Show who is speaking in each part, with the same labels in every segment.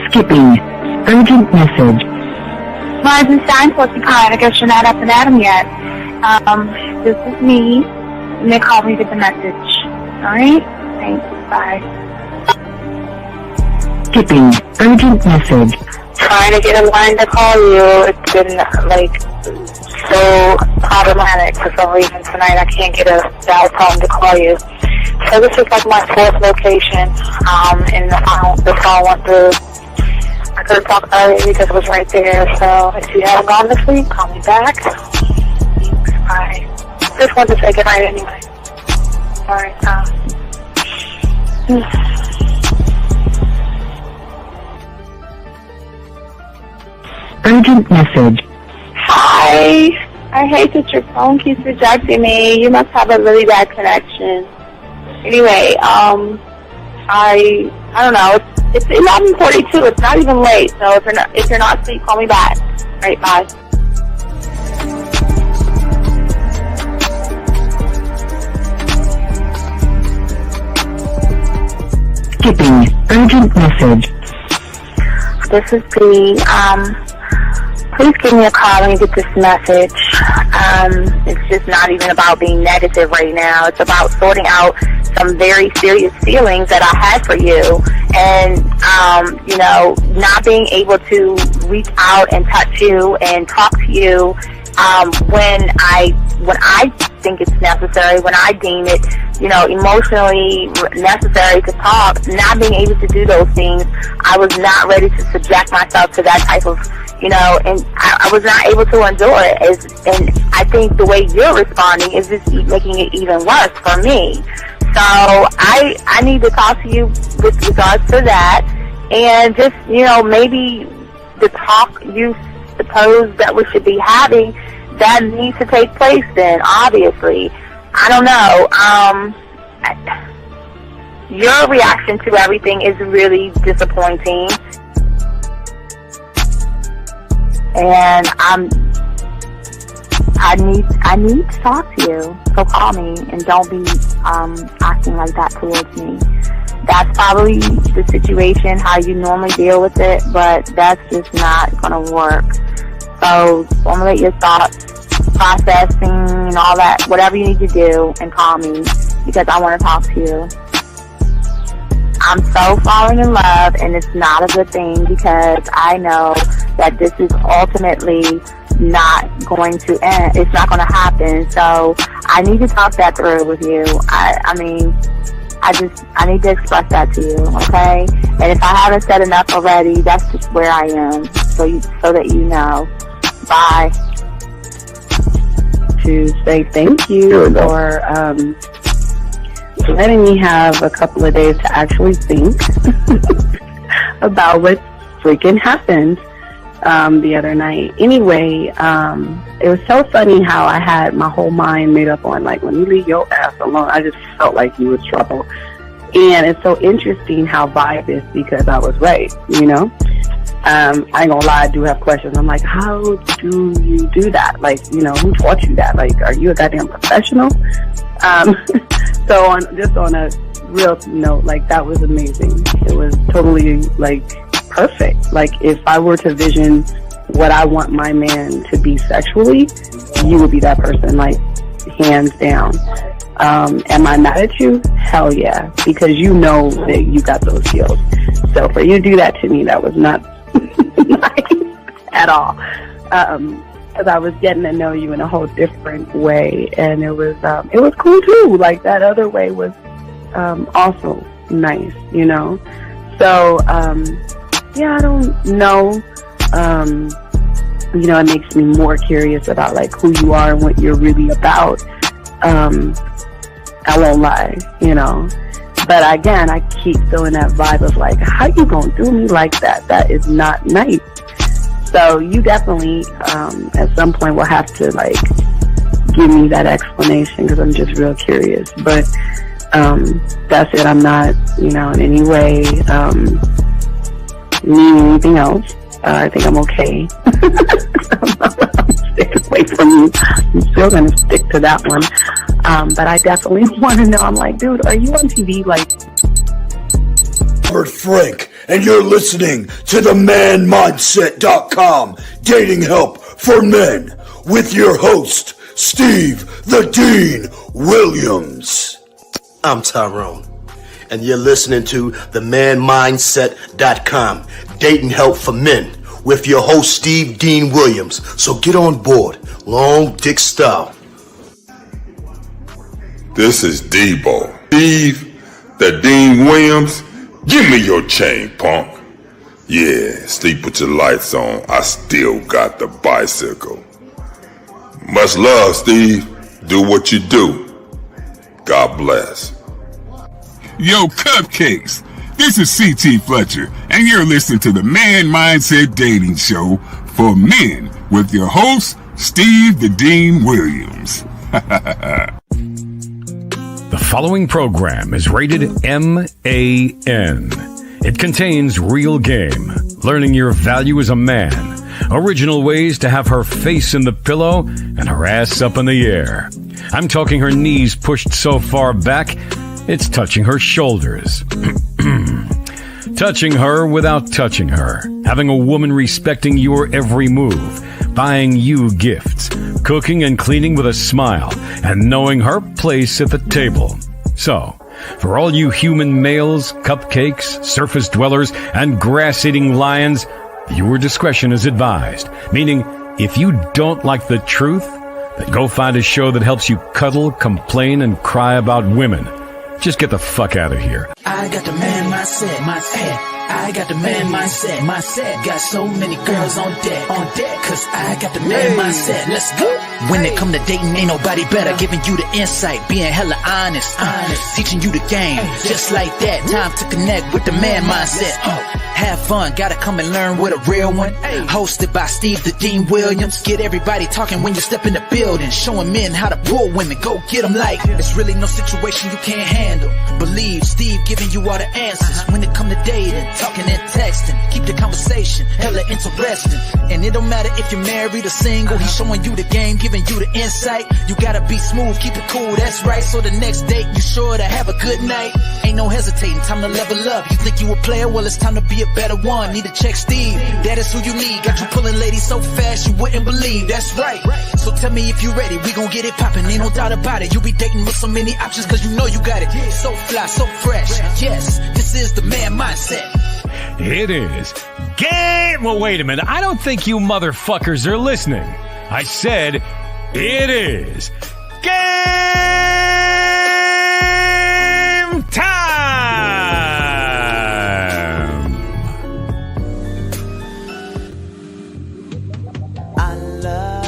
Speaker 1: Skipping. Urgent message.
Speaker 2: Eisenstein, what's the kind? I guess you're not up and at 'em yet. This is me. And they called me to get the message. Alright? Thanks. Bye.
Speaker 1: Skipping. Urgent message.
Speaker 2: Trying to get a line to call you. It's been, so problematic for some reason tonight. I can't get a dial tone to call you. So this is my fourth location, and the phone went through. I could have talked earlier because it was right there. So if you haven't gone this week, call me back. Thanks. Bye. Just wanted to say goodnight anyway. Alright,
Speaker 1: Urgent message.
Speaker 2: Hi. I hate that your phone keeps rejecting me. You must have a really bad connection. Anyway, I don't know. It's 11:42. It's not even late. So if you're not asleep, call me back. All right, bye.
Speaker 1: Skipping. Urgent message.
Speaker 2: This is B. Please give me a call when you get this message. It's just not even about being negative right now. It's about sorting out some very serious feelings that I had for you, and not being able to reach out and touch you and talk to you when I think it's necessary, when I deem it, emotionally necessary to talk. Not being able to do those things, I was not ready to subject myself to that type of, and I was not able to endure it. And I think the way you're responding is just making it even worse for me. So I need to talk to you with regards to that, and just, maybe the talk you suppose that we should be having, that needs to take place then, obviously. I don't know. Your reaction to everything is really disappointing. And I need to talk to you. So call me and don't be acting like that towards me. That's probably the situation, how you normally deal with it, but that's just not going to work. So formulate your thoughts, processing and all that, whatever you need to do, and call me because I want to talk to you. I'm so falling in love, and it's not a good thing because I know that this is ultimately not going to end. It's not going to happen. So I need to talk that through with you. I need to express that to you, okay? And if I haven't said enough already, that's just where I am, so that you know. Bye.
Speaker 3: To say thank you for letting me have a couple of days to actually think about what freaking happened the other night. Anyway, it was so funny how I had my whole mind made up on, when you leave your ass alone, I just felt like you was trouble. And it's so interesting how vibe is because I was right, I ain't gonna lie, I do have questions. I'm like, how do you do that? Who taught you that? Are you a goddamn professional? So on a real note, that was amazing. It was totally, perfect. If I were to vision what I want my man to be sexually, you would be that person, hands down. Am I mad at you? Hell yeah, because you know that you got those skills. So for you to do that to me, that was not nice at all. Because I was getting to know you in a whole different way, and it was cool too. That other way was also nice, So I don't know. It makes me more curious about who you are and what you're really about. I won't lie, But again, I keep feeling that vibe of how you gonna do me like that? That is not nice. So you definitely, at some point, will have to give me that explanation because I'm just real curious. But that's it. I'm not, in any way needing anything else. I think I'm okay. I'm staying away from you. I'm still gonna stick to that one. But I definitely want to know. I'm dude, are you on TV?
Speaker 4: Robert Frank and you're listening to the manmindset.com dating help for men with your host, Steve the Dean Williams.
Speaker 5: I'm Tyrone, and you're listening to the manmindset.com dating help for men with your host, Steve Dean Williams. So get on board, long dick style.
Speaker 6: This is Debo. Steve the Dean Williams, give me your chain, punk. Yeah, sleep with your lights on. I still got the bicycle. Much love, Steve. Do what you do. God bless.
Speaker 7: Yo, cupcakes. This is C.T. Fletcher, and you're listening to the Man Mindset Dating Show for men with your host, Steve the Dean Williams.
Speaker 8: The following program is rated MAN. It contains real game, learning your value as a man, original ways to have her face in the pillow and her ass up in the air. I'm talking her knees pushed so far back, it's touching her shoulders. Touching her without touching her. Having a woman respecting your every move. Buying you gifts. Cooking and cleaning with a smile. And knowing her place at the table. So, for all you human males, cupcakes, surface dwellers, and grass-eating lions, viewer discretion is advised. Meaning, if you don't like the truth, then go find a show that helps you cuddle, complain, and cry about women. Just get the fuck out of here.
Speaker 9: I got the man mindset, I got the man mindset, got so many girls on deck, cause I got the man mindset, let's go. When it come to dating, ain't nobody better, giving you the insight, being hella honest, teaching you the game, just like that, time to connect with the man mindset. Have fun, gotta come and learn with a real one. Hosted by Steve the Dean Williams. Get everybody talking when you step in the building, showing men how to pull women, go get them like it's really no situation you can't handle. Believe Steve giving you all the answers when it come to dating, talking and texting. Keep the conversation hella interesting, and it don't matter if you're married or single. He's showing you the game, giving you the insight. You gotta be smooth, keep it cool, that's right. So the next date you sure to have a good night. Ain't no hesitating, time to level up. You think you a player? Well, it's time to be a better one. Need to check Steve, that is who you need. Got you pulling ladies so fast you wouldn't believe. That's right. So tell me if you ready, we gon' get it poppin'. Ain't no doubt about it. You be dating with so many options cause you know you got it. So fly, so fresh. Yes, this is the man mindset.
Speaker 8: It is game. Well, wait a minute. I don't think you motherfuckers are listening. I said it is game time.
Speaker 9: I love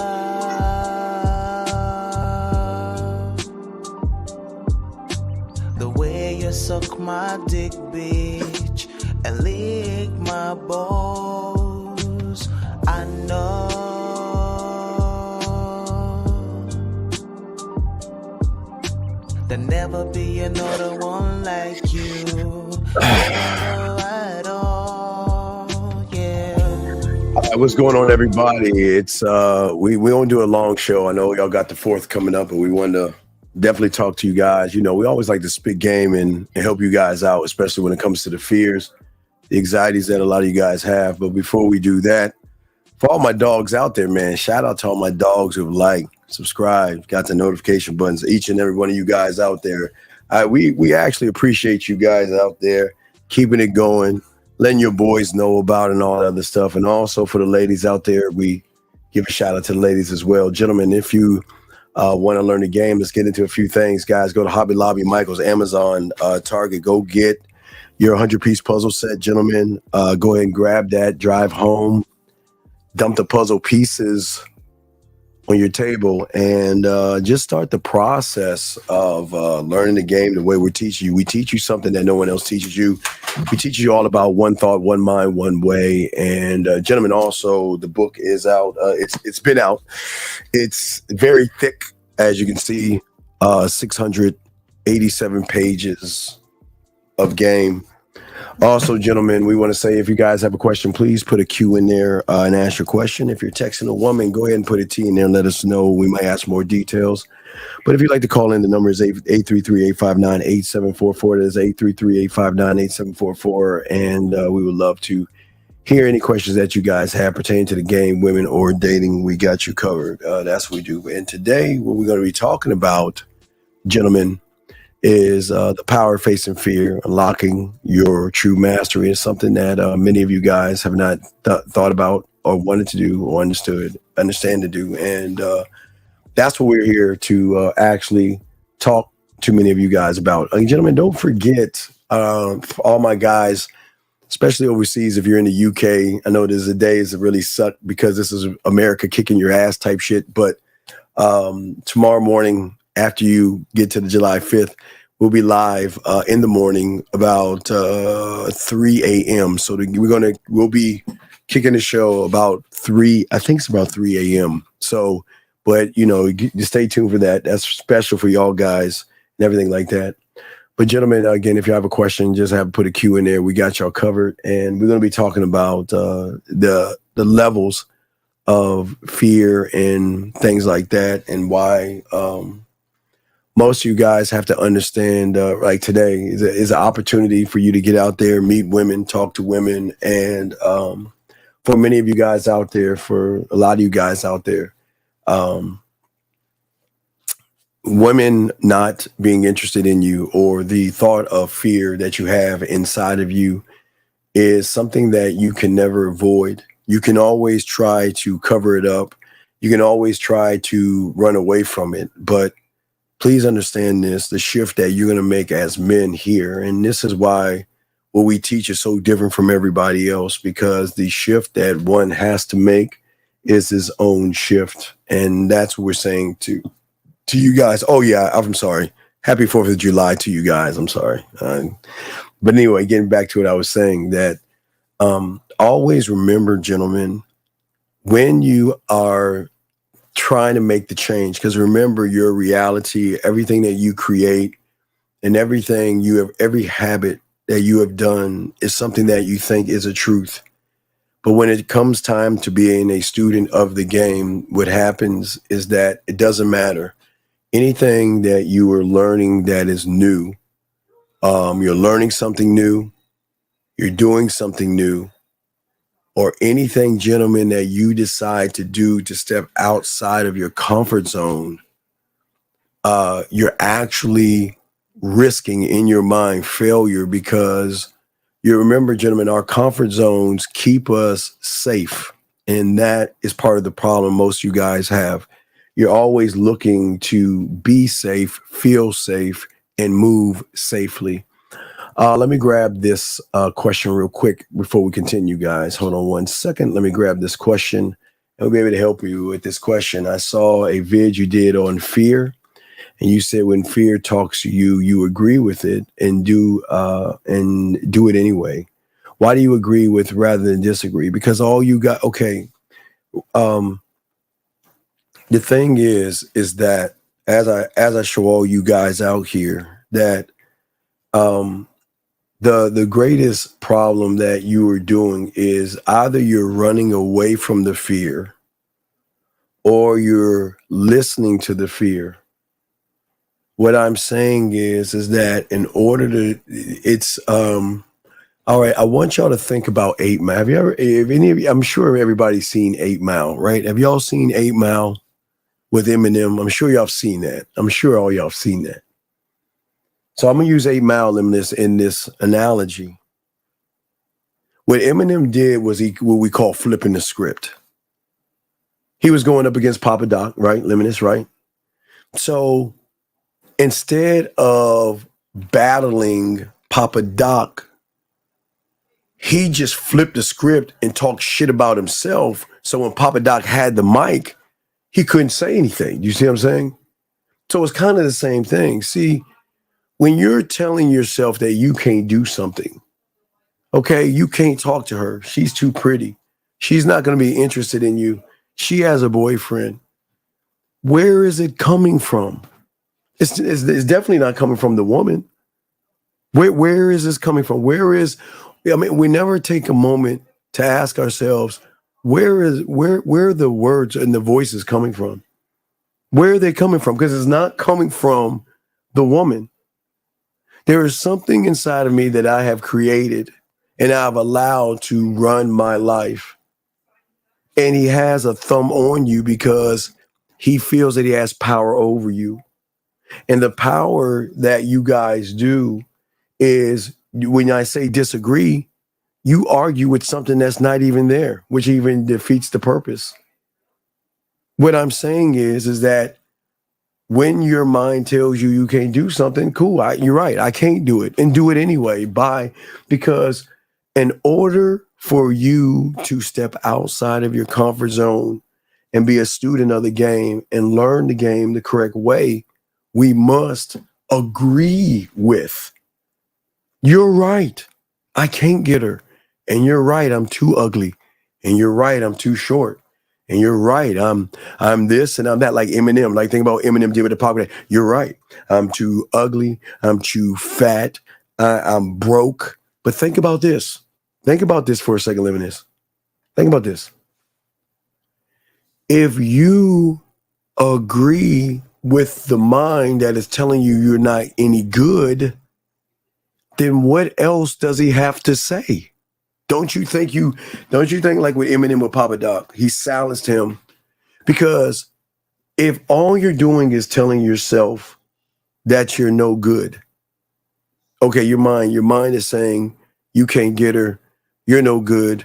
Speaker 9: the way you suck my dick, bitch, and lick my balls. I know there'll never be another one like you. At all, yeah.
Speaker 10: What's going on, everybody? It's we won't do a long show. I know y'all got the 4th coming up, but we wanted to definitely talk to you guys. You know, we always like to spit game and help you guys out, especially when it comes to the fears, the anxieties that a lot of you guys have. But before we do that, for all my dogs out there, man, shout out to all my dogs who've liked, subscribed, got the notification buttons, each and every one of you guys out there. We actually appreciate you guys out there keeping it going, letting your boys know about and all that other stuff. And also for the ladies out there, we give a shout out to the ladies as well. Gentlemen, if you want to learn the game, let's get into a few things, guys. Go to Hobby Lobby, Michael's, Amazon, Target. Go get your 100-piece puzzle set, gentlemen. Go ahead and grab that, drive home, dump the puzzle pieces on your table, and just start the process of learning the game the way we're teaching you. We teach you something that no one else teaches you. We teach you all about one thought, one mind, one way. And gentlemen, also the book is out. It's been out. It's very thick, as you can see, 687 pages of game. Also, gentlemen, we want to say if you guys have a question, please put a Q in there and ask your question. If you're texting a woman, go ahead and put a T in there and let us know. We might ask more details. But if you'd like to call in, the number is 833-859-8744. That is 833-859-8744. And we would love to hear any questions that you guys have pertaining to the game, women, or dating. We got you covered. That's what we do. And today, what we're going to be talking about, gentlemen, is the power of facing fear, unlocking your true mastery. Is something that many of you guys have not thought about or wanted to do or understand to do. And that's what we're here to actually talk to many of you guys about. Gentlemen, don't forget, all my guys, especially overseas, if you're in the UK, I know there's a days that really suck because this is America kicking your ass type shit. But tomorrow morning, after you get to the July 5th, we'll be live in the morning about 3 a.m. So we'll be kicking the show about 3. I think it's about 3 a.m. So, but just stay tuned for that. That's special for y'all guys and everything like that. But gentlemen, again, if you have a question, just put a Q in there. We got y'all covered, and we're going to be talking about the levels of fear and things like that, and why. Most of you guys have to understand, like today is an opportunity for you to get out there, meet women, talk to women. And for many of you guys out there, for a lot of you guys out there, women not being interested in you or the thought of fear that you have inside of you is something that you can never avoid. You can always try to cover it up. You can always try to run away from it. But please understand this, the shift that you're going to make as men here. And this is why what we teach is so different from everybody else, because the shift that one has to make is his own shift. And that's what we're saying to you guys. Oh, yeah, I'm sorry. Happy 4th of July to you guys. I'm sorry. But anyway, getting back to what I was saying, that always remember, gentlemen, when you are trying to make the change, because remember, your reality, everything that you create and everything you have, every habit that you have done is something that you think is a truth. But when it comes time to being a student of the game, what happens is that it doesn't matter. Anything that you are learning that is new, you're learning something new, you're doing something new, or anything, gentlemen, that you decide to do to step outside of your comfort zone, you're actually risking in your mind failure, because you remember, gentlemen, our comfort zones keep us safe. And that is part of the problem most of you guys have. You're always looking to be safe, feel safe, and move safely. Let me grab this question real quick before we continue, guys. Hold on one second. Let me grab this question, and we'll be able to help you with this question. I saw a vid you did on fear, and you said when fear talks to you, you agree with it and do it anyway. Why do you agree with rather than disagree? Because all you got, okay. The thing is that as I show all you guys out here, that the greatest problem that you are doing is either you're running away from the fear or you're listening to the fear. What I'm saying is that in order to, it's all right. I want y'all to think about 8 Mile. Have any of you? I'm sure everybody's seen 8 Mile, right? Have y'all seen 8 Mile with Eminem? I'm sure y'all have seen that. I'm sure all y'all have seen that. So I'm gonna use 8 Mile in this analogy. What Eminem did was what we call flipping the script. He was going up against Papa Doc, right? Limitless, right? So instead of battling Papa Doc, he just flipped the script and talked shit about himself. So when Papa Doc had the mic, he couldn't say anything. You see what I'm saying? So it's kind of the same thing. See, when you're telling yourself that you can't do something, okay, you can't talk to her. She's too pretty. She's not going to be interested in you. She has a boyfriend. Where is it coming from? It's definitely not coming from the woman. Where is this coming from? We never take a moment to ask ourselves, where are the words and the voices coming from? Where are they coming from? Because it's not coming from the woman. There is something inside of me that I have created and I've allowed to run my life. And he has a thumb on you because he feels that he has power over you. And the power that you guys do is, when I say disagree, you argue with something that's not even there, which even defeats the purpose. What I'm saying is that when your mind tells you you can't do something, cool, you're right, I can't do it, and do it anyway. Because in order for you to step outside of your comfort zone and be a student of the game and learn the game the correct way, we must agree with, you're right, I can't get her. And you're right, I'm too ugly. And you're right, I'm too short. And you're right, I'm this and I'm that, like Eminem. Like, think about Eminem did with the popular. You're right, I'm too ugly, I'm too fat, I'm broke. But think about this. Think about this for a second, living this. Think about this. If you agree with the mind that is telling you you're not any good, then what else does he have to say? Don't you think like with Eminem with Papa Doc, he silenced him? Because if all you're doing is telling yourself that you're no good, okay, your mind is saying you can't get her, you're no good,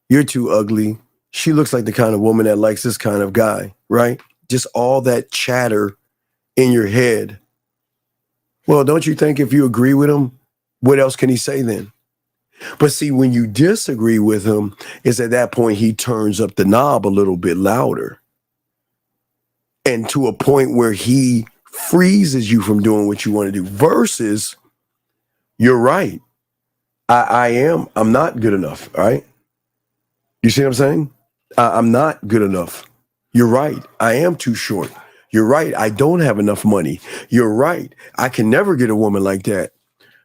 Speaker 10: you're too ugly, she looks like the kind of woman that likes this kind of guy, right? Just all that chatter in your head. Well, don't you think if you agree with him, what else can he say then? But see, when you disagree with him, is at that point he turns up the knob a little bit louder. And to a point where he freezes you from doing what you want to do. Versus, you're right, I'm not good enough, all right? You see what I'm saying? I'm not good enough. You're right, I am too short. You're right, I don't have enough money. You're right, I can never get a woman like that.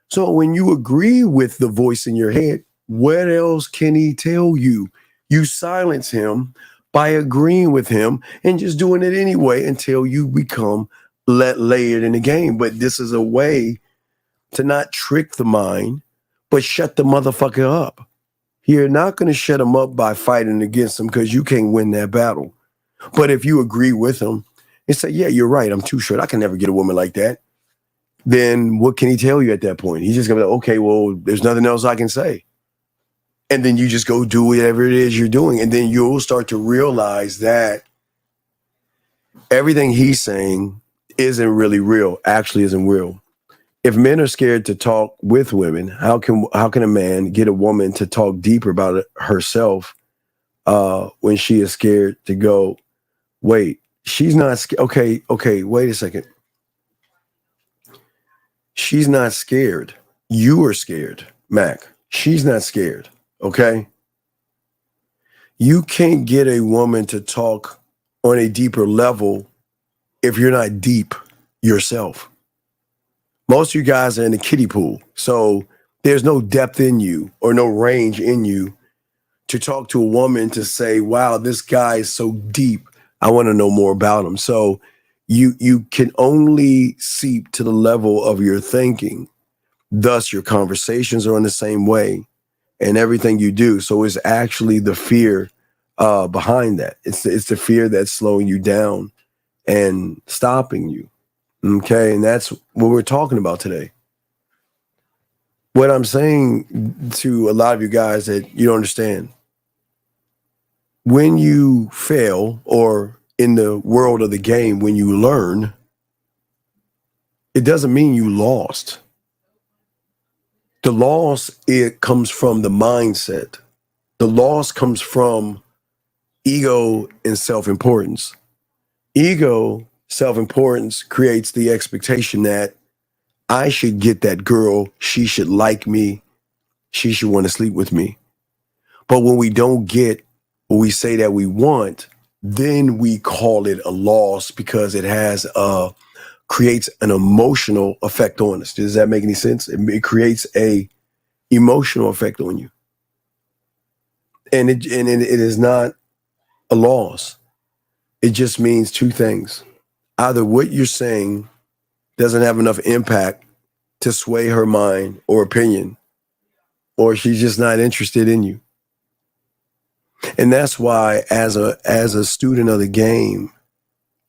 Speaker 10: So when you agree with the voice in your head, what else can he tell you? You silence him by agreeing with him and just doing it anyway until you become layered in the game. But this is a way to not trick the mind, but shut the motherfucker up. You're not going to shut him up by fighting against him because you can't win that battle. But if you agree with him and say, yeah, you're right, I'm too short, I can never get a woman like that, then what can he tell you at that point? He's just going to be like, okay, well, there's nothing else I can say. And then you just go do whatever it is you're doing. And then you'll start to realize that everything he's saying isn't really real, actually isn't real. If men are scared to talk with women, how can a man get a woman to talk deeper about it herself when she is scared to go, wait, she's not scared. Okay, wait a second. She's not scared. You are scared, Mac. She's not scared, okay? You can't get a woman to talk on a deeper level if you're not deep yourself. Most of you guys are in the kiddie pool, so there's no depth in you or no range in you to talk to a woman to say, wow, this guy is so deep, I want to know more about him. So you can only seep to the level of your thinking. Thus, your conversations are in the same way and everything you do. So it's actually the fear behind that. It's the fear that's slowing you down and stopping you. Okay, and that's what we're talking about today. What I'm saying to a lot of you guys that you don't understand, when you fail, or in the world of the game, when you learn, it doesn't mean you lost. The loss, it comes from the mindset. The loss comes from ego and self-importance. Ego, self-importance creates the expectation that I should get that girl, she should like me, she should want to sleep with me. But when we don't get what we say that we want, then we call it a loss because it has a creates an emotional effect on us. Does that make any sense? It creates a emotional effect on you. And it is not a loss. It just means two things. Either what you're saying doesn't have enough impact to sway her mind or opinion, or she's just not interested in you. And that's why as a student of the game,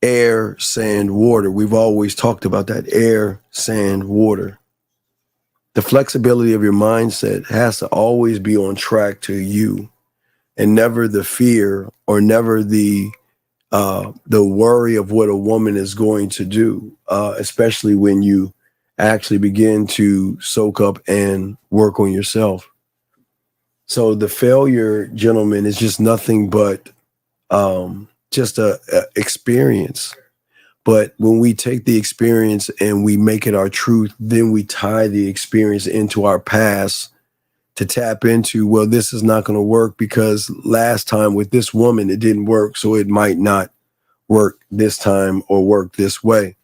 Speaker 10: air, sand, water, we've always talked about that, air, sand, water. The flexibility of your mindset has to always be on track to you, and never the fear or never the worry of what a woman is going to do, especially when you actually begin to soak up and work on yourself. So the failure, gentlemen, is just nothing but just a experience. But when we take the experience and we make it our truth, then we tie the experience into our past to tap into, well, this is not going to work because last time with this woman, it didn't work. So it might not work this time or work this way.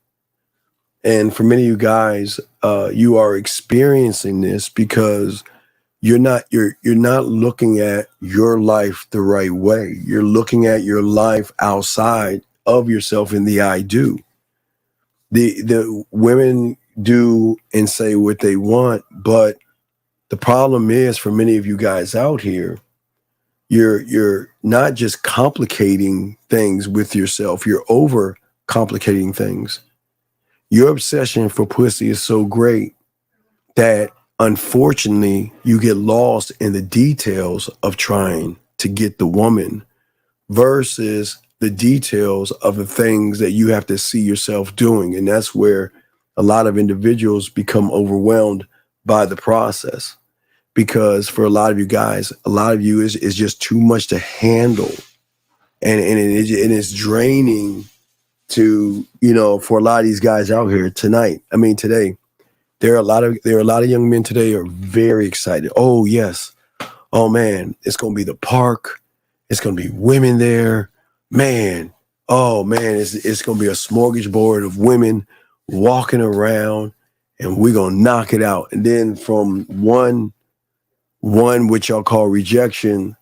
Speaker 10: And for many of you guys, you are experiencing this because you're not looking at your life the right way. You're looking at your life outside of yourself in the I do. The women do and say what they want, but the problem is for many of you guys out here, you're not just complicating things with yourself, you're over complicating things. Your obsession for pussy is so great that unfortunately you get lost in the details of trying to get the woman versus the details of the things that you have to see yourself doing. And that's where a lot of individuals become overwhelmed by the process. Because for a lot of you guys, a lot of you is just too much to handle. And it is draining to, for a lot of these guys out here today, there are a lot of young men today who are very excited. Oh, yes. Oh, man, it's going to be the park. It's going to be women there. Man, oh, man, it's going to be a smorgasbord of women walking around, and we're going to knock it out. And then from one which y'all call rejection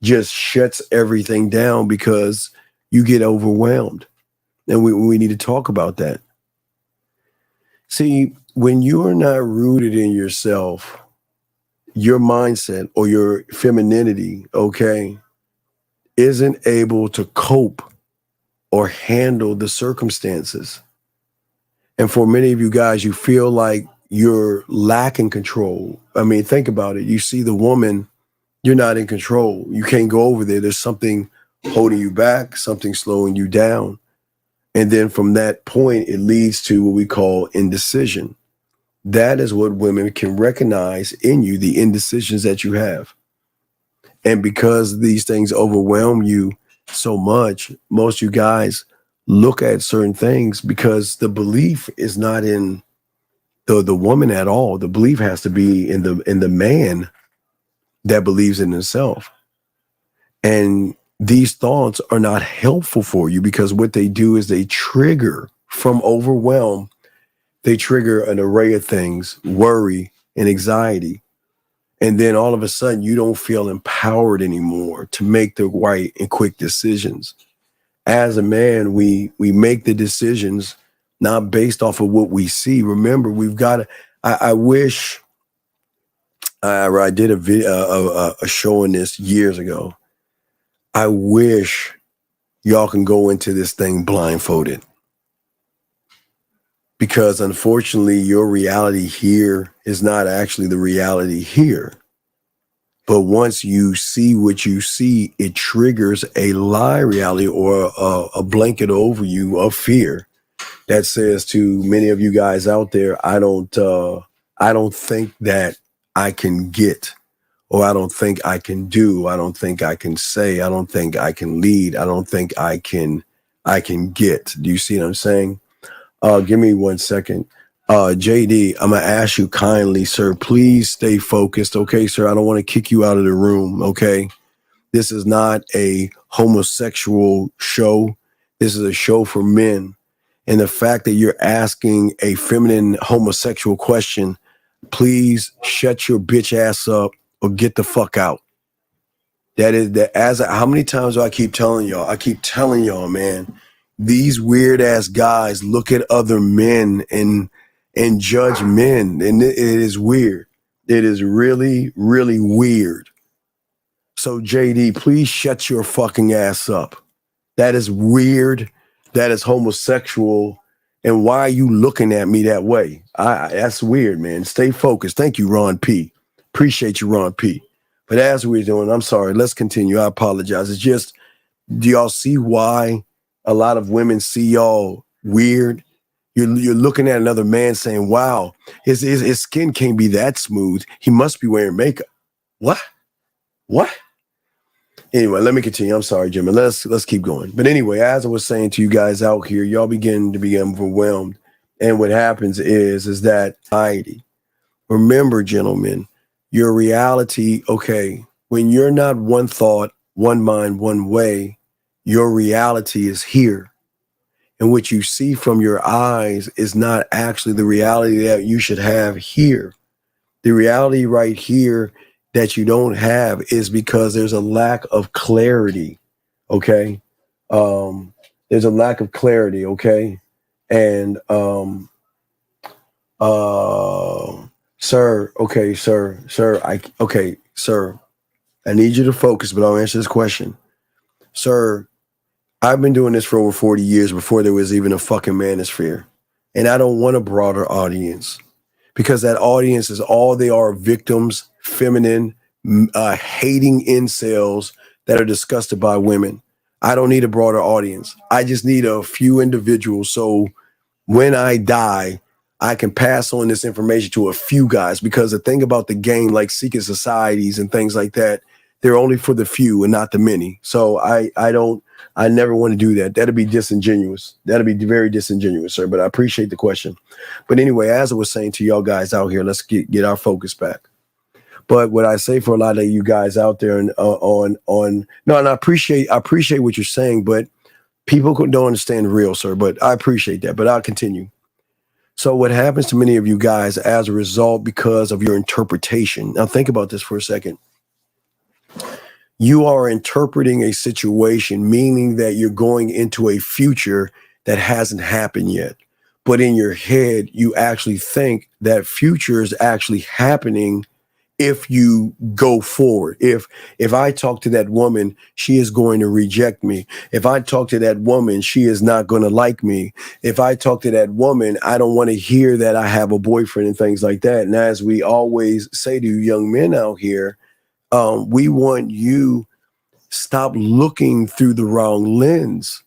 Speaker 10: just shuts everything down because you get overwhelmed. And we need to talk about that. See, when you are not rooted in yourself, your mindset or your femininity, okay, isn't able to cope or handle the circumstances. And for many of you guys, you feel like you're lacking control. Think about it. You see the woman, you're not in control. You can't go over there. There's something holding you back, something slowing you down. And then from that point, it leads to what we call indecision. That is what women can recognize in you, the indecisions that you have. And because these things overwhelm you so much, most of you guys look at certain things because the belief is not in the woman at all. The belief has to be in the man that believes in himself. And these thoughts are not helpful for you because what they do is they trigger from overwhelm. They trigger an array of things, worry and anxiety. And then all of a sudden you don't feel empowered anymore to make the right and quick decisions. As a man, we make the decisions not based off of what we see. Remember, we've got to, I wish I did a video, a show on this years ago. I wish y'all can go into this thing blindfolded. Because unfortunately, your reality here is not actually the reality here. But once you see what you see, it triggers a lie reality or a blanket over you of fear that says to many of you guys out there, I don't think that I can get, or I don't think I can do, I don't think I can say, I don't think I can lead, I don't think I can get. Do you see what I'm saying? Give me 1 second. JD, I'm going to ask you kindly, sir, please stay focused. Okay, sir, I don't want to kick you out of the room. Okay. This is not a homosexual show. This is a show for men. And the fact that you're asking a feminine homosexual question, please shut your bitch ass up or get the fuck out. That is that. How many times do I keep telling y'all? I keep telling y'all, man, these weird ass guys look at other men and judge men. And it is weird. It is really, really weird. So JD, please shut your fucking ass up. That is weird. That is homosexual. And why are you looking at me that way? That's weird, man. Stay focused. Thank you, Ron P. Appreciate you, Ron P. But as we're doing, I'm sorry. Let's continue. I apologize. It's just, do y'all see why a lot of women see y'all weird? You're looking at another man saying, wow, his skin can't be that smooth. He must be wearing makeup. What? Anyway, let me continue. I'm sorry, Jimmy. Let's keep going. But anyway, as I was saying to you guys out here, y'all begin to be overwhelmed. And what happens is that anxiety. Remember, gentlemen, your reality, okay, when you're not one thought, one mind, one way, your reality is here. And what you see from your eyes is not actually the reality that you should have here. The reality right here that you don't have is because there's a lack of clarity, okay? There's a lack of clarity, okay? And, sir, I need you to focus, but I'll answer this question. Sir, I've been doing this for over 40 years before there was even a fucking manosphere. And I don't want a broader audience because that audience is all they are, victims, feminine, hating incels that are disgusted by women. I don't need a broader audience. I just need a few individuals. So when I die, I can pass on this information to a few guys, because the thing about the game, like secret societies and things like that, they're only for the few and not the many. So I never want to do that. That'd be disingenuous. That'd be very disingenuous, sir. But I appreciate the question. But anyway, as I was saying to y'all guys out here, let's get our focus back. But what I say for a lot of you guys out there and I appreciate what you're saying, but people don't understand real, sir. But I appreciate that. But I'll continue. So what happens to many of you guys as a result because of your interpretation? Now think about this for a second. You are interpreting a situation, meaning that you're going into a future that hasn't happened yet. But in your head, you actually think that future is actually happening if you go forward. If I talk to that woman, she is going to reject me. If I talk to that woman, she is not going to like me. If I talk to that woman, I don't want to hear that I have a boyfriend and things like that. And as we always say to young men out here, we want you stop looking through the wrong lens.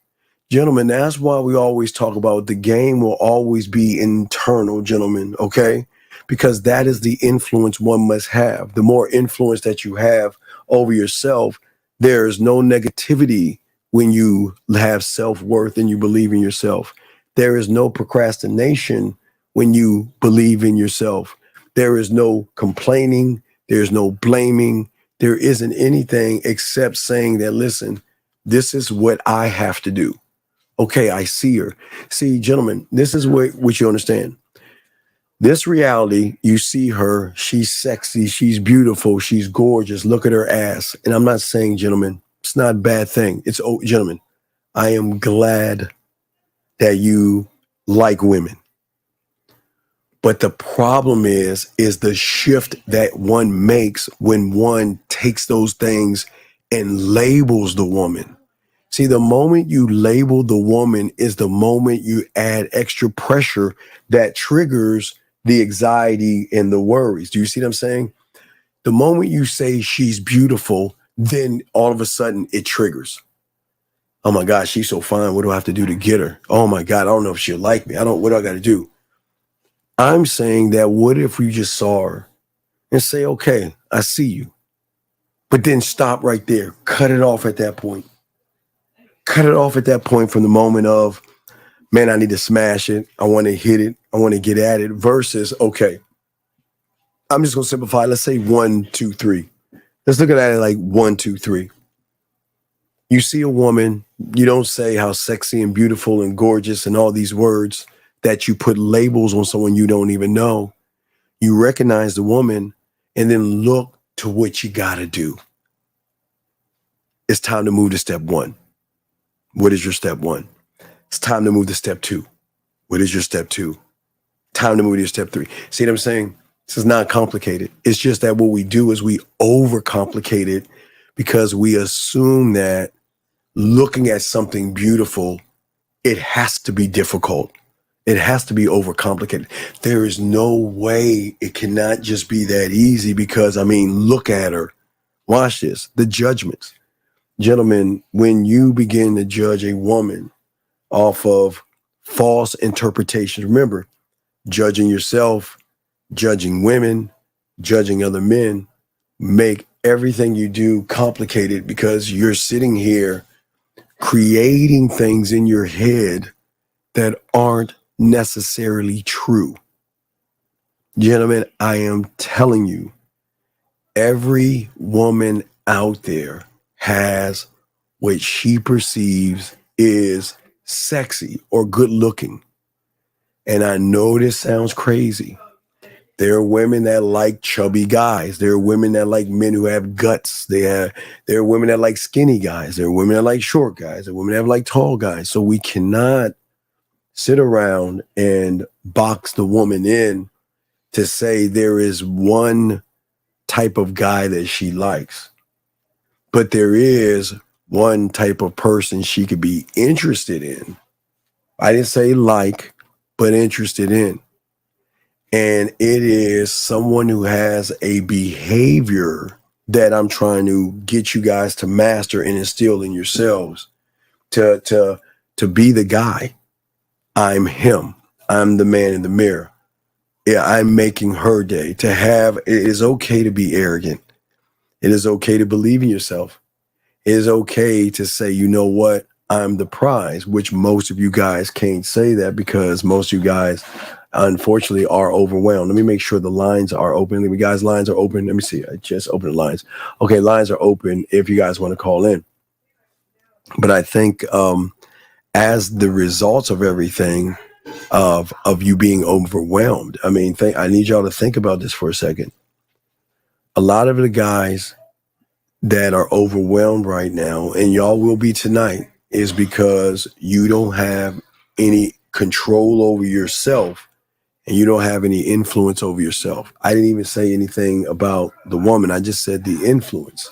Speaker 10: Gentlemen, that's why we always talk about the game will always be internal, gentlemen, okay? Because that is the influence one must have. The more influence that you have over yourself, there is no negativity when you have self-worth and you believe in yourself. There is no procrastination when you believe in yourself. There is no complaining. There's no blaming. There isn't anything except saying that, listen, this is what I have to do. Okay, I see her. See, gentlemen, this is what you understand. This reality, you see her, she's sexy, she's beautiful, she's gorgeous, look at her ass. And I'm not saying, gentlemen, it's not a bad thing. Gentlemen, I am glad that you like women. But the problem is the shift that one makes when one takes those things and labels the woman. See, the moment you label the woman is the moment you add extra pressure that triggers the anxiety and the worries. Do you see what I'm saying? The moment you say she's beautiful, then all of a sudden it triggers. Oh my God, she's so fine. What do I have to do to get her? Oh my God, I don't know if she'll like me. What do I got to do? I'm saying that what if we just saw her and say, okay, I see you, but then stop right there. Cut it off at that point. Cut it off at that point from the moment of, man, I need to smash it. I want to hit it. I want to get at it versus, okay, I'm just going to simplify. Let's say 1, 2, 3. Let's look at it like 1, 2, 3. You see a woman, You don't say how sexy and beautiful and gorgeous and all these words that you put labels on someone you don't even know. You recognize the woman and then look to what you got to do. It's time to move to step one. What is your step one? It's time to move to step two. What is your step two? Time to move to step three. See what I'm saying? This is not complicated. It's just that what we do is we overcomplicate it because we assume that looking at something beautiful, it has to be difficult. It has to be overcomplicated. There is no way it cannot just be that easy because, I mean, look at her. Watch this. The judgments. Gentlemen, when you begin to judge a woman off of false interpretations, remember, judging yourself, judging women, judging other men, make everything you do complicated because you're sitting here creating things in your head that aren't necessarily true. Gentlemen, I am telling you, every woman out there has what she perceives is sexy or good looking. And I know this sounds crazy. There are women that like chubby guys. There are women that like men who have guts. There are women that like skinny guys. There are women that like short guys. There are women that like tall guys. So we cannot sit around and box the woman in to say there is one type of guy that she likes. But there is one type of person she could be interested in. I didn't say like, but interested in. And it is someone who has a behavior that I'm trying to get you guys to master and instill in yourselves to be the guy. I'm him. I'm the man in the mirror. Yeah, I'm making her day. It is okay to be arrogant. It is okay to believe in yourself. It is okay to say, you know what? I'm the prize, which most of you guys can't say that because most of you guys, unfortunately, are overwhelmed. Let me make sure the lines are open. You guys, lines are open. Let me see. I just opened the lines. Okay, lines are open if you guys want to call in. But I think as the results of everything, of you being overwhelmed, I mean, I need y'all to think about this for a second. A lot of the guys that are overwhelmed right now, and y'all will be tonight, is because you don't have any control over yourself and you don't have any influence over yourself. I didn't even say anything about the woman. I just said the influence.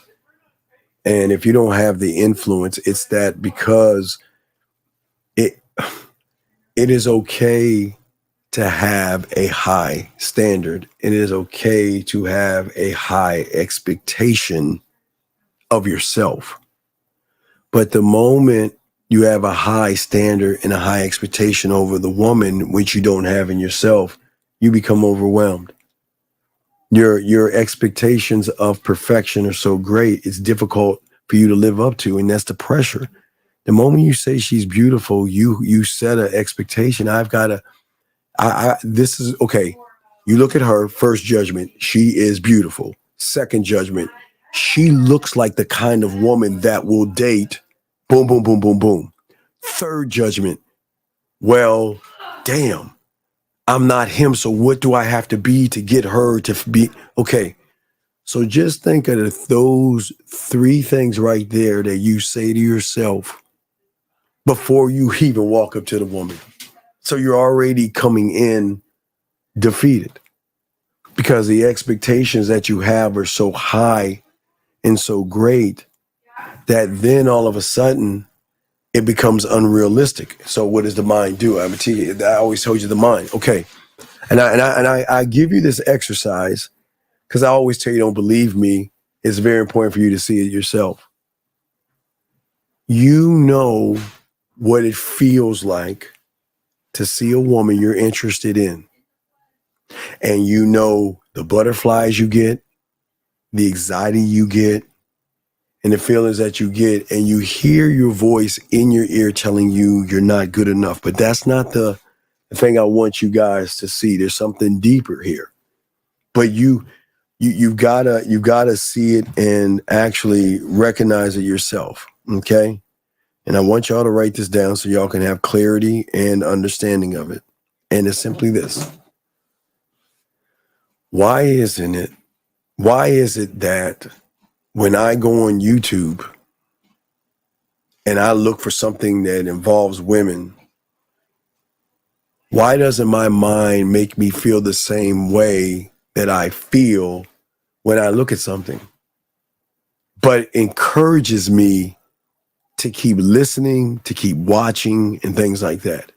Speaker 10: And if you don't have the influence, it's that because it is okay to have a high standard. It is okay to have a high expectation of yourself. But the moment you have a high standard and a high expectation over the woman, which you don't have in yourself, you become overwhelmed. Your expectations of perfection are so great, it's difficult for you to live up to, and that's the pressure. The moment you say she's beautiful, you set an expectation. This is okay. You look at her, first judgment, she is beautiful. Second judgment, she looks like the kind of woman that will date. Boom, boom, boom, boom, boom. Third judgment, well, damn, I'm not him. So what do I have to be to get her to be? Okay. So just think of those three things right there that you say to yourself before you even walk up to the woman. So you're already coming in defeated because the expectations that you have are so high and so great that then all of a sudden it becomes unrealistic. So what does the mind do? I always told you the mind. Okay. And I give you this exercise because I always tell you, don't believe me. It's very important for you to see it yourself. You know what it feels like to see a woman you're interested in. And you know the butterflies you get, the anxiety you get, and the feelings that you get, and you hear your voice in your ear telling you you're not good enough. But that's not the thing I want you guys to see. There's something deeper here. But you've gotta see it and actually recognize it yourself. Okay? And I want y'all to write this down so y'all can have clarity and understanding of it. And it's simply this. Why is it that when I go on YouTube and I look for something that involves women, why doesn't my mind make me feel the same way that I feel when I look at something, but encourages me to keep listening, to keep watching, and things like that?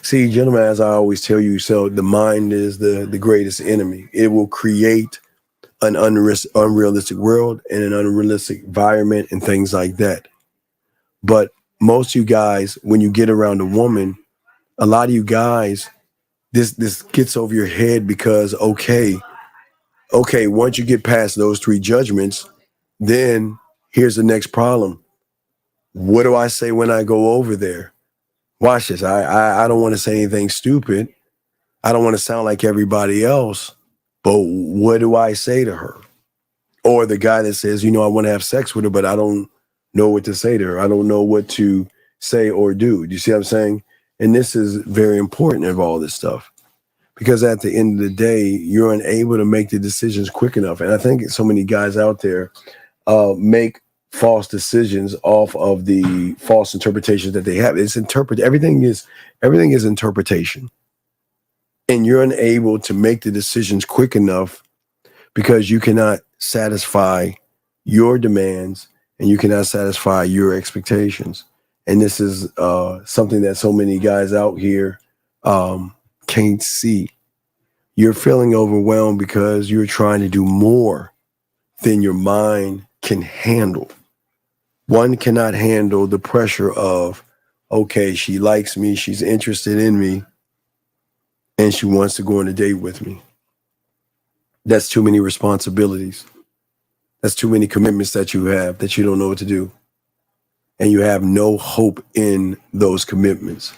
Speaker 10: See, gentlemen, as I always tell you, so the mind is the greatest enemy. It will create an unrealistic world and an unrealistic environment and things like that. But most of you guys, when you get around a woman, a lot of you guys, this gets over your head because, okay, once you get past those 3 judgments, then here's the next problem. What do I say when I go over there? Watch this. I don't want to say anything stupid. I don't want to sound like everybody else, but what do I say to her? Or the guy that says, I want to have sex with her, but I don't know what to say to her. I don't know what to say or do. Do you see what I'm saying? And this is very important of all this stuff, because at the end of the day, you're unable to make the decisions quick enough. And I think so many guys out there make false decisions off of the false interpretations that they have. Everything is interpretation. And you're unable to make the decisions quick enough because you cannot satisfy your demands and you cannot satisfy your expectations. And this is something that so many guys out here can't see. You're feeling overwhelmed because you're trying to do more than your mind can handle. One cannot handle the pressure of, okay, she likes me, she's interested in me, and she wants to go on a date with me. That's too many responsibilities. That's too many commitments that you have that you don't know what to do. And you have no hope in those commitments.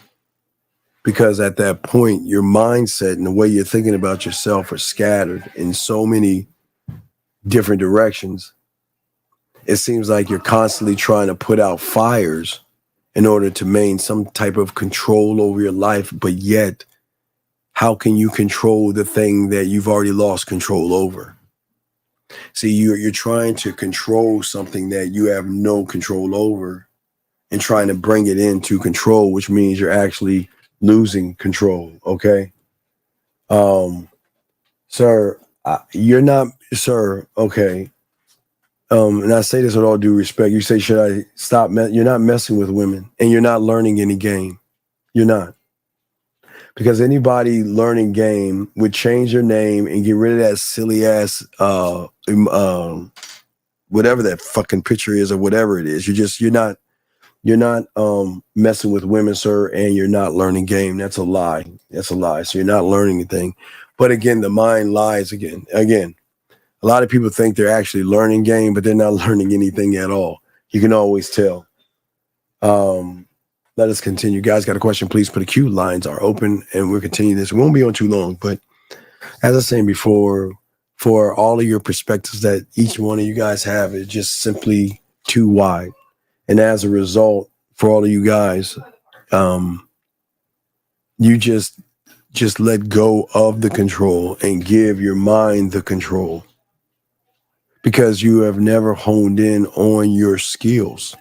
Speaker 10: Because at that point, your mindset and the way you're thinking about yourself are scattered in so many different directions. It seems like you're constantly trying to put out fires in order to maintain some type of control over your life, but yet, how can you control the thing that you've already lost control over? See, you're trying to control something that you have no control over and trying to bring it into control, which means you're actually losing control, okay? Sir, you're not, sir, okay. And I say this with all due respect. You say, should I stop? You're not messing with women and you're not learning any game. You're not. Because anybody learning game would change their name and get rid of that silly ass, whatever that fucking picture is or whatever it is. You're not messing with women, sir, and you're not learning game. That's a lie. That's a lie. So you're not learning anything. But again, the mind lies again. A lot of people think they're actually learning game, but they're not learning anything at all. You can always tell. Let us continue. Guys, got a question? Please put a queue. Lines are open, and we'll continue this. We won't be on too long, but as I was saying before, for all of your perspectives that each one of you guys have is just simply too wide. And as a result, for all of you guys, you just let go of the control and give your mind the control. Because you have never honed in on your skills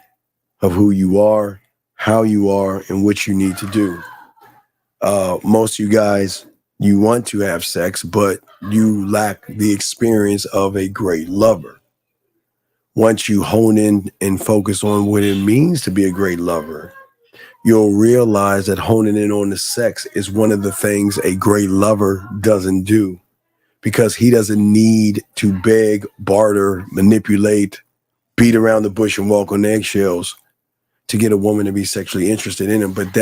Speaker 10: of who you are, how you are, and what you need to do. Most of you guys, you want to have sex, but you lack the experience of a great lover. Once you hone in and focus on what it means to be a great lover, you'll realize that honing in on the sex is one of the things a great lover doesn't do. Because he doesn't need to beg, barter, manipulate, beat around the bush and walk on eggshells to get a woman to be sexually interested in him. But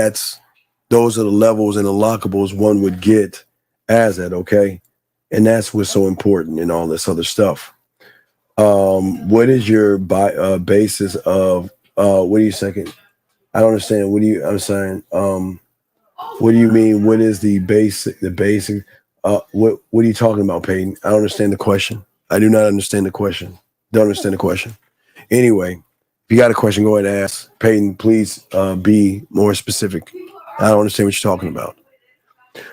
Speaker 10: those are the levels and the lockables one would get as that, okay? And that's what's so important in all this other stuff. What is your basis of, what do you second? I don't understand. I'm saying, what do you mean? What is the basic? What are you talking about, Peyton? I don't understand the question. I do not understand the question. Don't understand the question. Anyway, if you got a question, go ahead and ask. Peyton, please be more specific. I don't understand what you're talking about.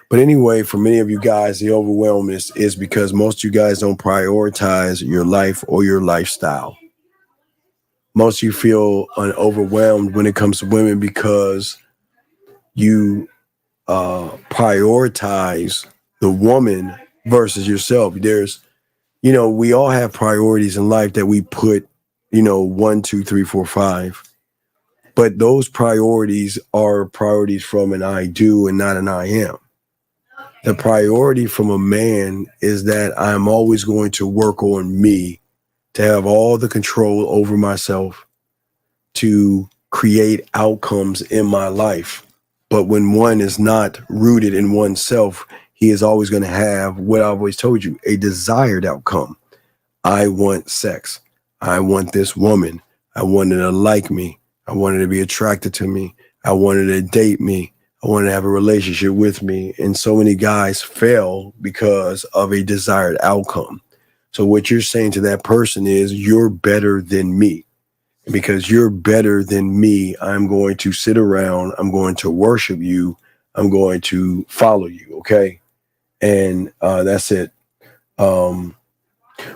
Speaker 10: But anyway, for many of you guys, the overwhelm is because most of you guys don't prioritize your life or your lifestyle. Most of you feel overwhelmed when it comes to women because you prioritize the woman versus yourself. We all have priorities in life that we put, 1, 2, 3, 4, 5. But those priorities are priorities from an I do and not an I am. The priority from a man is that I'm always going to work on me to have all the control over myself to create outcomes in my life. But when one is not rooted in oneself, he is always going to have what I've always told you, a desired outcome. I want sex. I want this woman. I want her to like me. I want her to be attracted to me. I want her to date me. I want to have a relationship with me. And so many guys fail because of a desired outcome. So what you're saying to that person is, you're better than me. And because you're better than me, I'm going to sit around. I'm going to worship you. I'm going to follow you. Okay. And that's it.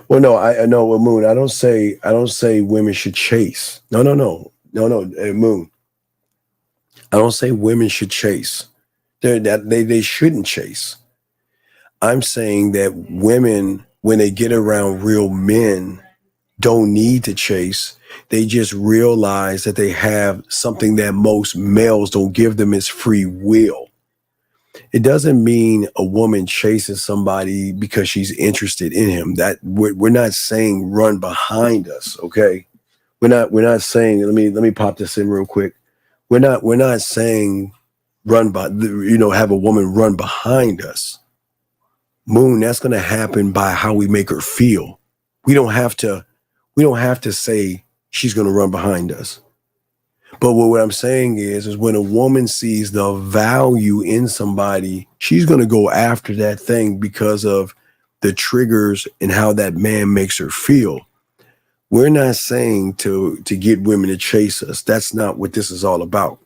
Speaker 10: Well, no, I know, Moon. I don't say women should chase. No, Moon. I don't say women should chase. They shouldn't chase. I'm saying that women, when they get around real men, don't need to chase. They just realize that they have something that most males don't give them, is free will. It doesn't mean a woman chases somebody because she's interested in him. That we're not saying run behind us, okay? We're not saying, let me pop this in real quick. We're not saying have a woman run behind us. Moon, that's going to happen by how we make her feel. We don't have to say she's going to run behind us. But what I'm saying is when a woman sees the value in somebody, she's going to go after that thing because of the triggers and how that man makes her feel. We're not saying to get women to chase us. That's not what this is all about.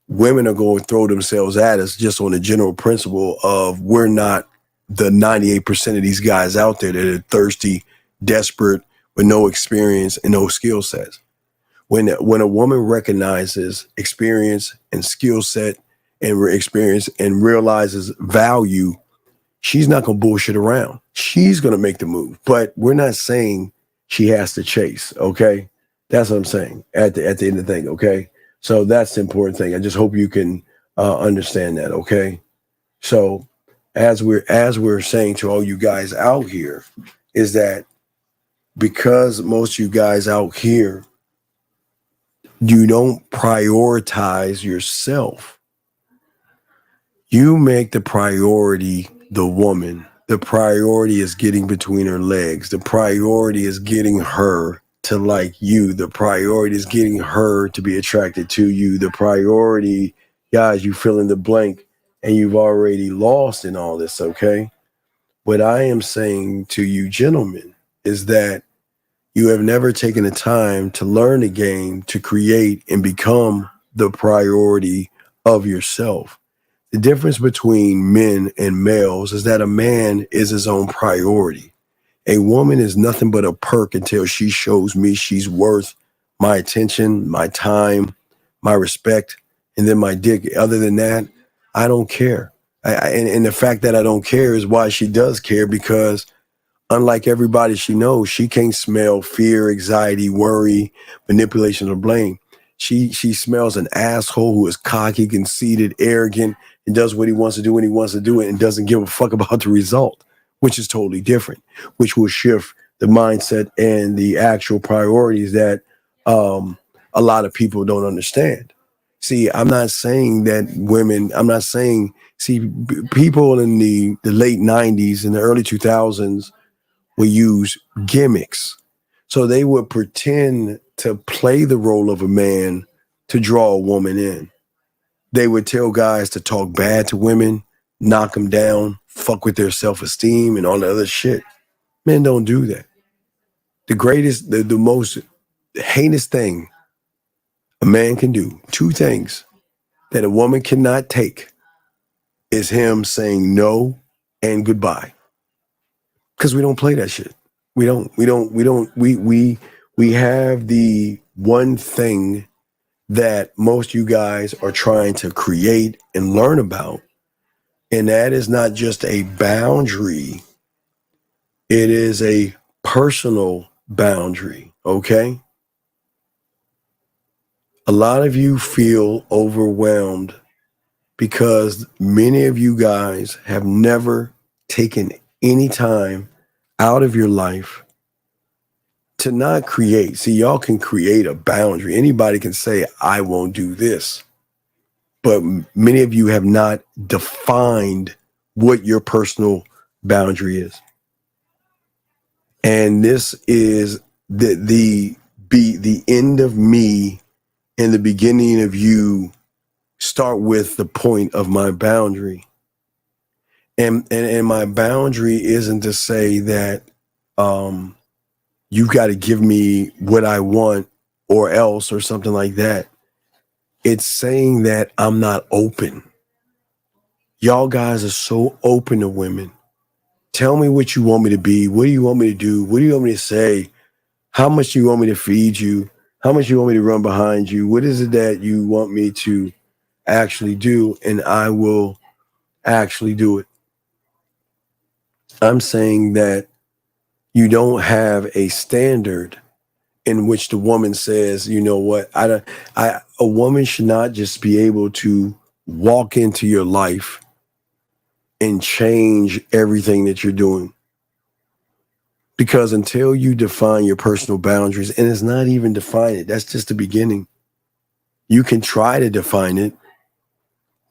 Speaker 10: Women are going to throw themselves at us just on the general principle of we're not the 98% of these guys out there that are thirsty, desperate, with no experience and no skill sets. When a woman recognizes experience and skill set and experience and realizes value, she's not going to bullshit around. She's going to make the move. But we're not saying she has to chase, okay? That's what I'm saying at the end of the thing, okay? So that's the important thing. I just hope you can understand that, okay? So as we're saying to all you guys out here is that because most of you guys out here, you don't prioritize yourself. You make the priority the woman. The priority is getting between her legs. The priority is getting her to like you. The priority is getting her to be attracted to you. The priority, guys, you fill in the blank and you've already lost in all this, okay? What I am saying to you gentlemen is that you have never taken the time to learn the game, to create and become the priority of yourself. The difference between men and males is that a man is his own priority. A woman is nothing but a perk until she shows me she's worth my attention, my time, my respect, and then my dick. Other than that, I don't care. And the fact that I don't care is why she does care, because unlike everybody she knows, she can't smell fear, anxiety, worry, manipulation, or blame. She smells an asshole who is cocky, conceited, arrogant, and does what he wants to do when he wants to do it and doesn't give a fuck about the result, which is totally different, which will shift the mindset and the actual priorities that a lot of people don't understand. See, I'm not saying that people in the late 90s and the early 2000s would use gimmicks. So they would pretend to play the role of a man to draw a woman in. They would tell guys to talk bad to women, knock them down, fuck with their self-esteem and all the other shit. Men don't do that. The most heinous thing a man can do, two things that a woman cannot take, is him saying no and goodbye. Because we don't play that shit. We have the one thing that most you guys are trying to create and learn about. And that is not just a boundary. It is a personal boundary, okay? A lot of you feel overwhelmed because many of you guys have never taken any time out of your life to not create. See, y'all can create a boundary. Anybody can say, I won't do this. But many of you have not defined what your personal boundary is. And this is the end of me and the beginning of you. Start with the point of my boundary. And my boundary isn't to say that you've got to give me what I want or else or something like that. It's saying that I'm not open. Y'all guys are so open to women. Tell me what you want me to be. What do you want me to do? What do you want me to say? How much do you want me to feed you? How much do you want me to run behind you? What is it that you want me to actually do? And I will actually do it. I'm saying that you don't have a standard in which the woman says, you know what, a woman should not just be able to walk into your life and change everything that you're doing. Because until you define your personal boundaries, and it's not even defined, that's just the beginning. You can try to define it,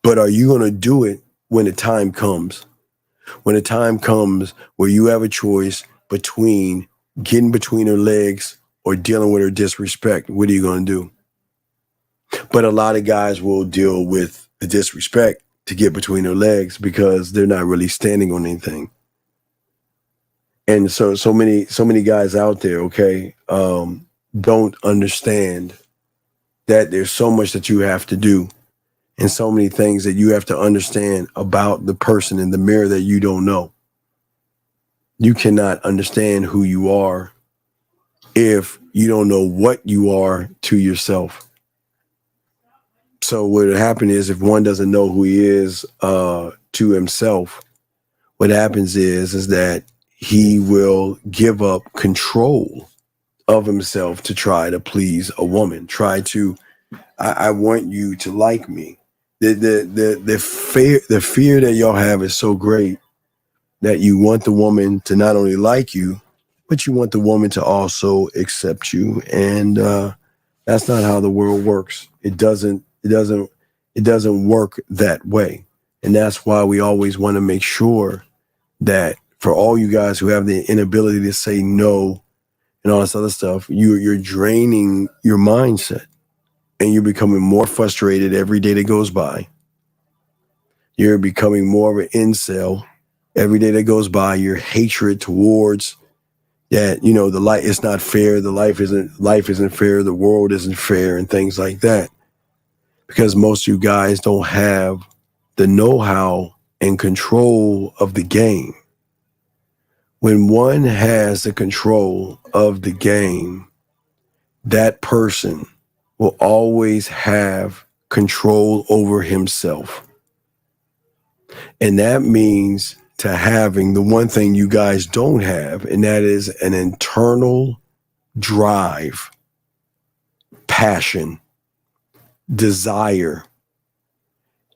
Speaker 10: but are you going to do it when the time comes? When the time comes where you have a choice between getting between her legs or dealing with her disrespect, what are you going to do? But a lot of guys will deal with the disrespect to get between her legs because they're not really standing on anything. And so many guys out there, okay, don't understand that there's so much that you have to do and so many things that you have to understand about the person in the mirror that you don't know. You cannot understand who you are if you don't know what you are to yourself. So what would happen is if one doesn't know who he is to himself, what happens is that he will give up control of himself to try to please a woman. I want you to like me. The fear that y'all have is so great that you want the woman to not only like you, but you want the woman to also accept you. And that's not how the world works. It doesn't work that way. And that's why we always want to make sure that for all you guys who have the inability to say no and all this other stuff, you're draining your mindset and you're becoming more frustrated every day that goes by. You're becoming more of an incel every day that goes by. Your hatred towards that, you know, the life, it's not fair. The life isn't fair. The world isn't fair and things like that. Because most of you guys don't have the know-how and control of the game. When one has the control of the game, that person will always have control over himself. And that means to having the one thing you guys don't have, and that is an internal drive, passion, desire,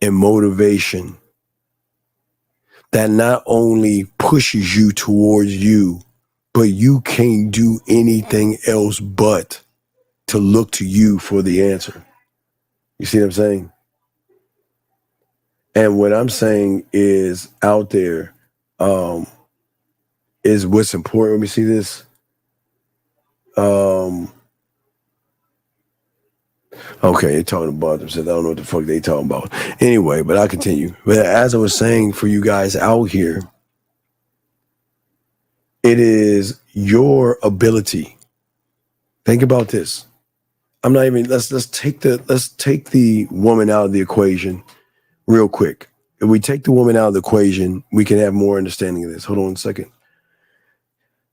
Speaker 10: and motivation that not only pushes you towards you, but you can't do anything else but to look to you for the answer. You see what I'm saying? And what I'm saying is out there is what's important. Let me see this. Okay, they're talking about themselves. I don't know what the fuck they talking about. Anyway, but I'll continue. But as I was saying, for you guys out here, it is your ability Think about this. I'm not even. Let's take the woman out of the equation real quick. If we take the woman out of the equation, we can have more understanding of this. Hold on a second.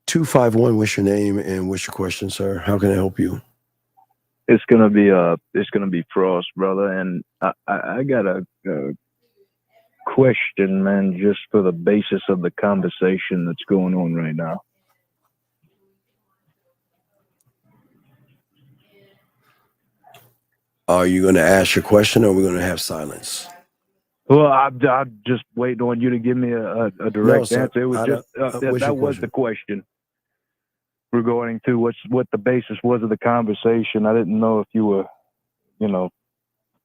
Speaker 10: 251. What's your name and what's your question, sir? How can I help you?
Speaker 11: It's gonna be Frost, brother, and I got a question, man, just for the basis of the conversation that's going on right now.
Speaker 10: Are you going to ask your question, or are we going to have silence?
Speaker 11: Well, I'm just waiting on you to give me a direct answer. It was that was the question regarding to what the basis was of the conversation. I didn't know if you were,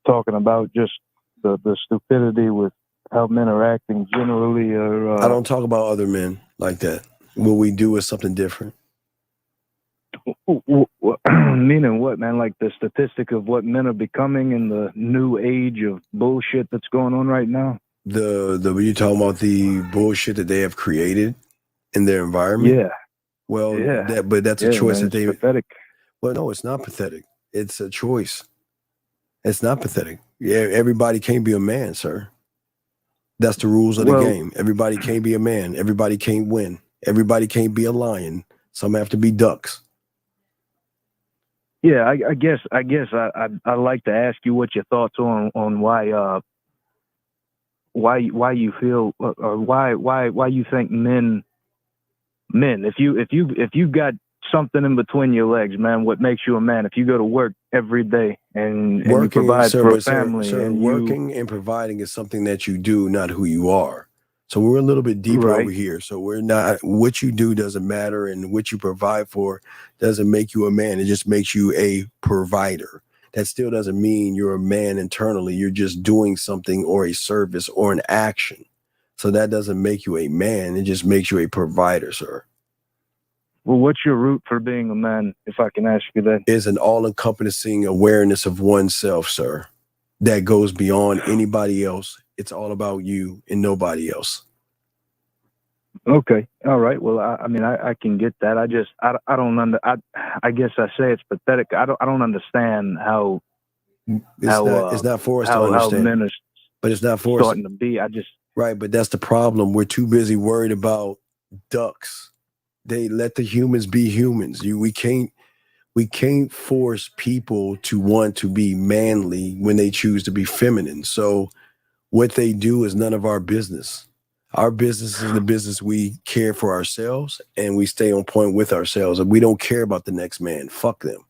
Speaker 11: talking about just the stupidity with how men are acting generally, or
Speaker 10: I don't talk about other men like that. What we do is something different.
Speaker 11: Meaning what, man? Like the statistic of what men are becoming in the new age of bullshit that's going on right now?
Speaker 10: You talking about the bullshit that they have created in their environment?
Speaker 11: Yeah.
Speaker 10: Well,
Speaker 11: yeah.
Speaker 10: but that's a choice,
Speaker 11: man,
Speaker 10: that they.
Speaker 11: Pathetic.
Speaker 10: Well, no, it's not pathetic. It's a choice. It's not pathetic. Yeah, everybody can't be a man, sir. That's the rules of the game. Everybody can't be a man. Everybody can't win. Everybody can't be a lion. Some have to be ducks.
Speaker 11: Yeah, I guess I'd like to ask you what your thoughts on why you feel, or why you think men if you got something in between your legs, man, what makes you a man? If you go to work every day and you provide for a family, and
Speaker 10: working and providing is something that you do, not who you are. So we're a little bit deeper over here. So we're not, what you do doesn't matter, and what you provide for doesn't make you a man. It just makes you a provider. That still doesn't mean you're a man internally. You're just doing something, or a service, or an action. So that doesn't make you a man. It just makes you a provider, sir.
Speaker 11: Well, what's your root for being a man, if I can ask you that?
Speaker 10: Is an all-encompassing awareness of oneself, sir, that goes beyond anybody else. It's all about you and nobody else.
Speaker 11: Okay. All right. Well, I can get that. I guess I say it's pathetic. I don't understand how
Speaker 10: it's not for us to understand.
Speaker 11: Men are
Speaker 10: but it's not for us
Speaker 11: starting to be.
Speaker 10: Right, but that's the problem. We're too busy worried about ducks. They let the humans be humans. We can't force people to want to be manly when they choose to be feminine. So what they do is none of our business. Our business is the business we care for ourselves, and we stay on point with ourselves. And we don't care about the next man. Fuck them.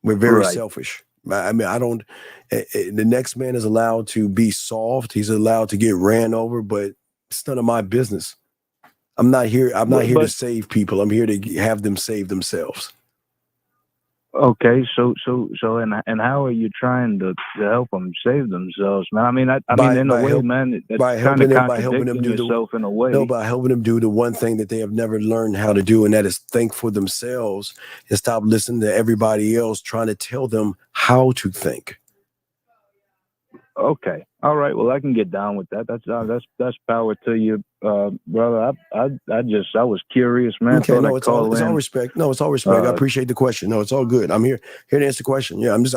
Speaker 10: We're very selfish. I mean, the next man is allowed to be soft. He's allowed to get ran over, but it's none of my business. I'm not here to save people. I'm here to have them save themselves.
Speaker 11: Okay, so and how are you trying to help them save themselves, man? I mean, in a way, man, it's kind of contradicting yourself in a way.
Speaker 10: No, by helping them do the one thing that they have never learned how to do, and that is think for themselves and stop listening to everybody else trying to tell them how to think.
Speaker 11: Okay, all right. Well, I can get down with that. That's power to you, brother. I was curious, man.
Speaker 10: Okay, no, it's all respect. No, it's all respect. I appreciate the question. No, it's all good. I'm here to answer the question. Yeah, I'm just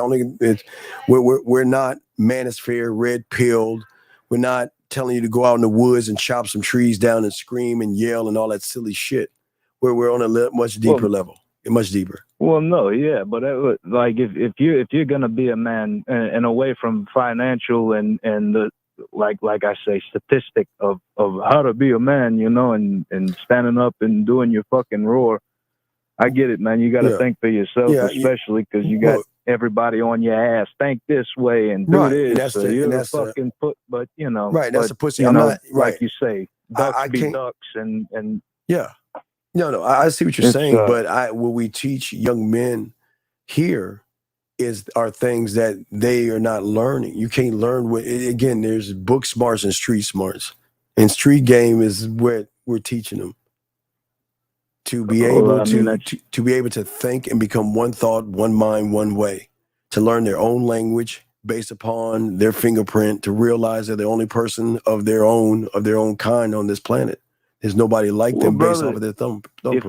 Speaker 10: we're not manosphere, red pilled. We're not telling you to go out in the woods and chop some trees down and scream and yell and all that silly shit. We're on a much deeper level. Much deeper.
Speaker 11: Well, no, yeah, but like if you're gonna be a man and away from financial and the like I say statistic of how to be a man, and standing up and doing your fucking roar, I get it, man. You got to think for yourself, especially because you got everybody on your ass. Think this way and do this. That's right. That's a pussy. I'm not right. Like you say, ducks be ducks and
Speaker 10: yeah. No, I see what you're saying, but what we teach young men here are things that they are not learning. You can't learn again, there's book smarts and street smarts. And street game is what we're teaching them. To be able to be able to think and become one thought, one mind, one way. To learn their own language based upon their fingerprint, to realize they're the only person of their own kind on this planet. There's nobody like them based
Speaker 11: brother,
Speaker 10: off of their thumb.
Speaker 11: If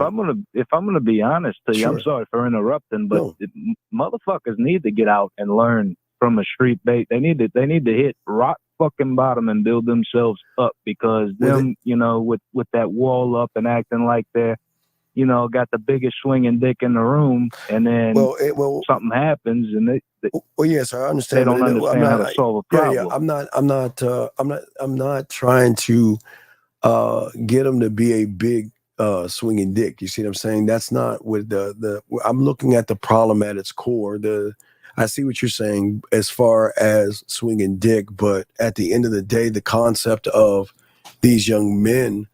Speaker 11: I'm gonna be honest to you,
Speaker 10: Sure.
Speaker 11: I'm sorry for interrupting, but
Speaker 10: No.
Speaker 11: motherfuckers need to get out and learn from a street bait. They need to hit rock fucking bottom and build themselves up, because them, you know, with that wall up and acting like they're, you know, got the biggest swinging dick in the room, and then something happens and they
Speaker 10: yes, I understand.
Speaker 11: They don't understand how to solve a problem.
Speaker 10: Yeah, I'm not trying to get them to be a big swinging dick. You see what I'm saying? That's not what I'm looking at the problem at its core. I see what you're saying as far as swinging dick, but at the end of the day, the concept of these young men,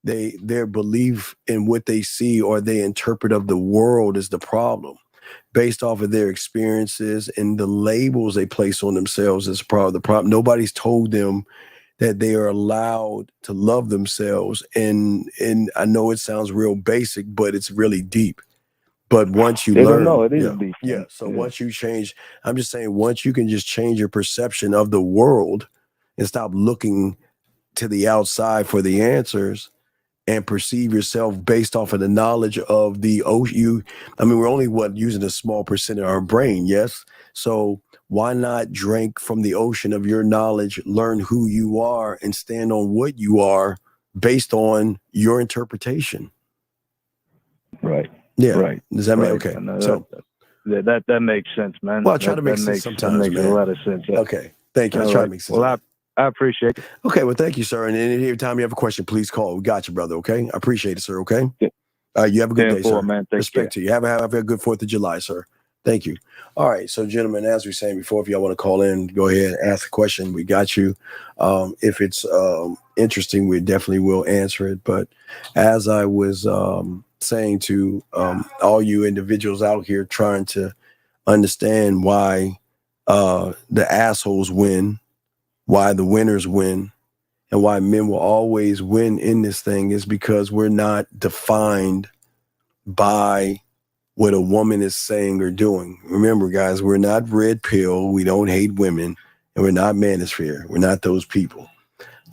Speaker 10: their belief in what they see or they interpret of the world is the problem. Based off of their experiences and the labels they place on themselves is part of the problem. Nobody's told them that they are allowed to love themselves. And I know it sounds real basic, but it's really deep. But once you learn,
Speaker 11: it is deep.
Speaker 10: Yeah. So once you change, I'm just saying, once you can just change your perception of the world and stop looking to the outside for the answers and perceive yourself based off of the knowledge of the ocean. We're only using a small percent of our brain. Yes. So why not drink from the ocean of your knowledge, learn who you are, and stand on what you are based on your interpretation?
Speaker 11: Right.
Speaker 10: Yeah.
Speaker 11: Right.
Speaker 10: Does that make okay?
Speaker 11: So that makes sense, man.
Speaker 10: Well, I try to make sense sometimes.
Speaker 11: That makes a lot of sense. Yeah.
Speaker 10: Okay. Thank you. I try to make sense.
Speaker 11: Well, I appreciate it.
Speaker 10: Okay. Well, thank you, sir. And any time you have a question, please call. We got you, brother. Okay. I appreciate it, sir. Okay. Yeah. You have a good day, sir.
Speaker 11: Man.
Speaker 10: Respect to you. Have a good 4th of July, sir. Thank you. All right. So, gentlemen, as we were saying before, if y'all want to call in, go ahead, ask a question. We got you. If it's interesting, we definitely will answer it. But as I was saying to all you individuals out here trying to understand why the assholes win, why the winners win, and why men will always win in this thing is because we're not defined by what a woman is saying or doing. Remember, guys, we're not red pill. We don't hate women, and we're not manosphere. We're not those people.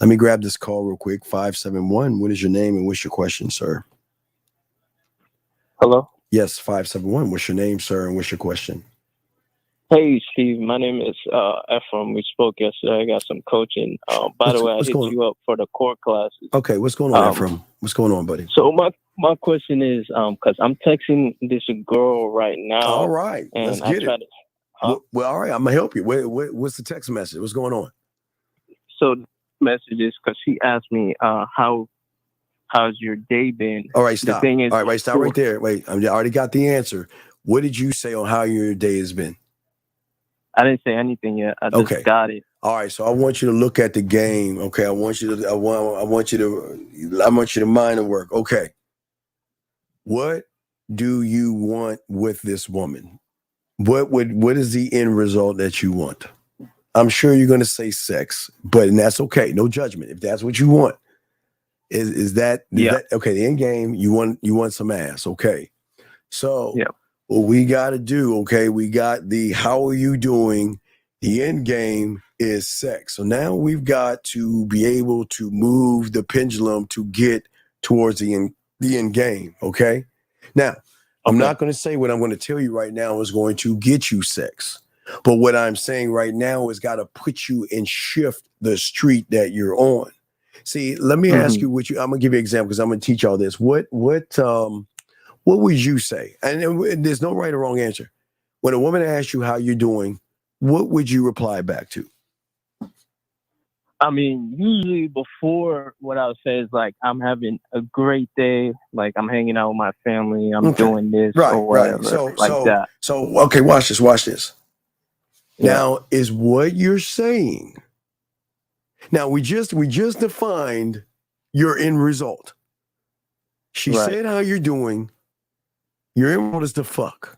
Speaker 10: Let me grab this call real quick. 571. What is your name and what's your question, sir?
Speaker 12: Hello?
Speaker 10: Yes, 571. What's your name, sir, and what's your question?
Speaker 12: Hey, Steve. My name is Ephraim. We spoke yesterday. I got some coaching. By the way, I hit you up for the core classes.
Speaker 10: Okay, what's going on, Ephraim? What's going on, buddy?
Speaker 12: So my question is, because I'm texting this girl right now.
Speaker 10: All right, let's get it.
Speaker 12: Well,
Speaker 10: all right, I'm going to help you. What's the text message? What's going on?
Speaker 12: So the message is because she asked me, how's your day been?
Speaker 10: All right, stop.
Speaker 12: The thing is,
Speaker 10: all right, wait, stop right there. Wait, I already got the answer. What did you say on how your day has been?
Speaker 12: I didn't say anything yet. I just got it.
Speaker 10: All right, so I want you to look at the game. Okay, I want you to mind the work. Okay, what do you want with this woman? What is the end result that you want? I'm sure you're going to say sex, and that's okay. No judgment. If that's what you want, is that okay? The end game, you want some ass. Okay, so what we got to do, okay, we got the how are you doing? The end game is sex. So now we've got to be able to move the pendulum to get towards the end game, okay? Now, I'm not going to say what I'm going to tell you right now is going to get you sex. But what I'm saying right now is got to put you and shift the street that you're on. See, let me ask you I'm going to give you an example because I'm going to teach y'all this. What would you say? And there's no right or wrong answer. When a woman asks you how you're doing, what would you reply back to?
Speaker 12: I mean, usually before what I would say is like, I'm having a great day. Like I'm hanging out with my family. I'm doing this or whatever. That.
Speaker 10: So, okay, watch this. Yeah. Now, is what you're saying. Now, we just defined your end result. She said how you're doing. Your end result is to fuck.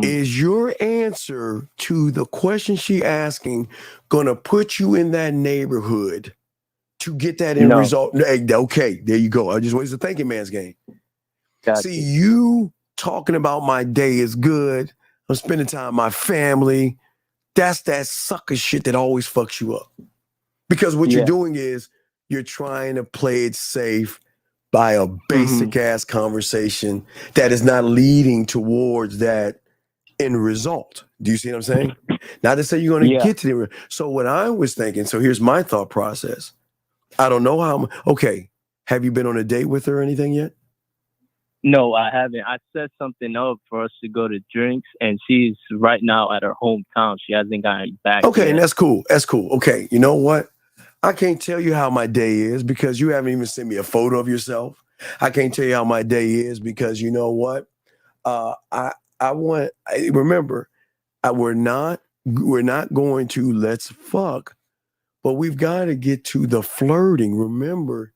Speaker 10: Is your answer to the question she asking going to put you in that neighborhood to get that end result? Okay, there you go. I just want to thinking man's game. See, you talking about my day is good. I'm spending time with my family. That's that sucker shit that always fucks you up. Because what you're doing is you're trying to play it safe by a basic ass conversation that is not leading towards that end result. Do you see what I'm saying? Not to say you're going to get to the. So what I was thinking, so here's my thought process. I don't know how. Okay, have you been on a date with her or anything yet?
Speaker 12: No, I haven't. I set something up for us to go to drinks, and she's right now at her hometown. She hasn't gotten back
Speaker 10: Okay,
Speaker 12: yet.
Speaker 10: and that's cool. That's cool. Okay, you know what? I can't tell you how my day is because you haven't even sent me a photo of yourself. I can't tell you how my day is because you know what? Remember, we're not going to let's fuck, but we've got to get to the flirting. Remember,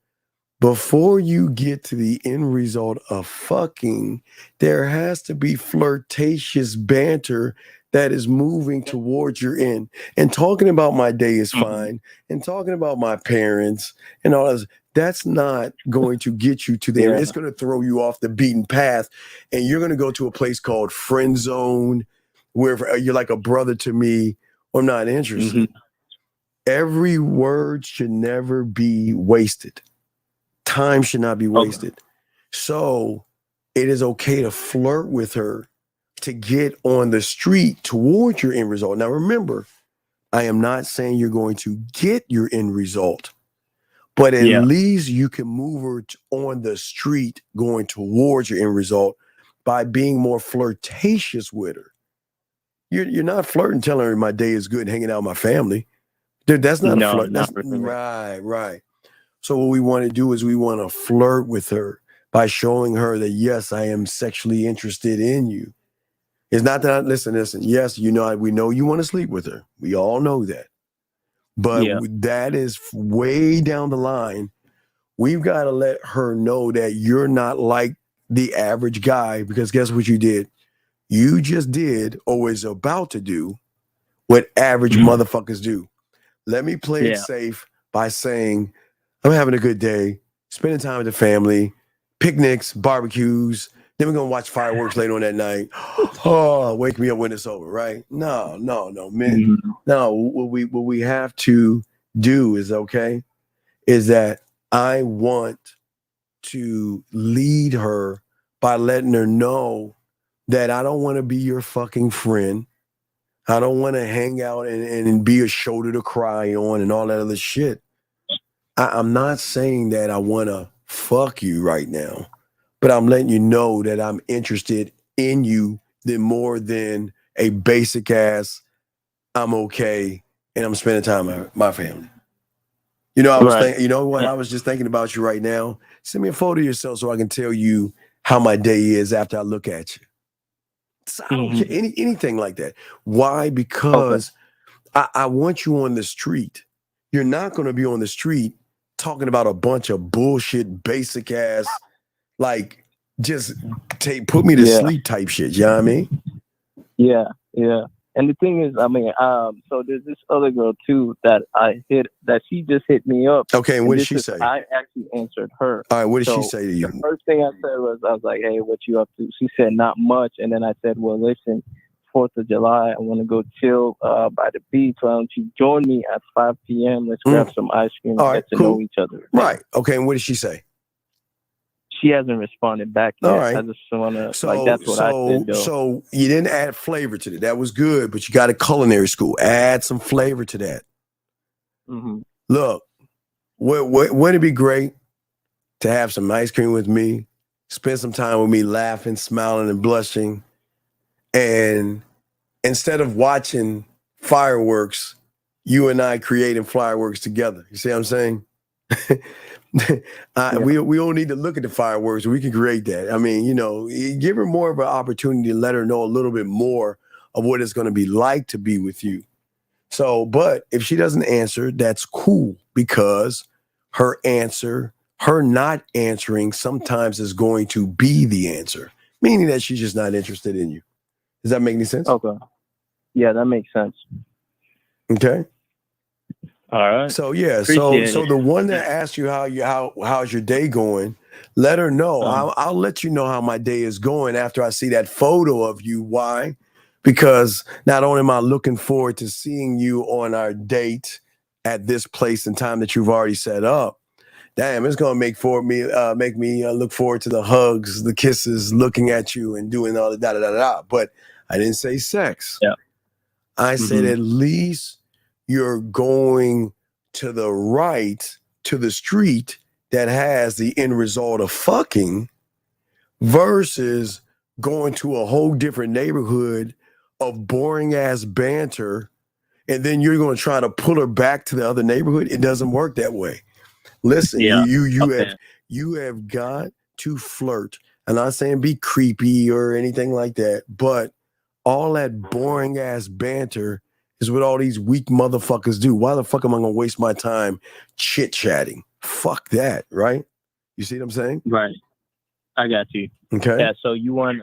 Speaker 10: before you get to the end result of fucking, there has to be flirtatious banter that is moving towards your end. And talking about my day is fine. And talking about my parents and all this, that's not going to get you to the end. It's going to throw you off the beaten path. And you're going to go to a place called friend zone where you're like a brother to me. I'm not interested. Every word should never be wasted. Time should not be wasted. So it is okay to flirt with her to get on the street towards your end result. Now, remember, I am not saying you're going to get your end result, but at least you can move her on the street going towards your end result by being more flirtatious with her. You're not flirting, telling her my day is good, hanging out with my family. Dude, that's not a flirt. That's right. So what we want to do is we want to flirt with her by showing her that, yes, I am sexually interested in you. It's not that, listen, yes, we know you want to sleep with her. We all know that. But that is way down the line. We've got to let her know that you're not like the average guy, because guess what you did? You just did or was about to do what average motherfuckers do. Let me play it safe by saying, I'm having a good day, spending time with the family, picnics, barbecues. Then we're going to watch fireworks later on that night. Oh, wake me up when it's over, right? No, man. No, what we have to do is that I want to lead her by letting her know that I don't want to be your fucking friend. I don't want to hang out and be a shoulder to cry on and all that other shit. I'm not saying that I want to fuck you right now, but I'm letting you know that I'm interested in you more than a basic ass, I'm okay, and I'm spending time with my family. You know, I was thinking, you know what? I was just thinking about you right now. Send me a photo of yourself so I can tell you how my day is after I look at you. So I don't care, anything like that. Why? Because I want you on the street. You're not going to be on the street talking about a bunch of bullshit, basic ass, like just put me to sleep type shit. You know what I mean?
Speaker 12: Yeah. And the thing is, I mean, so there's this other girl too that she just hit me up.
Speaker 10: Okay, and what did she say?
Speaker 12: I actually answered her.
Speaker 10: All right, what did she say to you?
Speaker 12: The first thing I said was, I was like, hey, what you up to? She said, not much. And then I said, well, listen, 4th of July, I want to go chill by the beach. Why don't you join me at 5 p.m.? Let's grab some ice cream and get to know each other.
Speaker 10: Right. Okay, and what did she say?
Speaker 12: She hasn't responded back yet.
Speaker 10: All right.
Speaker 12: I just want to, that's what I said, though.
Speaker 10: So you didn't add flavor to it. That was good, but you got a culinary school. Add some flavor to that. Look, wouldn't it be great to have some ice cream with me, spend some time with me laughing, smiling, and blushing, and instead of watching fireworks, you and I creating fireworks together. You see what I'm saying? We don't need to look at the fireworks. We can create that. I mean, give her more of an opportunity to let her know a little bit more of what it's going to be like to be with you. So, but if she doesn't answer, that's cool, because her not answering sometimes is going to be the answer, meaning that she's just not interested in you. Does that make any sense?
Speaker 12: Okay. Yeah, that makes sense.
Speaker 10: Okay.
Speaker 12: All right.
Speaker 10: So so the one that asked you how's your day going, let her know. I'll let you know how my day is going after I see that photo of you. Why? Because not only am I looking forward to seeing you on our date at this place and time that you've already set up, Damn, it's gonna make me look forward to the hugs, the kisses, looking at you, and doing all the da da da da. But I didn't say sex.
Speaker 12: Yeah.
Speaker 10: I said at least you're going to the right to the street that has the end result of fucking versus going to a whole different neighborhood of boring ass banter, and then you're going to try to pull her back to the other neighborhood. It doesn't work that way. Listen, you have got to flirt. I'm not saying be creepy or anything like that, but all that boring ass banter is what all these weak motherfuckers do. Why the fuck am I gonna waste my time chit chatting? Fuck that, right? You see what I'm saying?
Speaker 12: Right. I got you.
Speaker 10: Okay.
Speaker 12: Yeah. So you want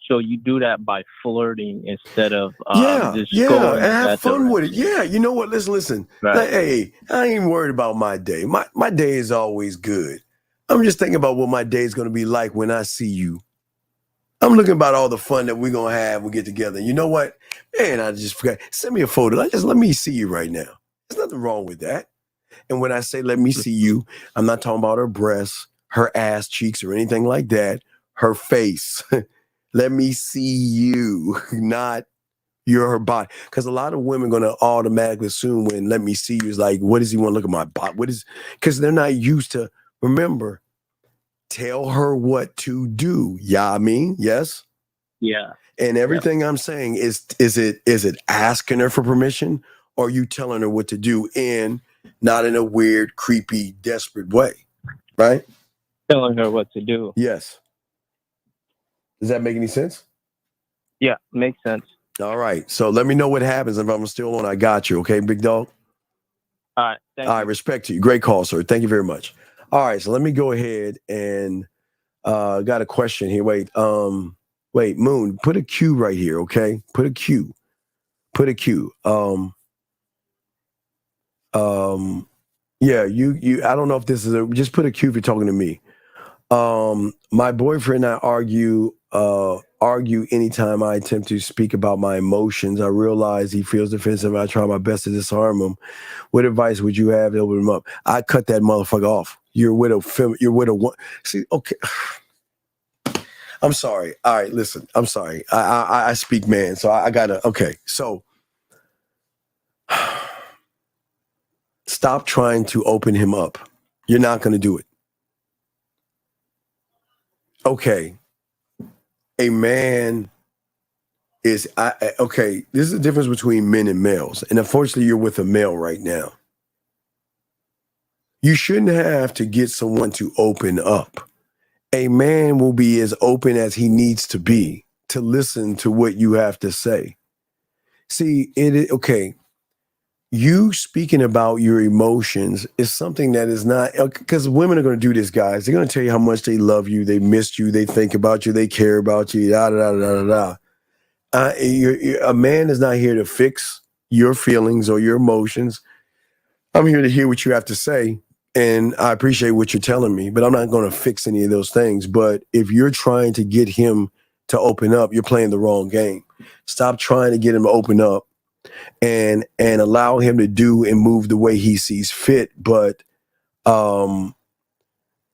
Speaker 12: so you do that by flirting instead of just going
Speaker 10: and have
Speaker 12: that
Speaker 10: fun with it.
Speaker 12: direction.
Speaker 10: Yeah, you know what? Listen.
Speaker 12: Right.
Speaker 10: Like, hey, I ain't worried about my day. My day is always good. I'm just thinking about what my day is gonna be like when I see you. I'm looking about all the fun that we're gonna have when we get together. You know what? Man, I just forgot. Send me a photo. Let me see you right now. There's nothing wrong with that. And when I say let me see you, I'm not talking about her breasts, her ass cheeks, or anything like that. Her face. Let me see you, not her body. Because a lot of women are gonna automatically assume when let me see you is like, what does he want to look at my body? Because they're not used to, remember, tell her what to do. Yeah, I mean, yes.
Speaker 12: Yeah.
Speaker 10: And everything I'm saying is it asking her for permission, or you telling her what to do in not in a weird, creepy, desperate way, right?
Speaker 12: Telling her what to do.
Speaker 10: Yes. Does that make any sense?
Speaker 12: Yeah, makes sense.
Speaker 10: All right. So let me know what happens if I'm still on. I got you. Okay, big dog.
Speaker 12: All right. Thank
Speaker 10: All right. Respect to you. Great call, sir. Thank you very much. All right. So let me go ahead and got a question here. Wait, Moon, put a Q right here. Okay. Put a Q. Yeah, you I don't know if this is just put a Q if you're talking to me. My boyfriend and I argue anytime I attempt to speak about my emotions. I realize he feels defensive. I try my best to disarm him. What advice would you have to open him up? I cut that motherfucker off. You're with a one. See, okay. I'm sorry. All right, listen. I'm sorry. I speak man, so I gotta. Okay, so stop trying to open him up. You're not going to do it. Okay. A man is okay. This is the difference between men and males, and unfortunately, you're with a male right now. You shouldn't have to get someone to open up. A man will be as open as he needs to be to listen to what you have to say. See, okay. You speaking about your emotions is something that is not, because women are going to do this, guys. They're going to tell you how much they love you, they missed you, they think about you, they care about you, da da da da da. A man is not here to fix your feelings or your emotions. I'm here to hear what you have to say, and I appreciate what you're telling me, but I'm not going to fix any of those things. But if you're trying to get him to open up, you're playing the wrong game. Stop trying to get him to open up and allow him to do and move the way he sees fit. But I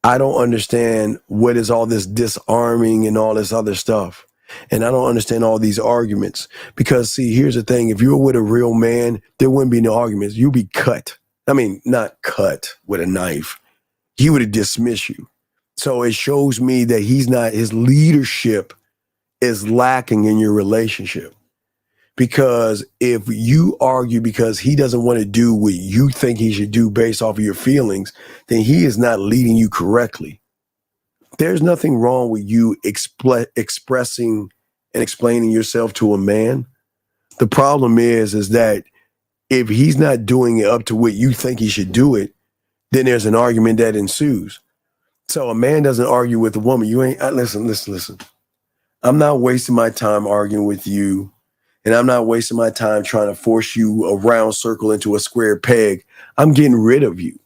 Speaker 10: don't understand what is all this disarming and all this other stuff. And I don't understand all these arguments because, see, here's the thing. If you were with a real man, there wouldn't be no arguments. You'd be cut. I mean, not cut with a knife. He would have dismissed you. So it shows me that his leadership is lacking in your relationship. Because if you argue because he doesn't want to do what you think he should do based off of your feelings, then he is not leading you correctly. There's nothing wrong with you expressing and explaining yourself to a man. The problem is that if he's not doing it up to what you think he should do it, then there's an argument that ensues. So a man doesn't argue with a woman. You ain't, listen. I'm not wasting my time arguing with you. And I'm not wasting my time trying to force you a round circle into a square peg. I'm getting rid of you.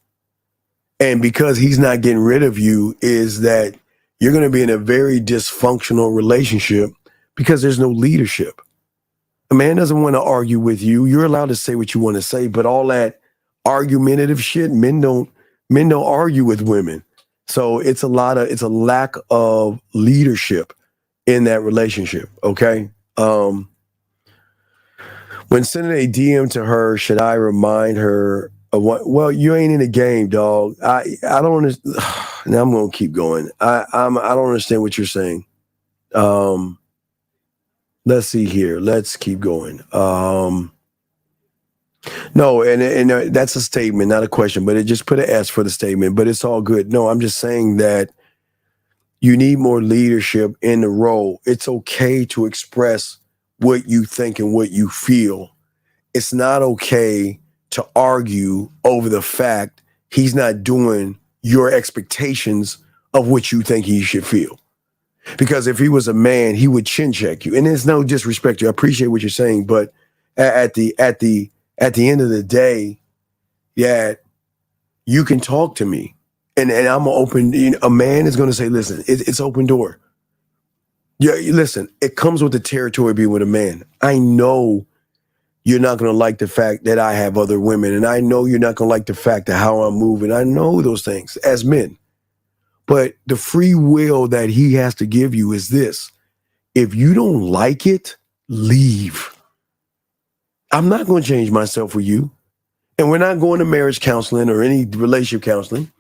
Speaker 10: And because he's not getting rid of you is that you're going to be in a very dysfunctional relationship because there's no leadership. A man doesn't want to argue with you. You're allowed to say what you want to say, but all that argumentative shit, men don't Men don't argue with women. So it's a lack of leadership in that relationship. Okay. When sending a DM to her, should I remind her of what? Well, you ain't in the game, dog. I don't understand. Now I'm going to keep going. I don't understand what you're saying. Let's see here. Let's keep going. No, and that's a statement, not a question, but it just put an S for the statement, but it's all good. No, I'm just saying that you need more leadership in the role. It's okay to express what you think and what you feel. It's not okay to argue over the fact he's not doing your expectations of what you think he should feel. Because if he was a man, he would chin check you. And there's no disrespect to you. I appreciate what you're saying, but at the end of the day, yeah, you can talk to me. And I'm open. You know, a man is going to say, listen, it's open door. Yeah, listen, it comes with the territory of being with a man. I know you're not going to like the fact that I have other women. And I know you're not going to like the fact of how I'm moving. I know those things as men. But the free will that he has to give you is this. If you don't like it, leave. I'm not going to change myself for you. And we're not going to marriage counseling or any relationship counseling.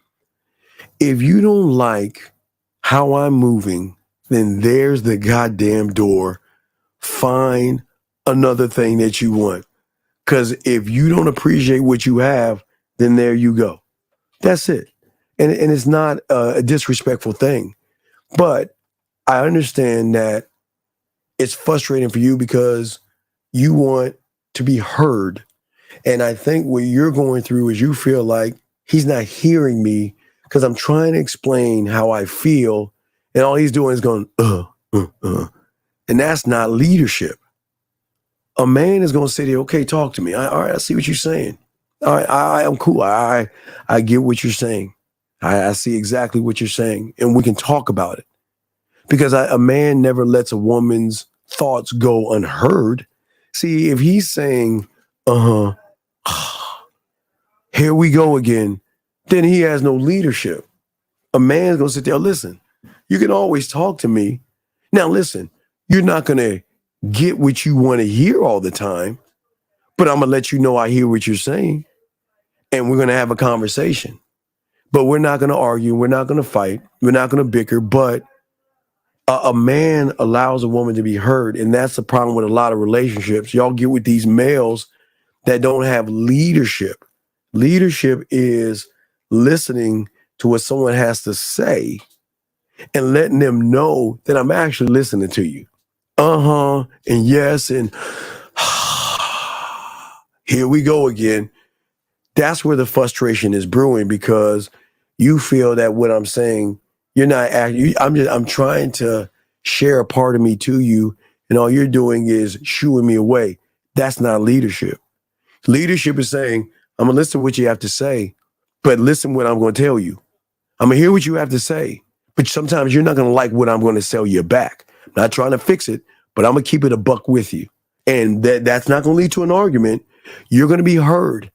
Speaker 10: If you don't like how I'm moving, then there's the goddamn door. Find another thing that you want. Because if you don't appreciate what you have, then there you go. That's it. And it's not a disrespectful thing. But I understand that it's frustrating for you because you want to be heard. And I think what you're going through is you feel like he's not hearing me because I'm trying to explain how I feel. And all he's doing is going, And that's not leadership. A man is going to say, okay, talk to me. All right, I see what you're saying. All right, I'm cool. I get what you're saying. I see exactly what you're saying. And we can talk about it. Because a man never lets a woman's thoughts go unheard. See, if he's saying, here we go again, then he has no leadership. A man's going to sit there, listen, you can always talk to me. Now, listen, you're not going to get what you want to hear all the time, but I'm going to let you know I hear what you're saying, and we're going to have a conversation. But we're not going to argue. We're not going to fight. We're not going to bicker, but a man allows a woman to be heard, and that's the problem with a lot of relationships. Y'all get with these males that don't have leadership. Leadership is listening to what someone has to say and letting them know that I'm actually listening to you. And yes, and here we go again. That's where the frustration is brewing because you feel that what I'm saying, you're not acting. I'm trying to share a part of me to you, and all you're doing is shooing me away. That's not leadership. Leadership is saying, I'm gonna listen to what you have to say, but listen what I'm gonna tell you. I'm gonna hear what you have to say, but sometimes you're not gonna like what I'm gonna sell you back. I'm not trying to fix it, but I'm gonna keep it a buck with you. And that's not gonna lead to an argument. You're gonna be heard.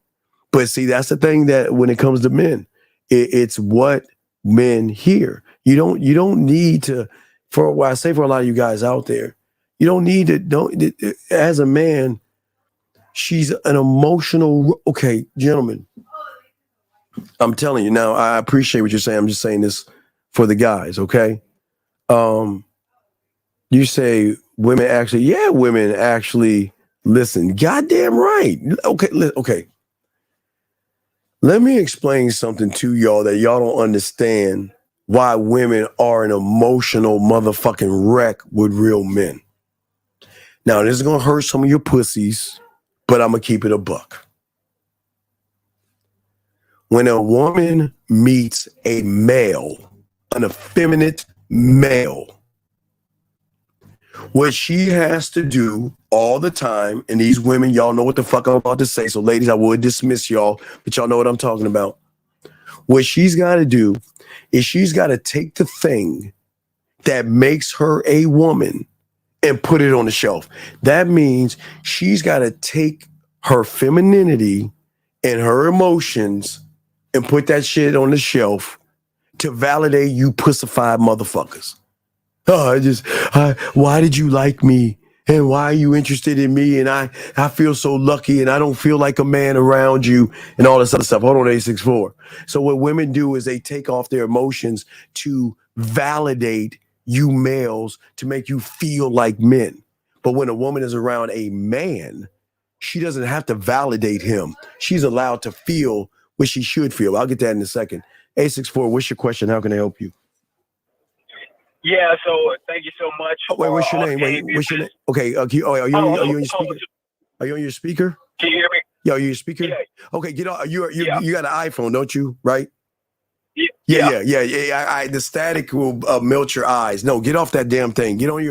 Speaker 10: But see, that's the thing that when it comes to men, it's what men hear. You don't need to, for what I say for a lot of you guys out there, you don't need to, as a man, she's an emotional, okay, gentlemen, I'm telling you now, I appreciate what you're saying. I'm just saying this for the guys, okay? You say women actually listen. Goddamn right. Okay. Let me explain something to y'all that y'all don't understand why women are an emotional motherfucking wreck with real men. Now, this is going to hurt some of your pussies, but I'm going to keep it a buck. When a woman meets a male, an effeminate male, what she has to do all the time, and these women, y'all know what the fuck I'm about to say, so ladies, I would dismiss y'all, but y'all know what I'm talking about. What she's got to do is she's got to take the thing that makes her a woman and put it on the shelf. That means she's got to take her femininity and her emotions and put that shit on the shelf to validate you pussified motherfuckers. Why did you like me? And why are you interested in me? And I feel so lucky and I don't feel like a man around you and all this other stuff. Hold on, 864. So what women do is they take off their emotions to validate you males to make you feel like men. But when a woman is around a man, she doesn't have to validate him. She's allowed to feel what she should feel. I'll get that in a second. 864, what's your question? How can I help you?
Speaker 13: Yeah, so thank you so much.
Speaker 10: Oh, wait, what's your name? What's your name? Okay, are you on your speaker? Are you on your speaker?
Speaker 13: Can you hear me?
Speaker 10: Yeah, are you your speaker?
Speaker 13: Yeah.
Speaker 10: Okay, get off. You got an iPhone, don't you? Right?
Speaker 13: Yeah.
Speaker 10: Yeah. The static will melt your eyes. No, get off that damn thing. Get off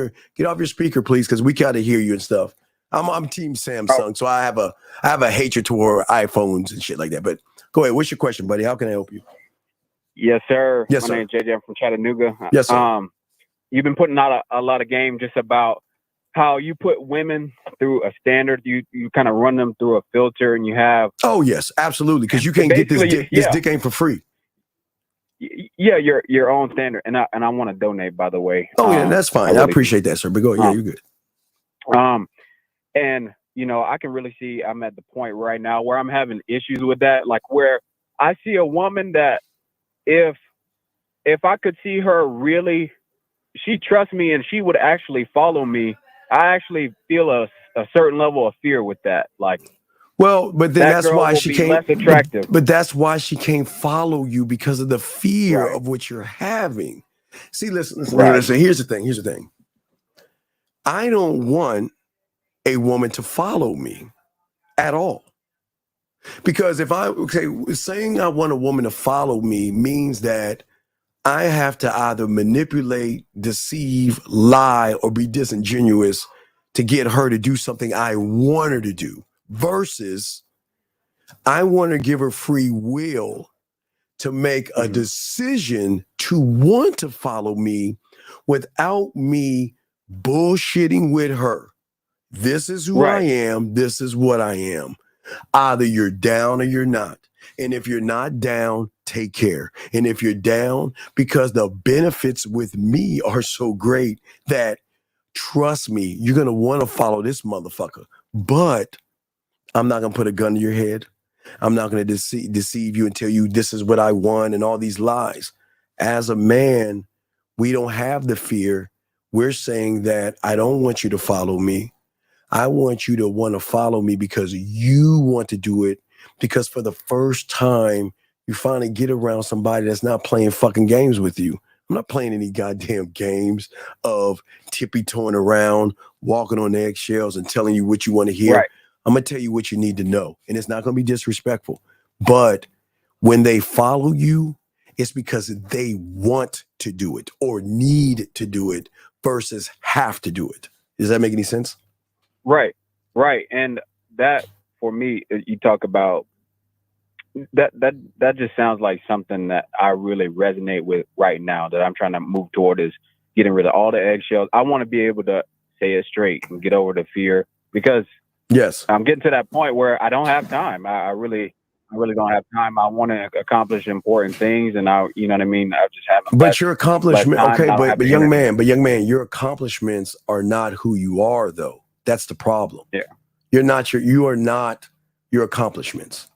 Speaker 10: your speaker, please, because we gotta hear you and stuff. I'm Team Samsung, so I have a hatred toward iPhones and shit like that. But go ahead. What's your question, buddy? How can I help you?
Speaker 13: Yes, sir.
Speaker 10: Yes,
Speaker 13: My
Speaker 10: sir.
Speaker 13: name's JJ. I'm from Chattanooga.
Speaker 10: Yes, sir.
Speaker 13: You've been putting out a lot of game just about how you put women through a standard. You kind of run them through a filter, and you have.
Speaker 10: Oh yes, absolutely. Because you can't get this dick. This dick ain't for free.
Speaker 13: Yeah, your own standard, and I want to donate, by the way.
Speaker 10: Oh yeah, that's fine. I appreciate that, sir. But go ahead. Yeah, you're good.
Speaker 13: And I can really see I'm at the point right now where I'm having issues with that, like where I see a woman that if I could see her really, she trusts me and she would actually follow me. I actually feel a certain level of fear with that. Like,
Speaker 10: well, but then that's why she can't.
Speaker 13: Less attractive.
Speaker 10: But that's why she can't follow you because of the fear of what you're having. See, listen. Here's the thing. I don't want a woman to follow me at all. Because if saying I want a woman to follow me means that I have to either manipulate, deceive, lie, or be disingenuous to get her to do something I want her to do, versus I want to give her free will to make a decision to want to follow me without me bullshitting with her. This is who I am. This is what I am. Either you're down or you're not. And if you're not down, take care. And if you're down, because the benefits with me are so great that, trust me, you're going to want to follow this motherfucker. But I'm not going to put a gun to your head. I'm not going to deceive you and tell you this is what I want and all these lies. As a man, we don't have the fear. We're saying that I don't want you to follow me. I want you to want to follow me because you want to do it, because for the first time, you finally get around somebody that's not playing fucking games with you. I'm not playing any goddamn games of tippy-toeing around, walking on eggshells and telling you what you want to hear.
Speaker 13: Right.
Speaker 10: I'm going to tell you what you need to know. And it's not going to be disrespectful. But when they follow you, it's because they want to do it or need to do it versus have to do it. Does that make any sense?
Speaker 13: Right. And that, for me, you talk about that just sounds like something that I really resonate with right now, that I'm trying to move toward, is getting rid of all the eggshells. I want to be able to say it straight and get over the fear, because I'm getting to that point where I don't have time. I really don't have time. I want to accomplish important things, and you know what I mean? I just haven't.
Speaker 10: But your accomplishment, but young man, your accomplishments are not who you are, though. That's the problem.
Speaker 13: Yeah.
Speaker 10: You are not your accomplishments.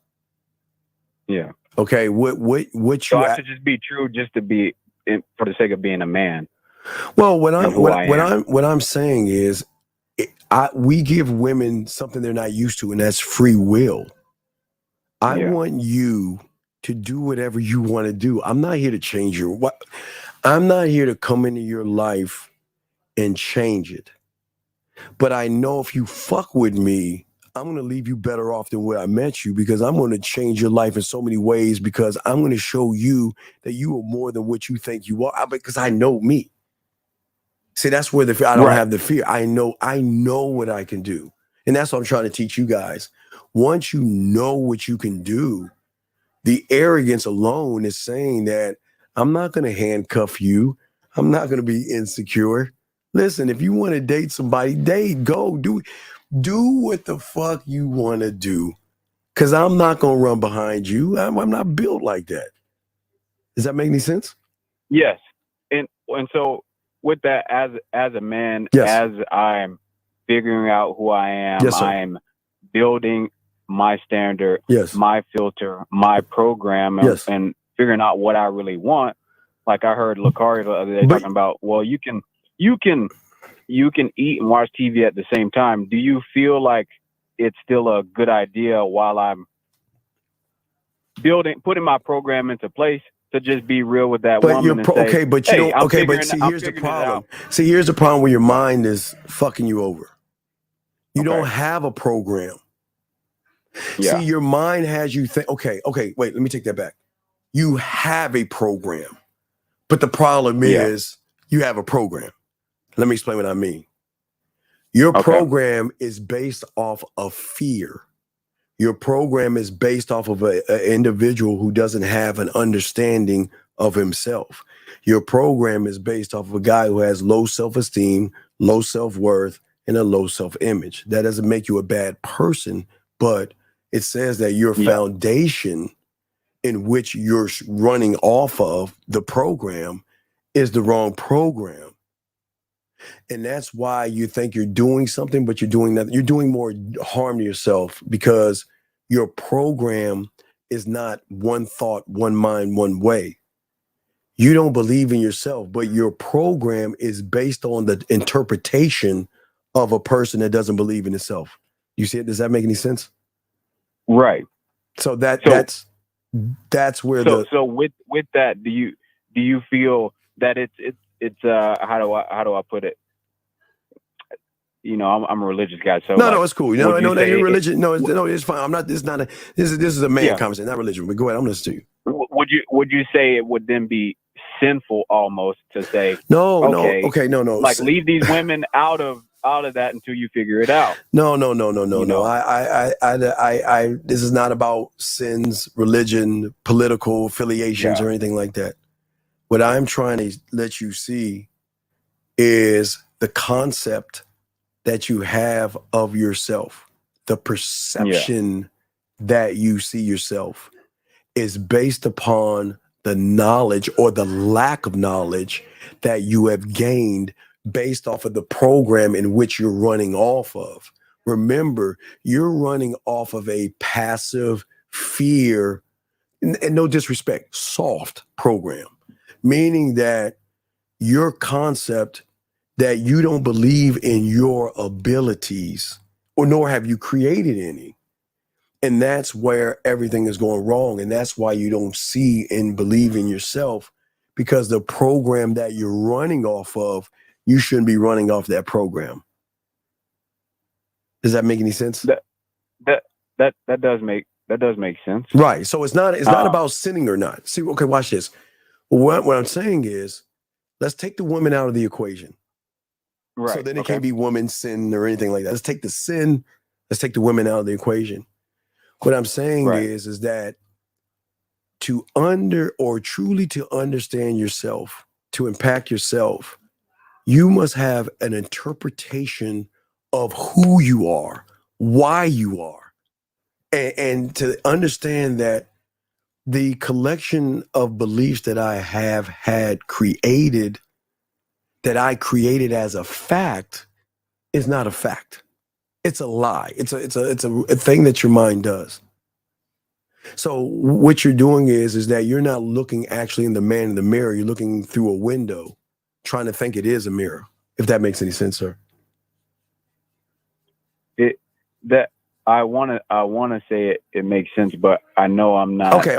Speaker 13: Yeah.
Speaker 10: Okay. What
Speaker 13: so I should just be true, just to be for the sake of being a man.
Speaker 10: Well, what I'm saying is, we give women something they're not used to, and that's free will. I want you to do whatever you want to do. I'm not here to change I'm not here to come into your life and change it. But I know if you fuck with me, I'm going to leave you better off than where I met you, because I'm going to change your life in so many ways, because I'm going to show you that you are more than what you think you are, because I know me. See, that's where I don't have the fear. I know what I can do. And that's what I'm trying to teach you guys. Once you know what you can do, the arrogance alone is saying that I'm not going to handcuff you. I'm not going to be insecure. Listen, if you want to date somebody, go do what the fuck you want to do. Because I'm not going to run behind you. I'm not built like that. Does that make any sense?
Speaker 13: Yes. And so with that, as a man,
Speaker 10: yes.
Speaker 13: as I'm figuring out who I am,
Speaker 10: yes,
Speaker 13: I'm building my standard,
Speaker 10: yes.
Speaker 13: my filter, my program,
Speaker 10: yes.
Speaker 13: and figuring out what I really want. Like I heard Lakari the other day talking about, well, you can eat and watch TV at the same time. Do you feel like it's still a good idea while I'm putting my program into place to just be real with that woman and say,
Speaker 10: okay, but you
Speaker 13: hey,
Speaker 10: don't. Okay, but see, here's the problem. See, here's the problem where your mind is fucking you over. You don't have a program.
Speaker 13: Yeah.
Speaker 10: See, your mind has you think. Okay, wait. Let me take that back. You have a program, but the problem is you have a program. Let me explain what I mean. Your program is based off of fear. Your program is based off of an individual who doesn't have an understanding of himself. Your program is based off of a guy who has low self-esteem, low self-worth, and a low self-image. That doesn't make you a bad person, but it says that your foundation in which you're running off of the program is the wrong program. And that's why you think you're doing something, but you're doing nothing. You're doing more harm to yourself because your program is not one thought, one mind, one way. You don't believe in yourself, but your program is based on the interpretation of a person that doesn't believe in itself. You see it? Does that make any sense?
Speaker 13: Right.
Speaker 10: So that's where
Speaker 13: So with that, do you feel that it's how do I put it? You know, I'm a religious guy, so
Speaker 10: no, it's cool. No, you're religion. No, it's fine. I'm not. This is a man conversation, not religion. But go ahead, I'm listening to
Speaker 13: you. Would you say it would then be sinful almost to say
Speaker 10: no?
Speaker 13: Like leave these women out of that until you figure it out.
Speaker 10: No. I this is not about sins, religion, political affiliations, or anything like that. What I'm trying to let you see is the concept that you have of yourself. The perception that you see yourself is based upon the knowledge or the lack of knowledge that you have gained based off of the program in which you're running off of. Remember, you're running off of a passive fear, and no disrespect, soft program, meaning that your concept that you don't believe in your abilities, or nor have you created any. And that's where everything is going wrong. And that's why you don't see and believe in yourself, because the program that you're running off of, you shouldn't be running off that program. Does that make any sense?
Speaker 13: That does make sense.
Speaker 10: Right. So it's not about sinning or not. See, okay, watch this. What I'm saying is, let's take the woman out of the equation.
Speaker 13: Right.
Speaker 10: So then it can't be woman sin or anything like that. Let's take the sin. Let's take the women out of the equation. What I'm saying is that to truly understand yourself, to impact yourself, you must have an interpretation of who you are, why you are, and to understand that the collection of beliefs that I have had created, that I created as a fact, is not a fact. It's a lie. It's a thing that your mind does. So what you're doing is that you're not looking actually in the man in the mirror. You're looking through a window, trying to think it is a mirror. If that makes any sense, sir.
Speaker 13: I want to say it makes sense, but I know I'm not.
Speaker 10: Okay.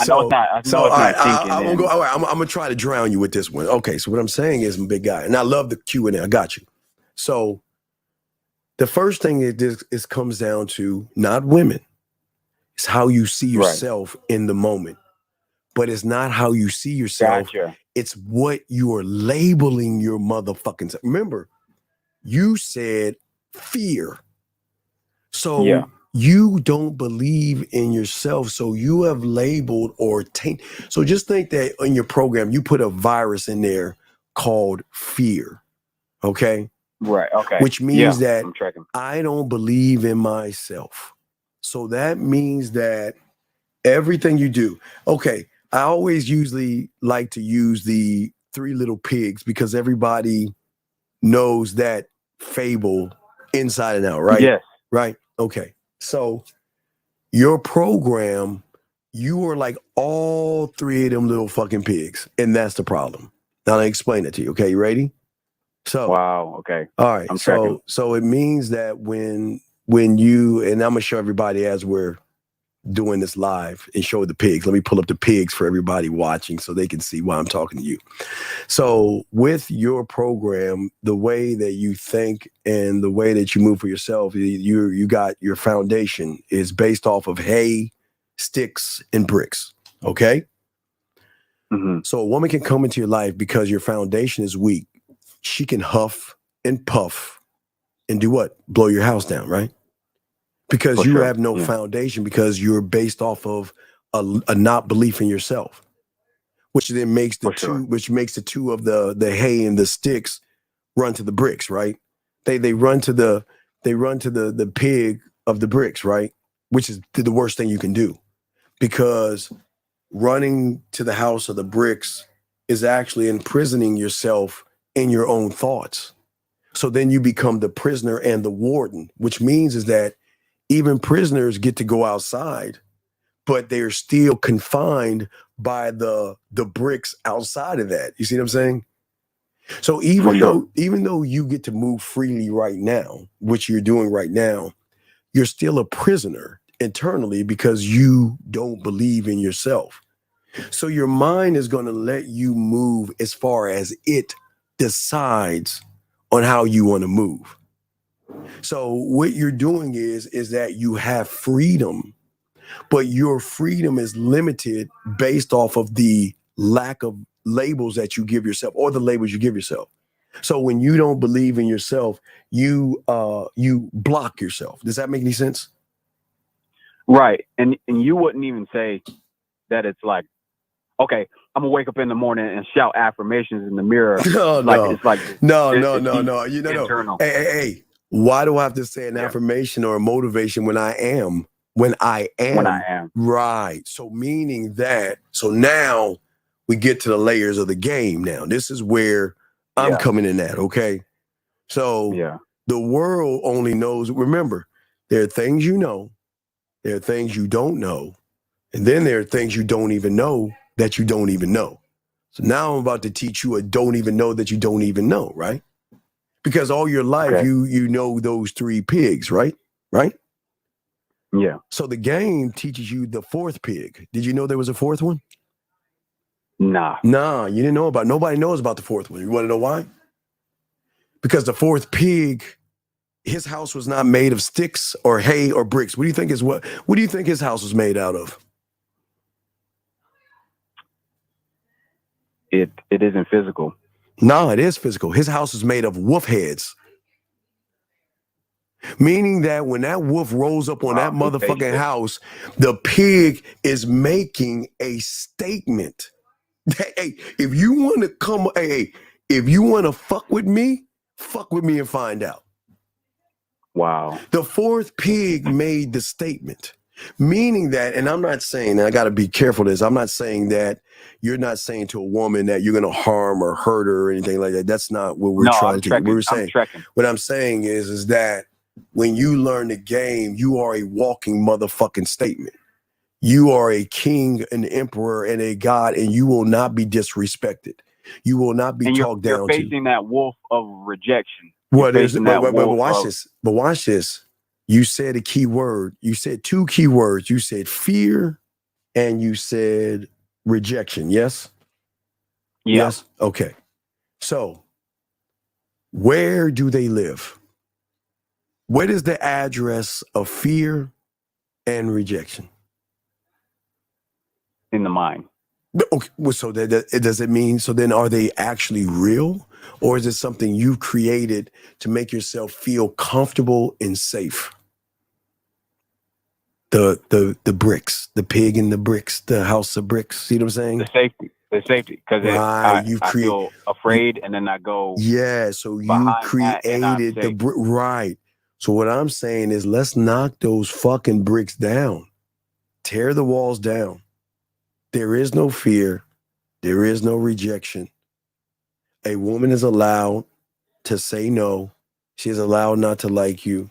Speaker 10: So
Speaker 13: I'm
Speaker 10: gonna try to drown you with this one. Okay. So what I'm saying is, I'm a big guy, and I love the Q&A. I got you. So the first thing is comes down to not women. It's how you see yourself in the moment, but it's not how you see yourself.
Speaker 13: Gotcha.
Speaker 10: It's what you are labeling your motherfucking self. Remember, you said fear. So you don't believe in yourself. So you have labeled or tainted. So just think that in your program, you put a virus in there called fear. Okay.
Speaker 13: Right. Okay.
Speaker 10: Which means that I don't believe in myself. So that means that everything you do. Okay, I always usually like to use the Three Little Pigs because everybody knows that fable inside and out, right?
Speaker 13: Yes.
Speaker 10: Right? Okay. So your program, you are like all three of them little fucking pigs, and that's the problem. Now I'll explain it to you. Okay, you ready? So
Speaker 13: wow. Okay.
Speaker 10: All right.
Speaker 13: I'm tracking.
Speaker 10: So it means that when you, and I'm gonna show everybody as we're doing this live and show the pigs. Let me pull up the pigs for everybody watching so they can see why I'm talking to you. So with your program, the way that you think and the way that you move for yourself, you got your foundation is based off of hay, sticks, and bricks. Okay.
Speaker 13: Mm-hmm.
Speaker 10: So a woman can come into your life because your foundation is weak. She can huff and puff and do what? Blow your house down, right? Because you have no foundation, because you're based off of a not belief in yourself, which then makes the two of the hay and the sticks run to the bricks, right? They run to the pig of the bricks, right? Which is the worst thing you can do, because running to the house of the bricks is actually imprisoning yourself in your own thoughts. So then you become the prisoner and the warden, which means is that even prisoners get to go outside, but they're still confined by the bricks outside of that. You see what I'm saying? So even though you get to move freely right now, which you're doing right now, you're still a prisoner internally because you don't believe in yourself. So your mind is going to let you move as far as it decides on how you want to move. So what you're doing is that you have freedom, but your freedom is limited based off of the lack of labels that you give yourself or the labels you give yourself. So when you don't believe in yourself, you block yourself. Does that make any sense?
Speaker 13: Right. And you wouldn't even say that it's like, okay, I'm gonna wake up in the morning and shout affirmations in the mirror.
Speaker 10: No.
Speaker 13: Internal.
Speaker 10: Hey. Why do I have to say an affirmation or a motivation when I am? Right. So meaning that, so now we get to the layers of the game now. This is where I'm coming in at, okay? So the world only knows, remember, there are things you know, there are things you don't know, and then there are things you don't even know that you don't even know. So now I'm about to teach you a don't even know that you don't even know, right? Because all your life you know those three pigs, right? Right?
Speaker 13: Yeah.
Speaker 10: So the game teaches you the fourth pig. Did you know there was a fourth one?
Speaker 13: Nah,
Speaker 10: you didn't know about it. Nobody knows about the fourth one. You want to know why? Because the fourth pig, his house was not made of sticks or hay or bricks. What do you think his house was made out of?
Speaker 13: It isn't physical.
Speaker 10: No, it is physical. His house is made of wolf heads. Meaning that when that wolf rolls up on that motherfucking house, the pig is making a statement. Hey, if you want to come, if you want to fuck with me and find out.
Speaker 13: Wow.
Speaker 10: The fourth pig made the statement. Meaning that, and I'm not saying, and I got to be careful of this, I'm not saying that you're not saying to a woman that you're going to harm or hurt her or anything like that. That's not what we're trying to do. We're saying, what I'm saying is that when you learn the game, you are a walking motherfucking statement. You are a king, an emperor, and a god, and you will not be disrespected. You will not be talked down to.
Speaker 13: You're facing that wolf of rejection.
Speaker 10: What is? But watch this. But watch this. You said a key word. You said two key words. You said fear and you said rejection. Yes?
Speaker 13: Yeah.
Speaker 10: Yes? Okay. So, where do they live? What is the address of fear and rejection?
Speaker 13: In the mind.
Speaker 10: Okay. Well, so does it mean, so then are they actually real? Or is it something you've created to make yourself feel comfortable and safe? The bricks, the pig in the bricks, the house of bricks. See what I'm saying?
Speaker 13: The safety. Because I feel afraid and then I go.
Speaker 10: Yeah, so you created the right. So what I'm saying is let's knock those fucking bricks down. Tear the walls down. There is no fear. There is no rejection. A woman is allowed to say no. She is allowed not to like you.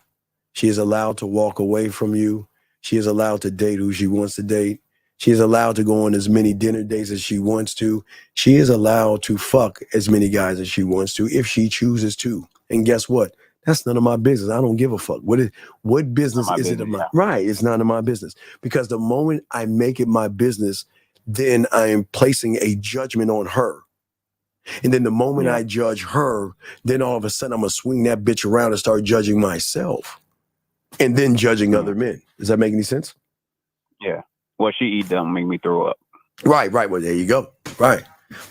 Speaker 10: She is allowed to walk away from you. She is allowed to date who she wants to date. She is allowed to go on as many dinner dates as she wants to. She is allowed to fuck as many guys as she wants to if she chooses to. And guess what? That's none of my business. I don't give a fuck. What business is it of mine? Right, it's none of my business. Because the moment I make it my business, then I am placing a judgment on her. And then the moment I judge her, then all of a sudden I'm going to swing that bitch around and start judging myself. And then judging other men. Does that make any sense?
Speaker 13: Yeah. What she eat don't make me throw up.
Speaker 10: Right. Well, there you go. Right.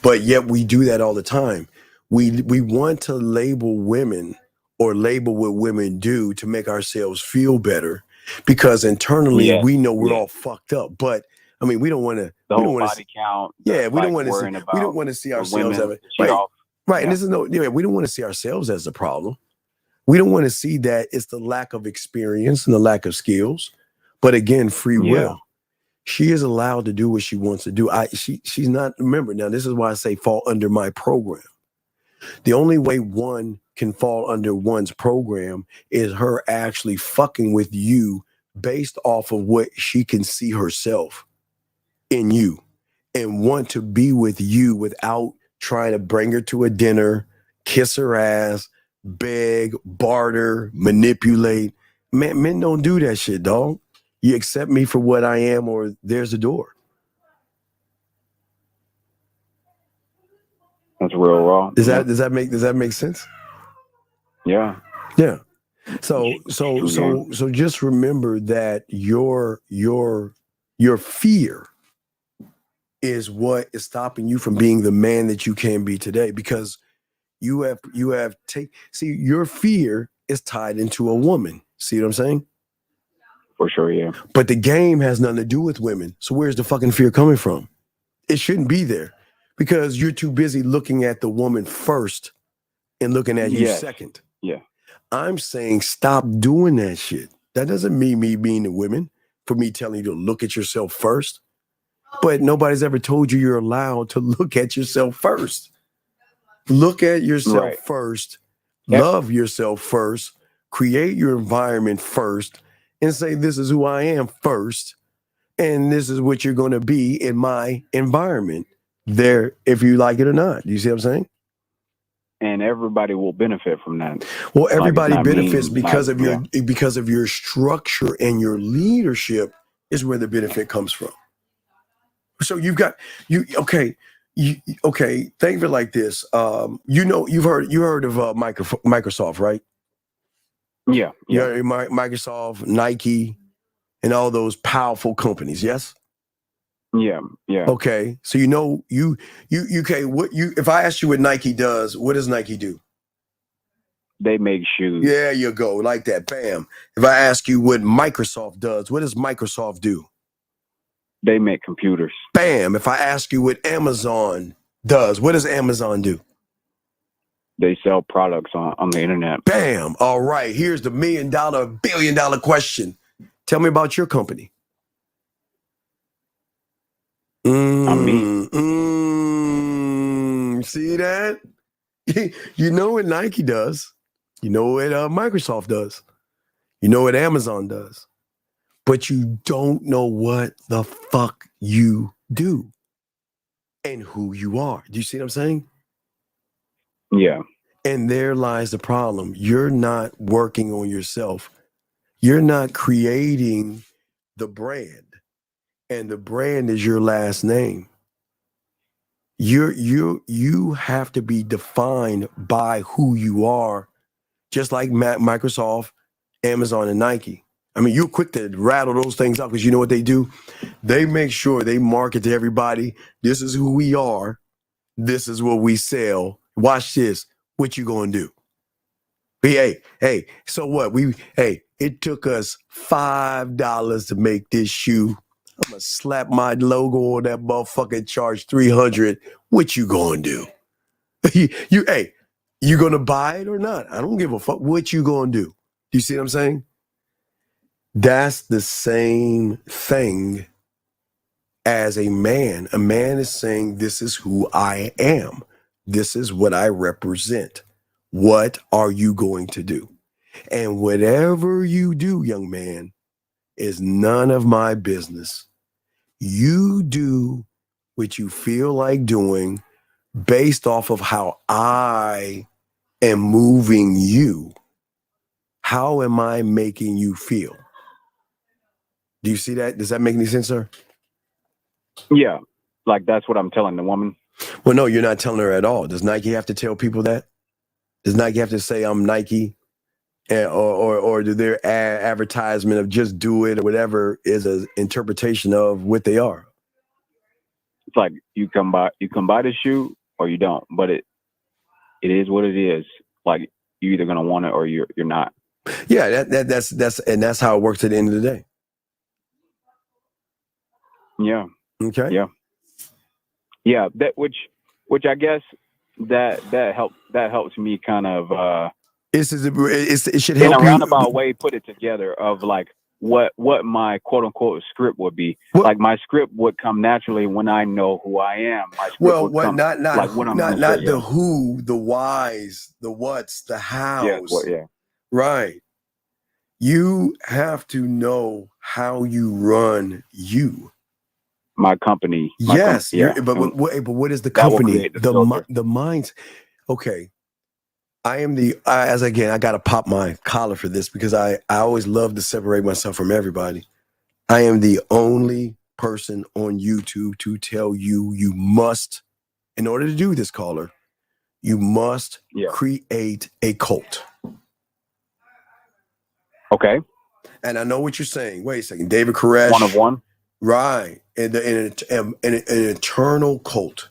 Speaker 10: But yet we do that all the time. We want to label women or label what women do to make ourselves feel better because internally we know we're all fucked up. But I mean, we don't want to.
Speaker 13: The whole body count.
Speaker 10: Yeah, we don't want to see. We don't want to see ourselves as right. And this is we don't want to see ourselves as the problem. We don't want to see that it's the lack of experience and the lack of skills. But again, free will. She is allowed to do what she wants to do. She's not, remember, now this is why I say fall under my program. The only way one can fall under one's program is her actually fucking with you based off of what she can see herself in you and want to be with you without trying to bring her to a dinner, kiss her ass, beg, barter, manipulate. Men don't do that shit, dog. You accept me for what I am or there's a door.
Speaker 13: That's real raw.
Speaker 10: Does that make sense?
Speaker 13: Yeah.
Speaker 10: Yeah. So just remember that your fear is what is stopping you from being the man that you can be today because your fear is tied into a woman. See what I'm saying?
Speaker 13: For sure, yeah.
Speaker 10: But the game has nothing to do with women. So where's the fucking fear coming from? It shouldn't be there because you're too busy looking at the woman first and looking at you second.
Speaker 13: Yeah.
Speaker 10: I'm saying stop doing that shit. That doesn't mean me being the women for me telling you to look at yourself first. But nobody's ever told you you're allowed to look at yourself first. Look at yourself first. Yep. Love yourself first. Create your environment first. And say, this is who I am first. And this is what you're going to be in my environment there, if you like it or not. Do you see what I'm saying?
Speaker 13: And everybody will benefit from that.
Speaker 10: Well, everybody benefits because of your structure and your leadership is where the benefit comes from. So you've got think of it like this. You've heard of Microsoft, right?
Speaker 13: Yeah.
Speaker 10: Microsoft, Nike, and all those powerful companies. Yes.
Speaker 13: Yeah.
Speaker 10: Okay. So if I ask you what Nike does, what does Nike do?
Speaker 13: They make shoes.
Speaker 10: There you go. Like that. Bam. If I ask you what Microsoft does, what does Microsoft do?
Speaker 13: They make computers.
Speaker 10: Bam. If I ask you what Amazon does, what does Amazon do?
Speaker 13: They sell products on the internet.
Speaker 10: Bam. All right. Here's the $1 million, $1 billion question. Tell me about your company.
Speaker 13: See
Speaker 10: that? You know what Nike does. You know what Microsoft does. You know what Amazon does. But you don't know what the fuck you do and who you are. Do you see what I'm saying?
Speaker 13: Yeah.
Speaker 10: And there lies the problem. You're not working on yourself. You're not creating the brand. And the brand is your last name. You have to be defined by who you are, just like Microsoft, Amazon, and Nike. I mean, you're quick to rattle those things up because you know what they do? They make sure they market to everybody. This is who we are. This is what we sell. Watch this. What you gonna do? Hey, so what? It took us $5 to make this shoe. I'm gonna slap my logo on that motherfucker, charge $300. What you gonna do? You gonna buy it or not? I don't give a fuck. What you gonna do? Do you see what I'm saying? That's the same thing as a man. A man is saying, this is who I am. This is what I represent. What are you going to do? And whatever you do, young man, is none of my business. You do what you feel like doing based off of how I am moving you. How am I making you feel? Do you see that? Does that make any sense, sir?
Speaker 13: Yeah. Like that's what I'm telling the woman.
Speaker 10: Well, no, you're not telling her at all. Does Nike have to tell people that? Does Nike have to say I'm Nike? Or do their advertisement of just do it or whatever is an interpretation of what they are?
Speaker 13: It's like you come buy the shoe or you don't, but it is what it is. Like you're either gonna want it or you're not.
Speaker 10: Yeah, that's how it works at the end of the day.
Speaker 13: Yeah.
Speaker 10: Okay.
Speaker 13: Yeah. Yeah. That which I guess that helps me kind of
Speaker 10: it should help
Speaker 13: in a
Speaker 10: you
Speaker 13: roundabout way put it together of like what my quote unquote script would be. Like my script would come naturally when I know who I am. My script would come
Speaker 10: not
Speaker 13: like when I'm
Speaker 10: not the who, the whys, the whats, the hows.
Speaker 13: Yeah.
Speaker 10: Right. You have to know how you run you.
Speaker 13: My company.
Speaker 10: Yes. But what is the company? The minds. Okay. I am I got to pop my collar for this because I always love to separate myself from everybody. I am the only person on YouTube to tell you must, in order to do this, caller, you must create a cult.
Speaker 13: Okay.
Speaker 10: And I know what you're saying. Wait a second. David Koresh.
Speaker 13: One of one.
Speaker 10: Right. And an eternal cult.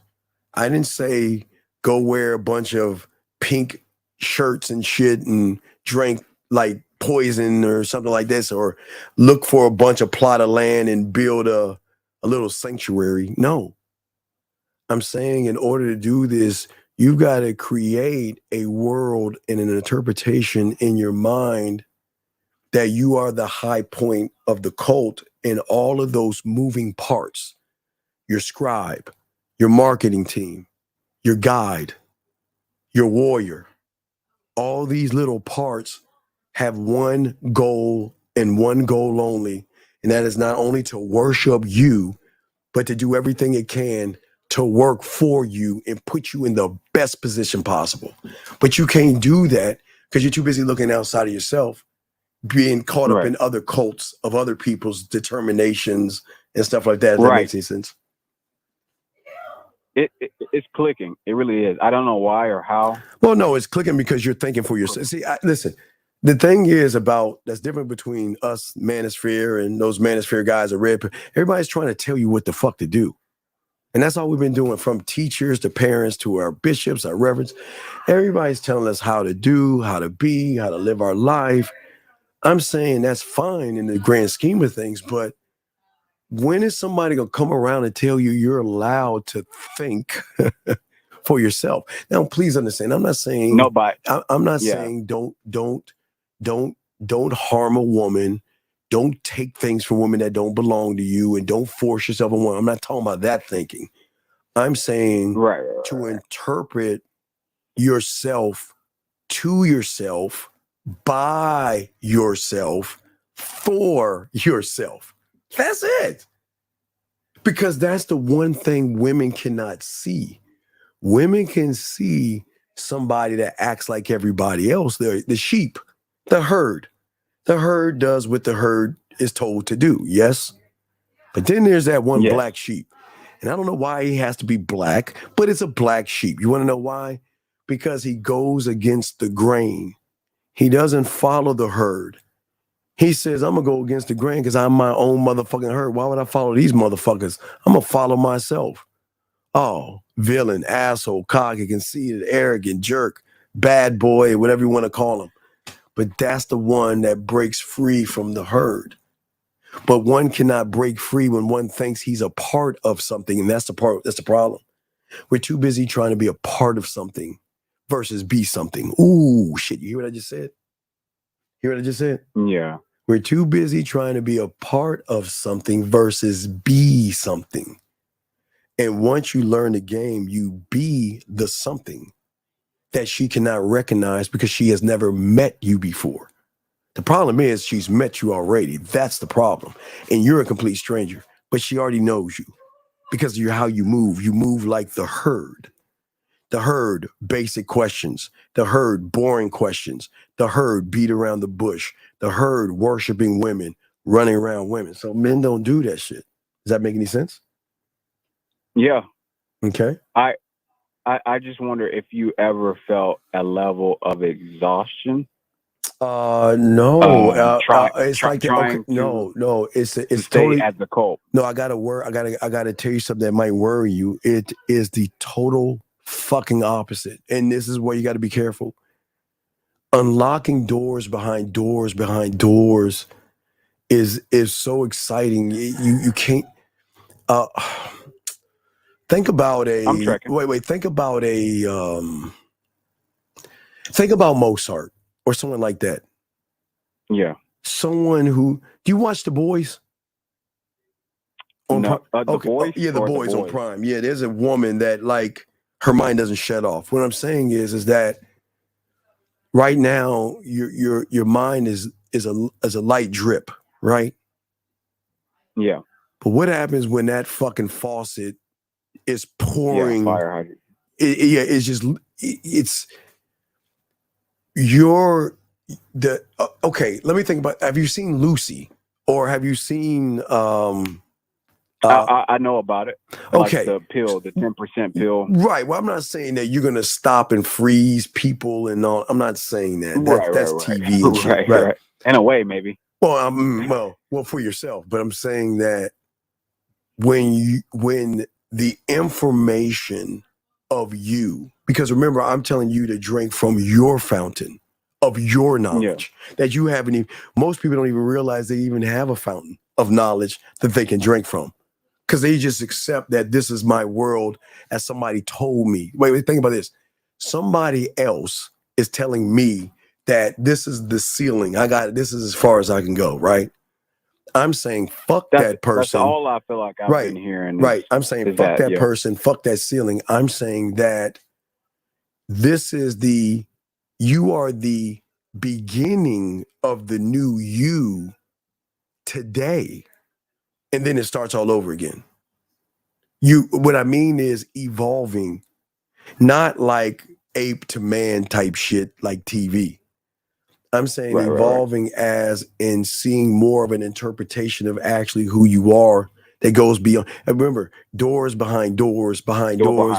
Speaker 10: I didn't say go wear a bunch of pink shirts and shit and drink like poison or something like this, or look for a bunch of plot of land and build a little sanctuary. No. I'm saying in order to do this, you've got to create a world and an interpretation in your mind that you are the high point of the cult in all of those moving parts. Your scribe, your marketing team, your guide, your warrior. All these little parts have one goal and one goal only, and that is not only to worship you, but to do everything it can to work for you and put you in the best position possible. But you can't do that because you're too busy looking outside of yourself, being caught up in other cults of other people's determinations and stuff like that. If that makes any sense.
Speaker 13: It's clicking. It really is. I don't know why or how.
Speaker 10: Well, no, it's clicking because you're thinking for yourself. See, listen, the thing is that's different between us, Manosphere, and those Manosphere guys are red. Everybody's trying to tell you what the fuck to do. And that's all we've been doing, from teachers to parents to our bishops, our reverends. Everybody's telling us how to do, how to be, how to live our life. I'm saying that's fine in the grand scheme of things, but when is somebody going to come around and tell you you're allowed to think for yourself? Now, please understand, I'm not saying
Speaker 13: nobody.
Speaker 10: I'm not saying don't harm a woman. Don't take things from women that don't belong to you, and don't force yourself on one. I'm not talking about that thinking. I'm saying to interpret yourself to yourself, by yourself, for yourself. That's it. Because that's the one thing women cannot see. Women can see somebody that acts like everybody else. The sheep, the herd. The herd does what the herd is told to do, yes? But then there's that one black sheep. And I don't know why he has to be black, but it's a black sheep. You want to know why? Because he goes against the grain. He doesn't follow the herd. He says, I'm going to go against the grain because I'm my own motherfucking herd. Why would I follow these motherfuckers? I'm going to follow myself. Oh, villain, asshole, cocky, conceited, arrogant, jerk, bad boy, whatever you want to call him. But that's the one that breaks free from the herd. But one cannot break free when one thinks he's a part of something. And that's the problem. We're too busy trying to be a part of something versus be something. Ooh, shit. You hear what I just said? Hear what I just said?
Speaker 13: Yeah.
Speaker 10: We're too busy trying to be a part of something versus be something. And once you learn the game, you be the something that she cannot recognize because she has never met you before. The problem is she's met you already. That's the problem. And you're a complete stranger, but she already knows you because of how you move. You move like the herd. The herd, basic questions. The herd, boring questions. The herd, beat around the bush. The herd, worshiping women, running around women. So men don't do that shit. Does that make any sense?
Speaker 13: Yeah.
Speaker 10: Okay.
Speaker 13: I just wonder if you ever felt a level of exhaustion.
Speaker 10: No. It's
Speaker 13: trying
Speaker 10: it's
Speaker 13: stay
Speaker 10: totally
Speaker 13: at the cult.
Speaker 10: No, I gotta tell you something that might worry you. It is the total fucking opposite. And this is where you gotta be careful. Unlocking doors behind doors behind doors is so exciting. You can't think about
Speaker 13: I'm tracking.
Speaker 10: think about Mozart or someone like that.
Speaker 13: Yeah.
Speaker 10: Someone who do you watch The Boys?
Speaker 13: The
Speaker 10: The
Speaker 13: Boys?
Speaker 10: Boys on Prime. Yeah, there's a woman that like her mind doesn't shut off. What I'm saying is that right now your mind is a light drip, right?
Speaker 13: Yeah.
Speaker 10: But what happens when that fucking faucet is pouring?
Speaker 13: Yeah, fire hydrant.
Speaker 10: It's okay. Let me think about. Have you seen Lucy or have you seen?
Speaker 13: I know about it.
Speaker 10: Okay.
Speaker 13: Like the pill, the 10% pill.
Speaker 10: Right. Well, I'm not saying that you're gonna stop and freeze people and all. I'm not saying that. That's TV and shit.
Speaker 13: Right. In a way, maybe.
Speaker 10: Well, for yourself. But I'm saying that when the information of you, because remember, I'm telling you to drink from your fountain of your knowledge that you haven't even. Most people don't even realize they even have a fountain of knowledge that they can drink from. Because they just accept that this is my world as somebody told me. Wait, think about this. Somebody else is telling me that this is the ceiling. This is as far as I can go, right? I'm saying fuck that person.
Speaker 13: That's all I feel like I've been hearing.
Speaker 10: I'm saying fuck that person, fuck that ceiling. I'm saying that you are the beginning of the new you today. And then it starts all over again. What I mean is evolving, not like ape to man type shit like TV. I'm saying evolving as in seeing more of an interpretation of actually who you are that goes beyond. And remember, doors behind doors, behind doors.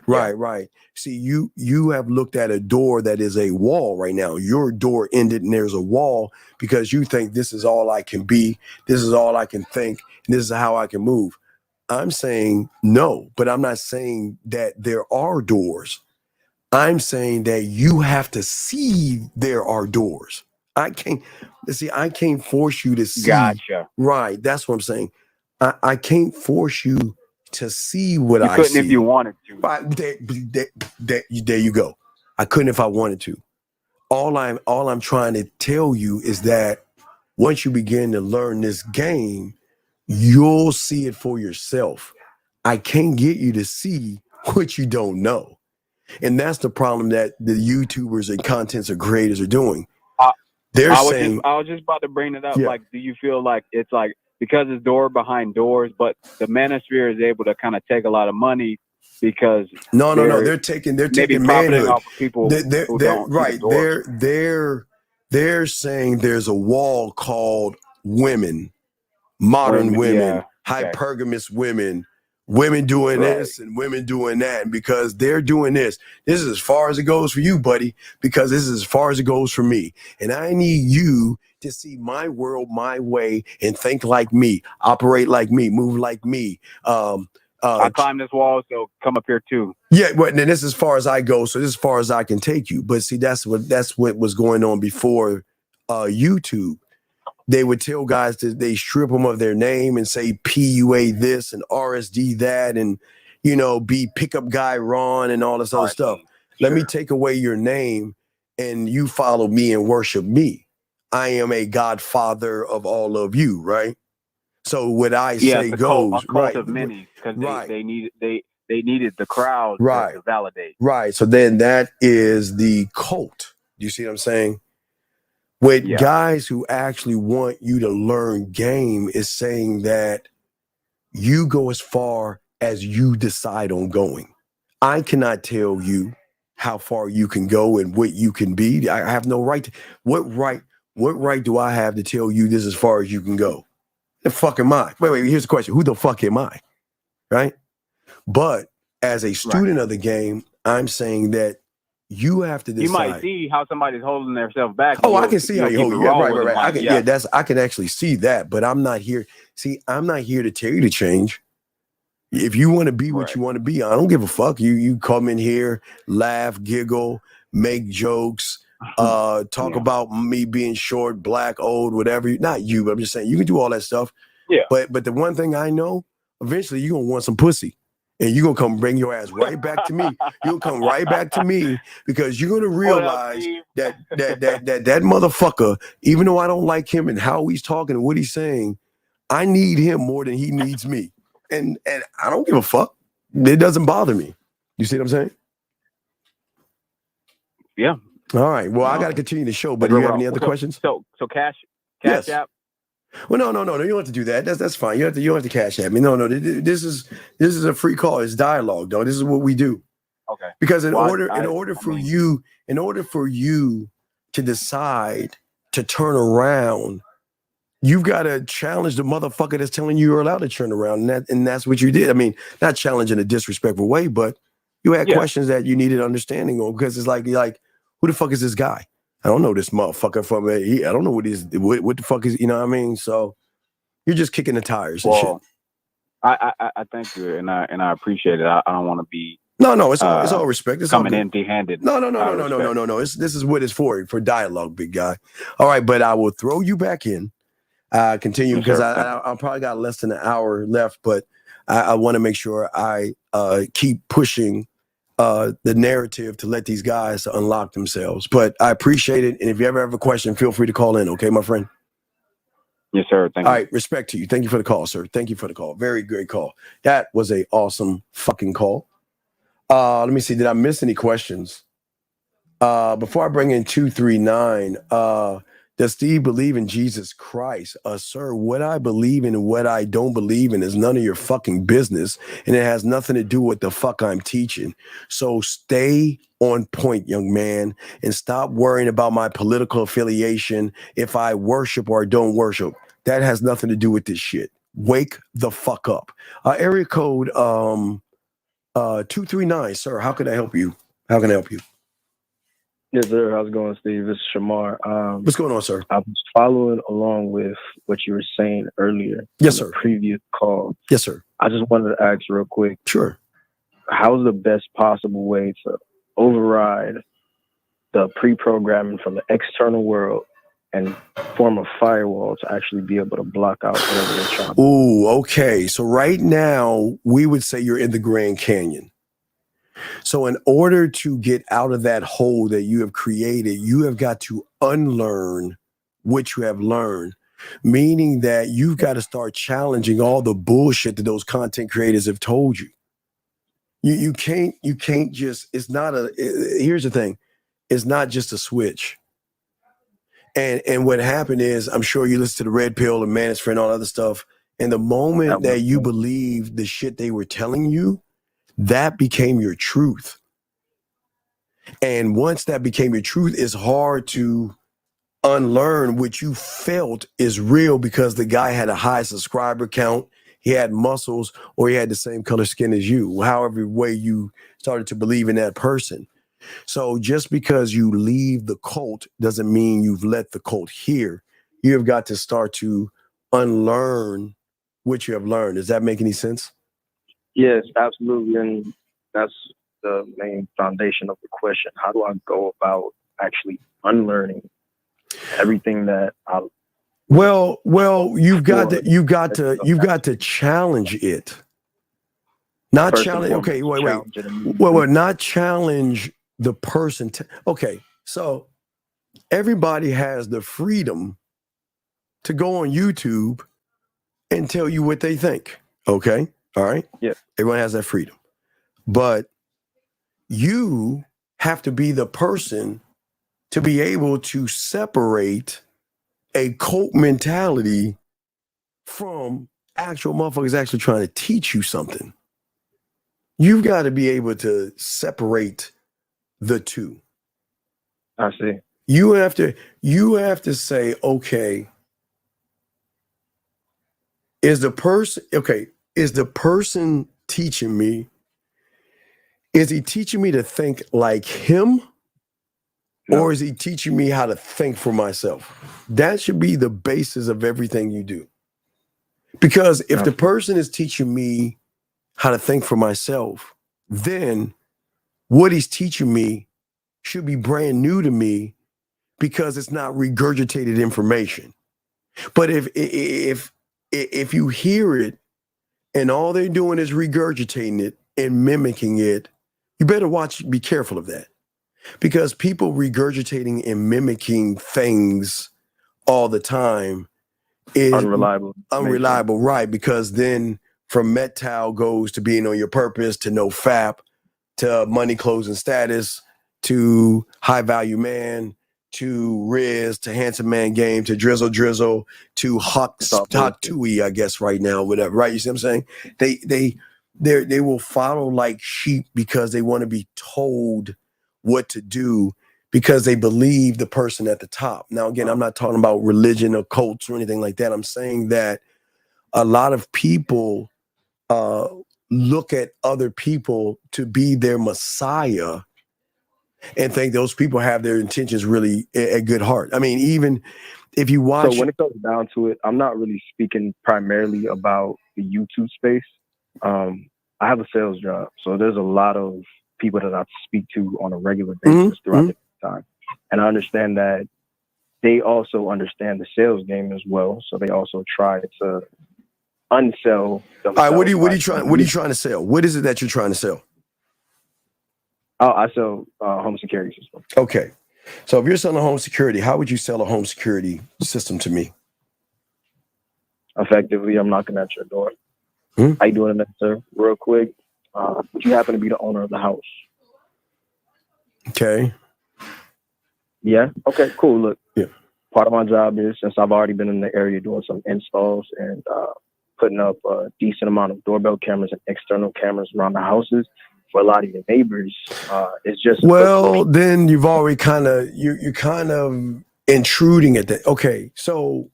Speaker 10: Right. See, you have looked at a door that is a wall right now. Your door ended and there's a wall because you think this is all I can be, this is all I can think, and this is how I can move. I'm saying no, but I'm not saying that there are doors. I'm saying that you have to see there are doors. I can't force you to see.
Speaker 13: Gotcha.
Speaker 10: Right. That's what I'm saying. I can't force you to see what I see.
Speaker 13: You couldn't if you wanted to.
Speaker 10: There you go. I couldn't if I wanted to. All I'm trying to tell you is that once you begin to learn this game, you'll see it for yourself. I can't get you to see what you don't know. And that's the problem that the YouTubers and content creators are doing.
Speaker 13: I was just about to bring it up. Yeah. Like, do you feel like it's like because it's door behind doors, but the manosphere is able to kind of take a lot of money because
Speaker 10: no, they're taking manhood
Speaker 13: off of people who don't
Speaker 10: right. They're saying there's a wall called women, modern women, hypergamous women. Women doing this and women doing that. And because they're doing this is as far as it goes for you, buddy, because this is as far as it goes for me. And I need you to see my world my way and think like me, operate like me, move like me.
Speaker 13: I climbed this wall, so come up here too.
Speaker 10: Yeah, but then this is as far as I go, so this is as far as I can take you. But see, that's what was going on before YouTube. They would tell guys that they strip them of their name and say PUA this and RSD that and, be pickup guy Ron and all this other stuff. Let me take away your name and you follow me and worship me. I am a godfather of all of you, right? So what I say goes,
Speaker 13: a cult
Speaker 10: right?
Speaker 13: of many, because
Speaker 10: right.
Speaker 13: they needed the crowd
Speaker 10: Right.
Speaker 13: to validate.
Speaker 10: Right. So then that is the cult. Do you see what I'm saying? With guys who actually want you to learn game is saying that you go as far as you decide on going. I cannot tell you how far you can go and what you can be. I have no right. What right do I have to tell you this as far as you can go? The fuck am I? Wait, here's the question. Who the fuck am I? Right? But as a student of the game, I'm saying that you have to decide.
Speaker 13: You might see how somebody's holding themselves back.
Speaker 10: Oh, I can see how you hold. Yeah, right. I can, I can actually see that, but I'm not here. See, I'm not here to tell you to change. If you want to be what you want to be, I don't give a fuck. You come in here, laugh, giggle, make jokes, talk about me being short, black, old, whatever. Not you, but I'm just saying you can do all that stuff.
Speaker 13: Yeah.
Speaker 10: But the one thing I know, eventually you're gonna want some pussy. And you're gonna come bring your ass right back to me. You'll come right back to me because you're gonna realize that motherfucker, even though I don't like him and how he's talking and what he's saying, I need him more than he needs me. And I don't give a fuck. It doesn't bother me. You see what I'm saying?
Speaker 13: Yeah.
Speaker 10: All right. Well, I gotta continue the show, but do you have any other questions?
Speaker 13: So Cash App.
Speaker 10: Well, no. You don't have to do that. That's fine. You don't have to cash at me. No. This is a free call. It's dialogue, though. This is what we do.
Speaker 13: Okay.
Speaker 10: Because in order for you to decide to turn around, you've got to challenge the motherfucker that's telling you you're allowed to turn around, and that's what you did. I mean, not challenge in a disrespectful way, but you had questions that you needed understanding on because it's like who the fuck is this guy? I don't know this motherfucker from I don't know what the fuck is, you know what I mean? So you're just kicking the tires and shit.
Speaker 13: I thank you and I appreciate it. I don't want to be
Speaker 10: No, it's all respect. It's
Speaker 13: coming
Speaker 10: all
Speaker 13: empty-handed.
Speaker 10: No. This is what it's for dialogue, big guy. All right, but I will throw you back in. Continue because I probably got less than an hour left, but I want to make sure I keep pushing the narrative to let these guys unlock themselves. But I appreciate it. And if you ever have a question, feel free to call in. Okay, my friend?
Speaker 13: Yes, sir. Thank you.
Speaker 10: All right. Respect to you. Thank you for the call, sir. Thank you for the call. Very great call. That was a awesome fucking call. Let me see. Did I miss any questions? Before I bring in 239, does Steve believe in Jesus Christ? Sir, what I believe in and what I don't believe in is none of your fucking business. And it has nothing to do with the fuck I'm teaching. So stay on point, young man, and stop worrying about my political affiliation, if I worship or don't worship. That has nothing to do with this shit. Wake the fuck up. Area code 239, sir. How can I help you? How can I help you?
Speaker 14: Yes, sir. How's it going, Steve? This is Shamar.
Speaker 10: What's going on, sir?
Speaker 14: I was following along with what you were saying earlier.
Speaker 10: Yes, sir.
Speaker 14: Previous call.
Speaker 10: Yes, sir.
Speaker 14: I just wanted to ask real quick.
Speaker 10: Sure.
Speaker 14: How's the best possible way to override the pre-programming from the external world and form a firewall to actually be able to block out whatever they're trying to do?
Speaker 10: Ooh, okay. So right now, we would say you're in the Grand Canyon. So in order to get out of that hole that you have created, you have got to unlearn what you have learned, meaning that you've got to start challenging all the bullshit that those content creators have told you. You can't just, here's the thing, it's not just a switch. And what happened is, I'm sure you listen to the Red Pill and Manosphere and all other stuff, and the moment that you believe the shit they were telling you, that became your truth. And once that became your truth, it's hard to unlearn what you felt is real because the guy had a high subscriber count, he had muscles, or he had the same color skin as you, however way you started to believe in that person. So just because you leave the cult doesn't mean you've let the cult here. You have got to start to unlearn what you have learned. Does that make any sense?
Speaker 14: Yes, absolutely. And that's the main foundation of the question. How do I go about actually unlearning everything that I
Speaker 10: Well, you've got to challenge it. Not challenge. Okay, wait. Not challenge the person. Okay, so everybody has the freedom to go on YouTube and tell you what they think. Okay? All right?
Speaker 14: Yeah.
Speaker 10: Everyone has that freedom. But you have to be the person to be able to separate a cult mentality from actual motherfuckers actually trying to teach you something. You've got to be able to separate the two.
Speaker 14: I see.
Speaker 10: You have to say, okay, is the person teaching me, is he teaching me to think like him? No. Or is he teaching me how to think for myself? That should be the basis of everything you do. Because if the person is teaching me how to think for myself, then what he's teaching me should be brand new to me because it's not regurgitated information. But if you hear it and all they're doing is regurgitating it and mimicking it, you better be careful of that. Because people regurgitating and mimicking things all the time is unreliable, right? Because then from MetTow goes to being on your purpose, to no FAP, to money, clothes, and status, to high value man, to Riz, to handsome man game, to drizzle, to hot Tui, I guess right now, whatever, right? You see what I'm saying? They will follow like sheep because they want to be told what to do because they believe the person at the top. Now, again, I'm not talking about religion or cults or anything like that. I'm saying that a lot of people look at other people to be their messiah and think those people have their intentions really at good heart. I mean, even if you watch.
Speaker 14: So when it comes down to it, I'm not really speaking primarily about the YouTube space. I have a sales job, so there's a lot of people that I speak to on a regular basis throughout the time. And I understand that they also understand the sales game as well. So they also try to unsell themselves.
Speaker 10: All right, what are you trying to sell? What is it that you're trying to sell?
Speaker 14: Oh, I sell home security systems.
Speaker 10: Okay. So if you're selling home security, how would you sell a home security system to me?
Speaker 14: Effectively, I'm knocking at your door. How you doing, sir? Real quick. Would you happen to be the owner of the house?
Speaker 10: Okay.
Speaker 14: Yeah. Okay, cool. Look, part of my job is, since I've already been in the area doing some installs and putting up a decent amount of doorbell cameras and external cameras around the houses for a lot of your neighbors, it's just
Speaker 10: then you've already you're kind of intruding at that. Okay, so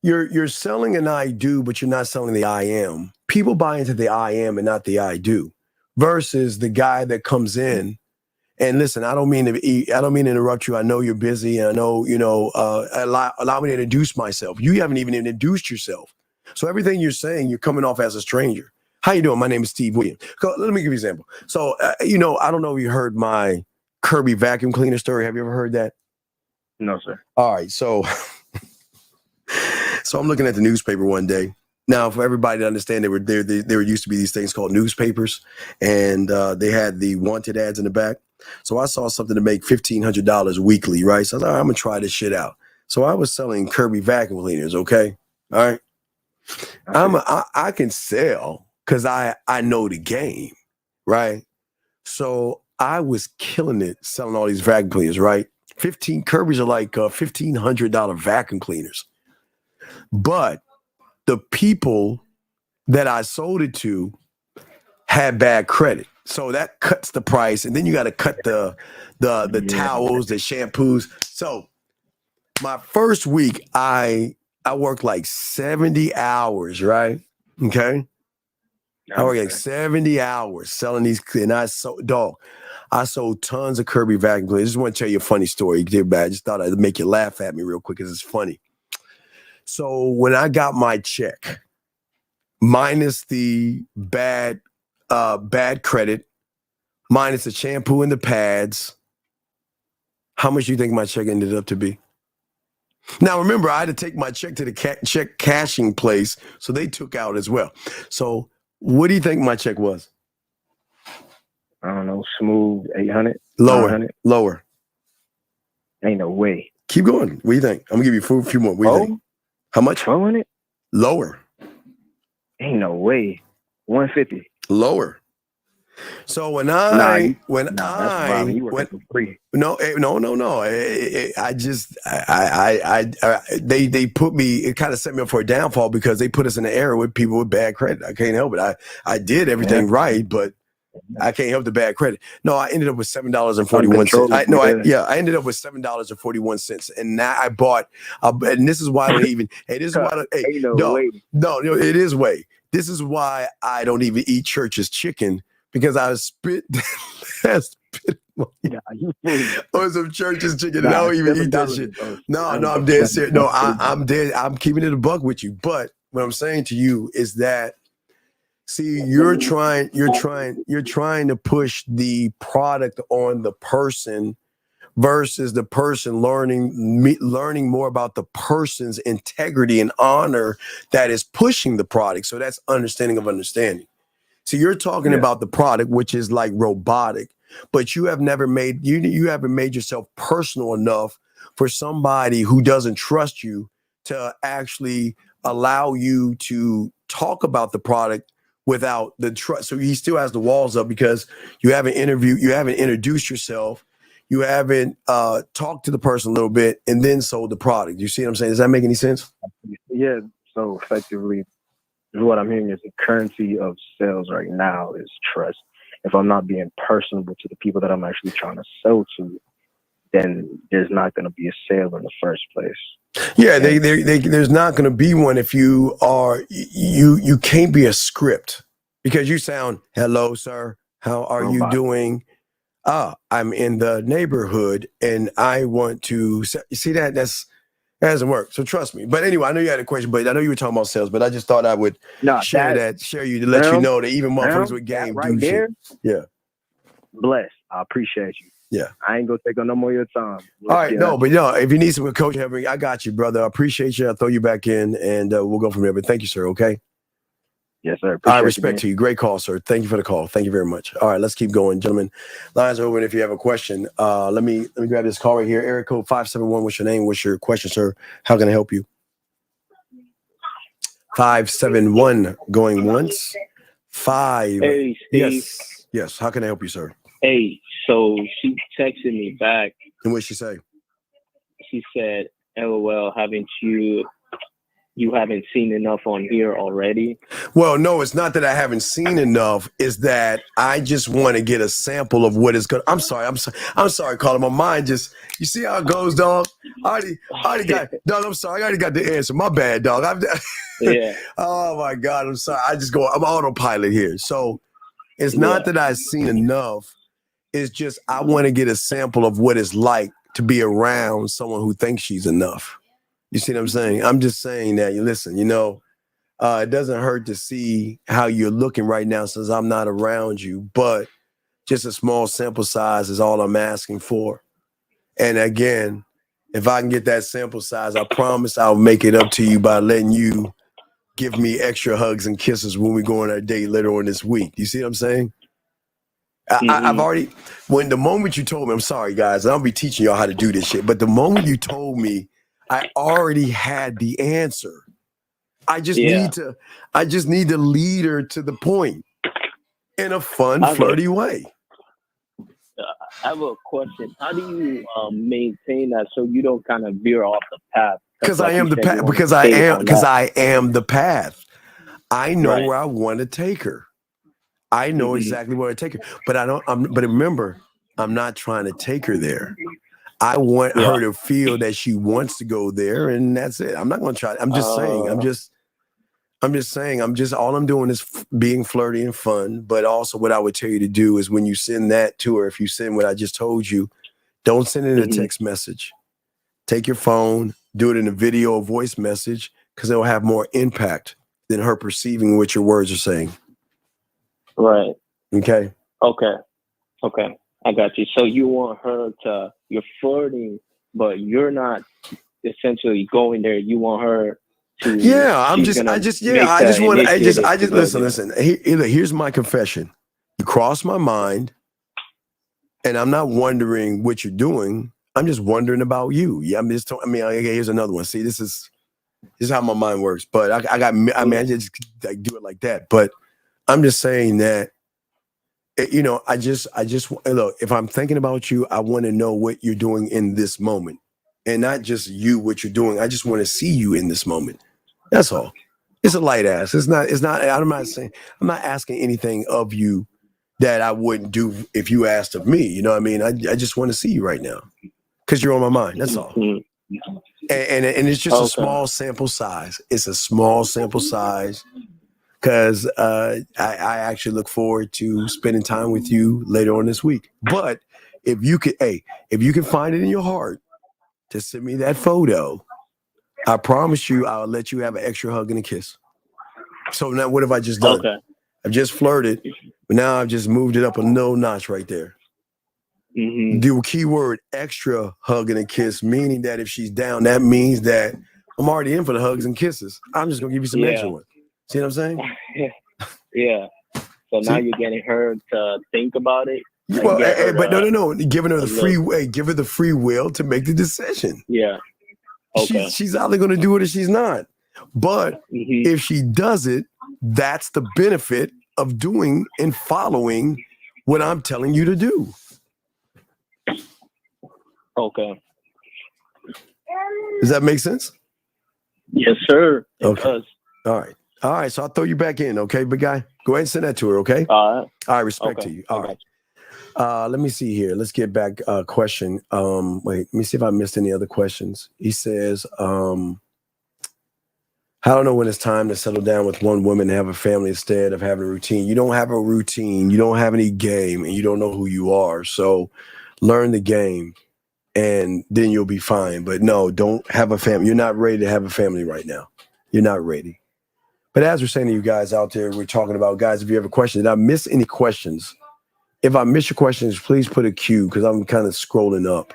Speaker 10: you're selling an I do, but you're not selling the I am. People buy into the I am and not the I do, versus the guy that comes in. And listen, I don't mean to interrupt you. I know you're busy. And I know, allow me to introduce myself. You haven't even introduced yourself. So everything you're saying, you're coming off as a stranger. How you doing? My name is Steve Williams. Let me give you an example. So, I don't know if you heard my Kirby vacuum cleaner story. Have you ever heard that?
Speaker 14: No, sir.
Speaker 10: All right. So I'm looking at the newspaper one day. Now, for everybody to understand, there were used to be these things called newspapers, and they had the wanted ads in the back. So I saw something to make $1,500 weekly, right? So I was like, I'm gonna try this shit out. So I was selling Kirby vacuum cleaners, okay? All right. I can sell because I know the game, right? So I was killing it selling all these vacuum cleaners, right? Kirby's are like $1,500 vacuum cleaners. But the people that I sold it to had bad credit. So that cuts the price, and then you got to cut the towels, the shampoos. So my first week, I worked like 70 hours, right? Okay. I worked like 70 hours selling these, and I sold tons of Kirby vacuum cleaners. I just want to tell you a funny story. I just thought I'd make you laugh at me real quick because it's funny. So when I got my check, minus the bad credit, minus the shampoo and the pads, how much do you think my check ended up to be? Now, remember, I had to take my check to the check cashing place, so they took out as well. So what do you think my check was?
Speaker 14: I don't know, smooth 800?
Speaker 10: Lower.
Speaker 14: Ain't no way.
Speaker 10: Keep going. What do you think? I'm gonna give you a few more. What do you think? How much?
Speaker 14: 400?
Speaker 10: Lower.
Speaker 14: Ain't no way. 150.
Speaker 10: Lower. So when I they put me, it kind of set me up for a downfall because they put us in the era with people with bad credit. I can't help it. I did everything right, but I can't help the bad credit. No, I ended up with $7.41. I ended up with $7.41, and now I bought. And this is why I don't even. Hey, this is why. No, it is way. This is why I don't even eat church's chicken because I spit on some church's chicken, and I don't even eat that shit. No, I'm dead serious. No, I'm dead. I'm keeping it a buck with you. But what I'm saying to you is that. See, you're trying to push the product on the person versus the person learning more about the person's integrity and honor that is pushing the product. So that's understanding of understanding. So you're talking about the product, which is like robotic, but you have never made you haven't made yourself personal enough for somebody who doesn't trust you to actually allow you to talk about the product without the trust. So he still has the walls up because you haven't introduced yourself, you haven't talked to the person a little bit, and then sold the product. You see what I'm saying? Does that make any sense?
Speaker 14: Yeah. So effectively, what I'm hearing is the currency of sales right now is trust. If I'm not being personable to the people that I'm actually trying to sell to, then there's not going to be a sale in the first place.
Speaker 10: Yeah, there's not going to be one if you can't be a script because you sound, hello, sir, how are you doing? I'm in the neighborhood and I want to see that doesn't work. So trust me. But anyway, I know you had a question, but I know you were talking about sales, but I just thought I would share you to let you know that even motherfuckers with game
Speaker 14: right
Speaker 10: do
Speaker 14: there,
Speaker 10: shit. Yeah.
Speaker 14: Bless. I appreciate you.
Speaker 10: Yeah.
Speaker 14: I ain't gonna take on no more of your time.
Speaker 10: All right, if you need some coach help, I got you, brother. I appreciate you. I'll throw you back in and we'll go from there. But thank you, sir. Okay.
Speaker 14: Yes, sir.
Speaker 10: I respect to you. Great call, sir. Thank you for the call. Thank you very much. All right, let's keep going, gentlemen. Lines are open if you have a question. Let me grab this call right here. Area code 571. What's your name? What's your question, sir? How can I help you? 571 going once. 5.
Speaker 15: Hey, Steve.
Speaker 10: Yes. How can I help you, sir?
Speaker 15: Hey, so she texted me back.
Speaker 10: And what'd she say?
Speaker 15: She said, LOL, you haven't seen enough on here already?
Speaker 10: Well, no, it's not that I haven't seen enough. It's that I just want to get a sample of what is good. I'm sorry, Carla. My mind just, you see how it goes, dog? I already got, dog, I'm sorry. I already got the answer. My bad, dog.
Speaker 15: Yeah.
Speaker 10: Oh, my God. I'm sorry. I'm autopilot here. So it's not that I've seen enough. It's just I want to get a sample of what it's like to be around someone who thinks she's enough. You see what I'm saying? I'm just saying that, listen, it doesn't hurt to see how you're looking right now since I'm not around you, but just a small sample size is all I'm asking for. And again, if I can get that sample size, I promise I'll make it up to you by letting you give me extra hugs and kisses when we go on our date later on this week. You see what I'm saying? I've already, the moment you told me, I'm sorry, guys, I'll be teaching y'all how to do this shit, but the moment you told me, I already had the answer. I just need to lead her to the point in a fun, flirty way.
Speaker 15: I have a question. How do you maintain that so you don't kind of veer off the path?
Speaker 10: Because I am the path. Because I am the path. I know where I want to take her. I know exactly where to take her. But but remember, I'm not trying to take her there. I want her to feel that she wants to go there, and that's it. I'm not going to try. I'm just saying. All I'm doing is being flirty and fun. But also, what I would tell you to do is when you send that to her, if you send what I just told you, don't send it in a text message. Take your phone, do it in a video or voice message, because it'll have more impact than her perceiving what your words are saying.
Speaker 15: Right.
Speaker 10: Okay.
Speaker 15: Okay. I got you. So you want her to, you're flirting, but you're not essentially going there. You want her to. Yeah, listen. Here's my confession. You cross my mind, and I'm not wondering what you're doing.
Speaker 10: wondering about you. Yeah, here's another one. See, this is how my mind works. But I just like, do it like that. But I'm just saying that, I just look, if I'm thinking about you, I want to know what you're doing in this moment, and not just what you're doing. I just want to see you in this moment. That's all. It's a light ass. It's not, I'm not asking anything of you that I wouldn't do if you asked of me. You know what I mean? I just want to see you right now because you're on my mind. That's all. And it's just a small sample size. It's a small sample size because I actually look forward to spending time with you later on this week. But if you can find it in your heart to send me that photo, I promise you I'll let you have an extra hug and a kiss. So now what have I just done? I've just flirted, but now I've just moved it up a little notch right there. The keyword extra hug and a kiss, meaning that if she's down, that means that I'm already in for the hugs and kisses. I'm just going to give you some extra ones. See what I'm saying?
Speaker 15: Yeah. So now you're getting her to think about it.
Speaker 10: Well, but no. Giving her the free will to make the decision.
Speaker 15: Yeah. Okay.
Speaker 10: She's either going to do it or she's not. But if she does it, that's the benefit of doing and following what I'm telling you to do.
Speaker 15: Okay.
Speaker 10: Does that make sense?
Speaker 15: Yes, sir. It
Speaker 10: does. All right. So I'll throw you back in. Okay, big guy. Go ahead and send that to her. Okay.
Speaker 15: All right.
Speaker 10: Respect to you. All right. Let me see here. Let's get back question. Wait, let me see if I missed any other questions. He says, I don't know when it's time to settle down with one woman and have a family instead of having a routine. You don't have a routine. You don't have any game, and you don't know who you are. So learn the game, and then you'll be fine. But no, don't have a family. You're not ready to have a family right now. You're not ready. But as we're saying to you guys out there, we're talking about, guys, if you have a question, did I miss any questions? If I miss your questions, please put a Q because I'm kind of scrolling up.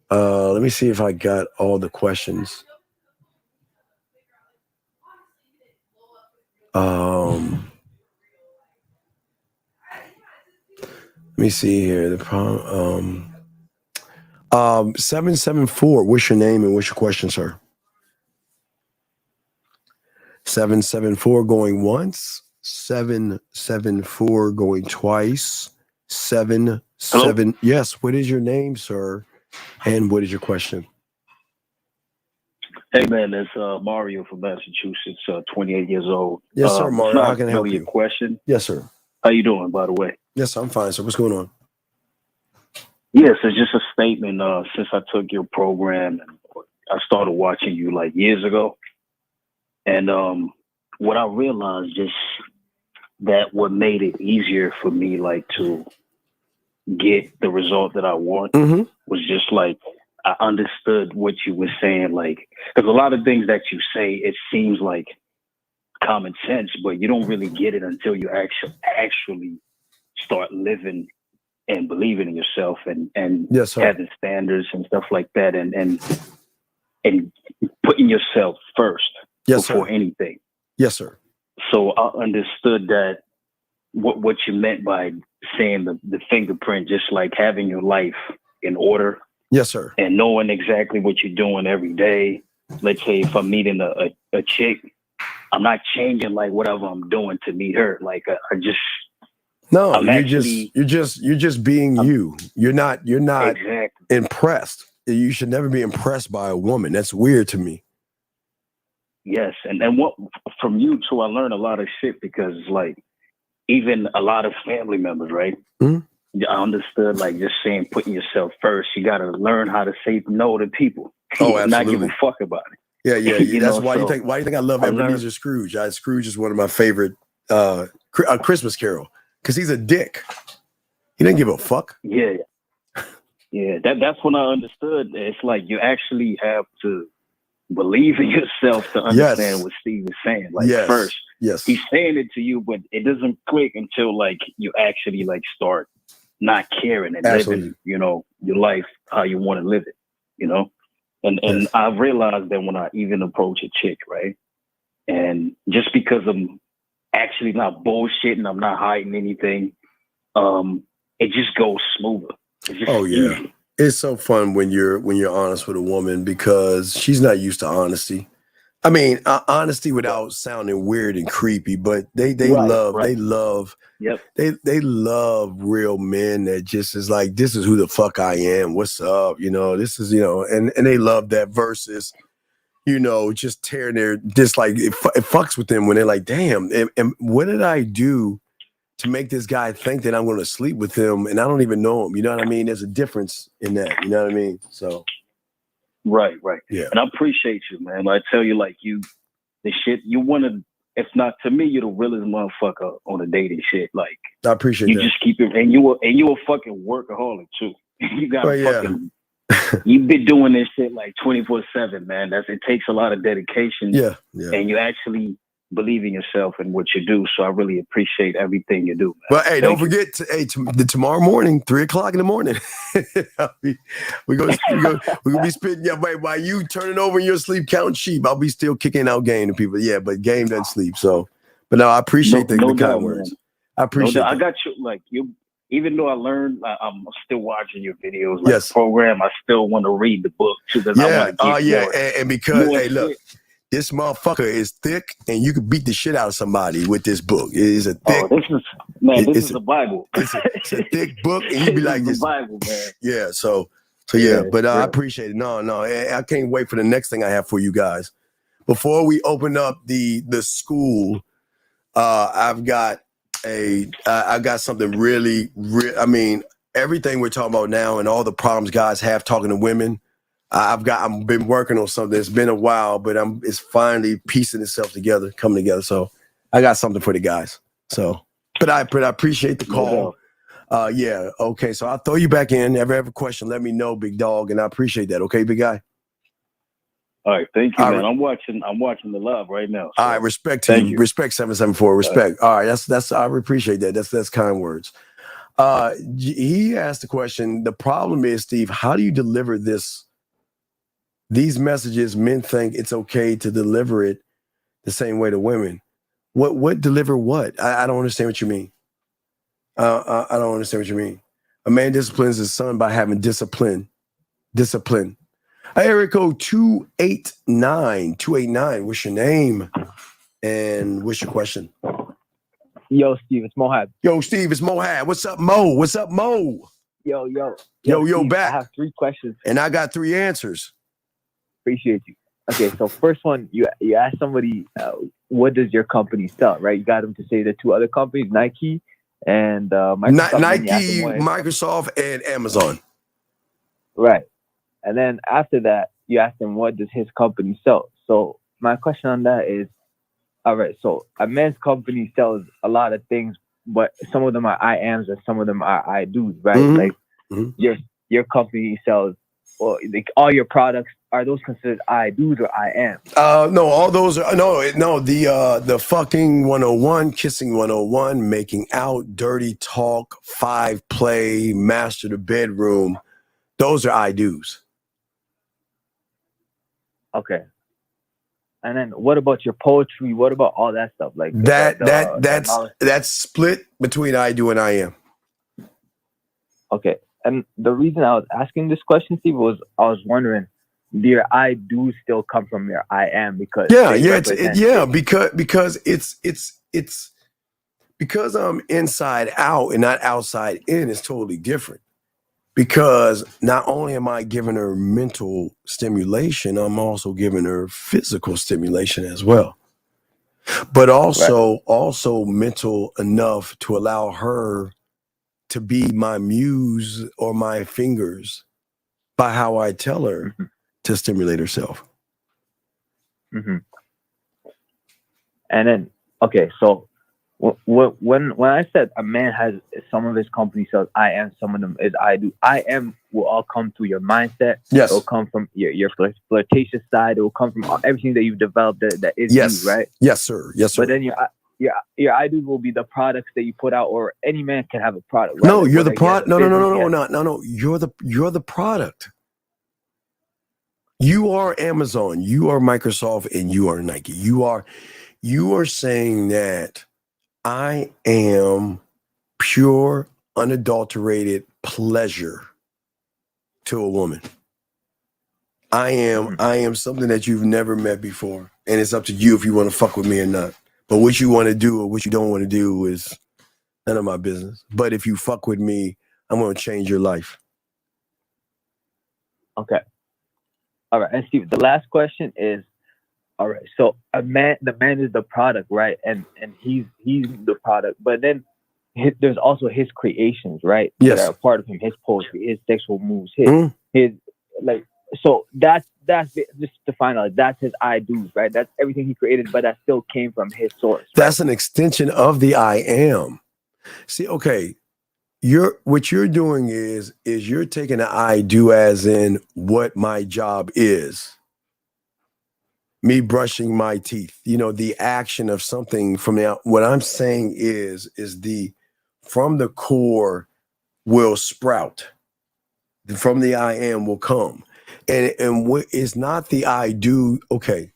Speaker 10: Let me see if I got all the questions. Let me see here. The problem. 774. What's your name and what's your question, sir? 774 going once. 774 going twice. 7. Yes. What is your name, sir? And what is your question?
Speaker 16: Hey man, it's Mario from Massachusetts, 28 years old.
Speaker 10: Yes, sir, Mario. How can I help you?
Speaker 16: A question.
Speaker 10: Yes, sir.
Speaker 16: How you doing, by the way?
Speaker 10: Yes, I'm fine, sir. What's going on?
Speaker 16: Yes, it's just a statement. Since I took your program, and I started watching you like years ago, and what I realized just that what made it easier for me, like to get the result that I want, was just like I understood what you were saying, like, because a lot of things that you say, it seems like common sense, but you don't really get it until you actually start living and believing in yourself and
Speaker 10: yes,
Speaker 16: having standards and stuff like that, and putting yourself first before anything.
Speaker 10: Yes, sir.
Speaker 16: So I understood that what you meant by saying the fingerprint, just like having your life in order.
Speaker 10: Yes, sir.
Speaker 16: And knowing exactly what you're doing every day. Let's say if I'm meeting a chick, I'm not changing like whatever I'm doing to meet her. Like
Speaker 10: you're just being you. You're not
Speaker 16: exactly
Speaker 10: impressed. You should never be impressed by a woman. That's weird to me.
Speaker 16: Yes, and what from you too, I learned a lot of shit because like even a lot of family members, right? I understood like just saying putting yourself first. You got to learn how to say no to people.
Speaker 10: Oh, absolutely.
Speaker 16: Not give a fuck about it.
Speaker 10: Yeah. That's why you think. Why do you think I love Ebenezer Scrooge? Scrooge is one of my favorite Christmas Carol because he's a dick. He didn't give a fuck.
Speaker 16: Yeah. That's when I understood. It's like you actually have to believe in yourself to understand what Steve is saying. Like first, he's saying it to you, but it doesn't click until like you actually like start not caring and living, your life how you want to live it, And I realized that when I even approach a chick, right, and just because I'm actually not bullshitting, I'm not hiding anything, it just goes smoother. It's just easy.
Speaker 10: It's so fun when you're honest with a woman because she's not used to honesty. I mean, honesty without sounding weird and creepy, but they love
Speaker 16: Yep.
Speaker 10: they love real men that just is like, this is who the fuck I am. What's up? This is, and they love that versus, just tearing just like it fucks with them when they're like, damn, and what did I do to make this guy think that I'm going to sleep with him and I don't even know him? You know what I mean? There's a difference in that. You know what I mean? So.
Speaker 16: Right.
Speaker 10: Yeah.
Speaker 16: And I appreciate you, man. I tell you, like, the shit you want to, if not to me, you're the realest motherfucker on the dating shit. Like,
Speaker 10: I appreciate
Speaker 16: you
Speaker 10: that.
Speaker 16: just keep it, and you a fucking workaholic too. You got fucking, you've been doing this shit like 24/7, man. It takes a lot of dedication.
Speaker 10: Yeah.
Speaker 16: And you actually believe in yourself and what you do. So I really appreciate everything you do, man.
Speaker 10: But hey, don't forget, tomorrow morning, 3:00 in the morning, we're gonna be spitting. Yeah, wait, while you turning over in your sleep, counting sheep, I'll be still kicking out game to people. Yeah, but game doesn't sleep. So, but no, I appreciate the kind words.
Speaker 16: Man.
Speaker 10: I appreciate.
Speaker 16: I got you. Like you, even though I learned, I'm still watching your videos. Like the program, I still want to read the book too.
Speaker 10: Yeah. And because hey, look. This motherfucker is thick, and you could beat the shit out of somebody with this book. It is a thick.
Speaker 16: This is the Bible.
Speaker 10: It's a thick book, and you'd be like,
Speaker 16: "This Bible, man."
Speaker 10: Yeah. So yeah. But I appreciate it. No, I can't wait for the next thing I have for you guys. Before we open up the school, I've got something really. I mean, everything we're talking about now, and all the problems guys have talking to women. I've been working on something. It's been a while, but it's finally piecing itself together, coming together. So I got something for the guys. So, but I appreciate the call. Yeah. Okay. So I'll throw you back in. Ever have a question, let me know, big dog. And I appreciate that. Okay, big guy.
Speaker 16: All right. Thank you, man. I'm watching the live right now. So.
Speaker 10: All right. Respect to you. Respect 774. Respect. All right. That's I appreciate that. That's kind words. He asked the question. The problem is, Steve, how do you deliver these messages? Men think it's okay to deliver it the same way to women. What deliver what? I don't understand what you mean. I don't understand what you mean. A man disciplines his son by having discipline. Discipline. Area code 289. What's your name? And what's your question?
Speaker 17: Yo, Steve, it's Mohab.
Speaker 10: Yo, Steve, it's Mohab. What's up, Mo? What's up, Mo?
Speaker 17: Yo,
Speaker 10: Steve, back.
Speaker 17: I have 3 questions.
Speaker 10: And I got 3 answers.
Speaker 17: Appreciate you. Okay, so first one, you asked somebody, what does your company sell, right? You got them to say the 2 other companies, Nike and Microsoft.
Speaker 10: Nike, Microsoft, and Amazon.
Speaker 17: Right. And then after that, you ask them, what does his company sell? So my question on that is, all right, so a man's company sells a lot of things, but some of them are I ams and some of them are I do's, right?
Speaker 10: Mm-hmm.
Speaker 17: Like your company sells, well, like all your products, are those considered I do's or I ams?
Speaker 10: No, all those are no. The fucking 101, kissing 101, making out, dirty talk, 5 play, master the bedroom. Those are I do's.
Speaker 17: Okay. And then what about your poetry? What about all that stuff? Like
Speaker 10: that's split between I do and I am.
Speaker 17: Okay. And the reason I was asking this question, Steve, was I was wondering, do your I do still come from your I am? Because
Speaker 10: because I'm inside out and not outside in is totally different. Because not only am I giving her mental stimulation, I'm also giving her physical stimulation as well. But also mental enough to allow her to be my muse or my fingers by how I tell her to stimulate herself.
Speaker 17: Mm-hmm. And then, okay, so when I said a man has some of his company sells I am, some of them is I do. I am will all come through your mindset.
Speaker 10: Yes.
Speaker 17: It will come from your flirtatious side. It will come from everything that you've developed that is you, right?
Speaker 10: Yes, sir. Yes, sir.
Speaker 17: But then your I do will be the products that you put out, or any man can have a product. Right?
Speaker 10: No,
Speaker 17: like
Speaker 10: you're the product. No. You're the product. You are Amazon, you are Microsoft, and you are Nike. You are saying that I am pure, unadulterated pleasure. to a woman. I am something that you've never met before. And it's up to you if you want to fuck with me or not. But what you want to do or what you don't want to do is none of my business. But if you fuck with me, I'm going to change your life.
Speaker 17: Okay. All right. And Steve, the last question is, all right. So the man is the product, right? And he's the product. But then there's also his creations, right?
Speaker 10: Yes.
Speaker 17: That are a part of him, his poetry, his sexual moves, his like. So that's just to find out. That's his I do, right? That's everything he created, but that still came from his source. Right?
Speaker 10: That's an extension of the I am. See, okay, what you're doing is you're taking the I do as in what my job is. Me brushing my teeth, the action of something from the out. What I'm saying is the from the core will sprout. From the I am will come. And what is not the I do, okay.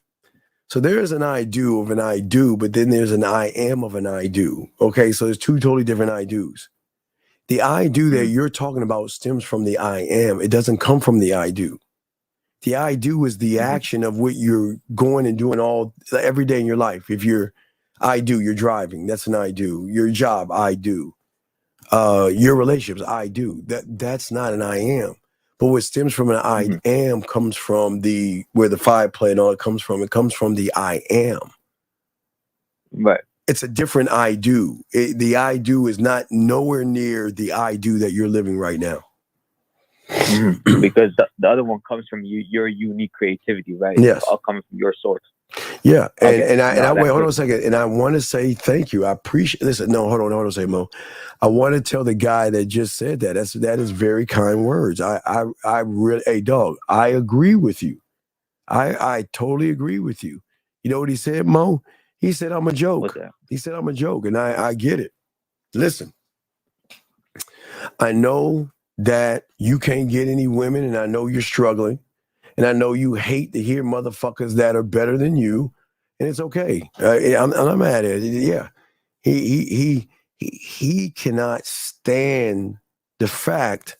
Speaker 10: So there is an I do of an I do, but then there's an I am of an I do. Okay, so there's two totally different I do's. The I do that you're talking about stems from the I am. It doesn't come from the I do. The I do is the action of what you're going and doing every day in your life. If you're driving, that's an I do. Your job, I do. Your relationships, I do. That's not an I am. But what stems from an I am comes from where the five play and all it comes from. It comes from the I am.
Speaker 17: Right.
Speaker 10: It's a different I do. The I do is not nowhere near the I do that you're living right now.
Speaker 17: Because the other one comes from your unique creativity, right?
Speaker 10: Yes.
Speaker 17: It's all coming from your source.
Speaker 10: Yeah. And
Speaker 17: Okay.
Speaker 10: I wait, hold on a second. And I want to say thank you. I appreciate listen, no, hold on a second, Mo. I want to tell the guy that just said that. That is very kind words. I really, hey dog, I agree with you. I totally agree with you. You know what he said, Mo? He said, I'm a joke. He said, I'm a joke. And I get it. Listen, I know that you can't get any women and I know you're struggling. And I know you hate to hear motherfuckers that are better than you. And it's okay. I'm not mad at it. Yeah. He cannot stand the fact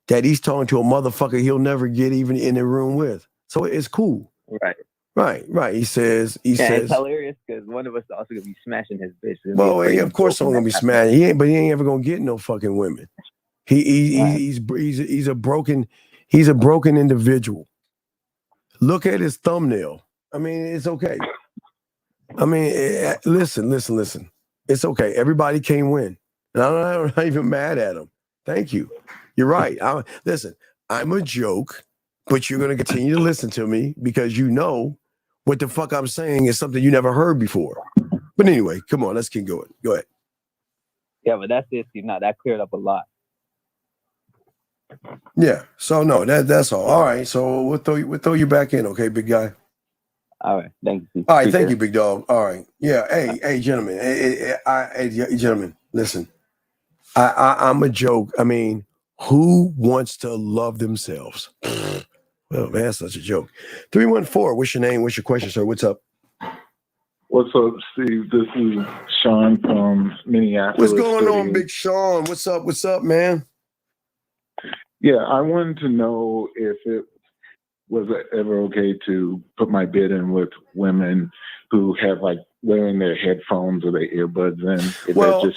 Speaker 10: that he's talking to a motherfucker he'll never get even in the room with. So it's cool. Right. He says.
Speaker 17: It's hilarious because one of us is also gonna be smashing his bitch.
Speaker 10: Well, of course I'm gonna be smashing. He ain't ever gonna get no fucking women. He's a broken individual. Look at his thumbnail. I mean, it's okay. I mean, listen. It's okay. Everybody can't win. And I'm not even mad at him. Thank you. You're right. Listen, I'm a joke, but you're going to continue to listen to me because you know what the fuck I'm saying is something you never heard before. But anyway, come on, let's keep going. Go ahead.
Speaker 17: Yeah, but that's it. Now that cleared up a lot.
Speaker 10: Yeah. So no, that's all. All right. So we'll throw you back in, okay, big guy.
Speaker 17: All right. Thank you.
Speaker 10: All right. Thank you, big dog. All right. Yeah. Hey, gentlemen. Hey, gentlemen. Listen. I'm a joke. I mean, who wants to love themselves? Well, man, that's such a joke. 314. What's your name? What's your question, sir? What's up?
Speaker 18: What's up, Steve? This is Sean from Minneapolis.
Speaker 10: What's going on, Big Sean? What's up? What's up, man?
Speaker 18: Yeah, I wanted to know if it was ever okay to put my bid in with women who have like wearing their headphones or their earbuds in.
Speaker 10: Well,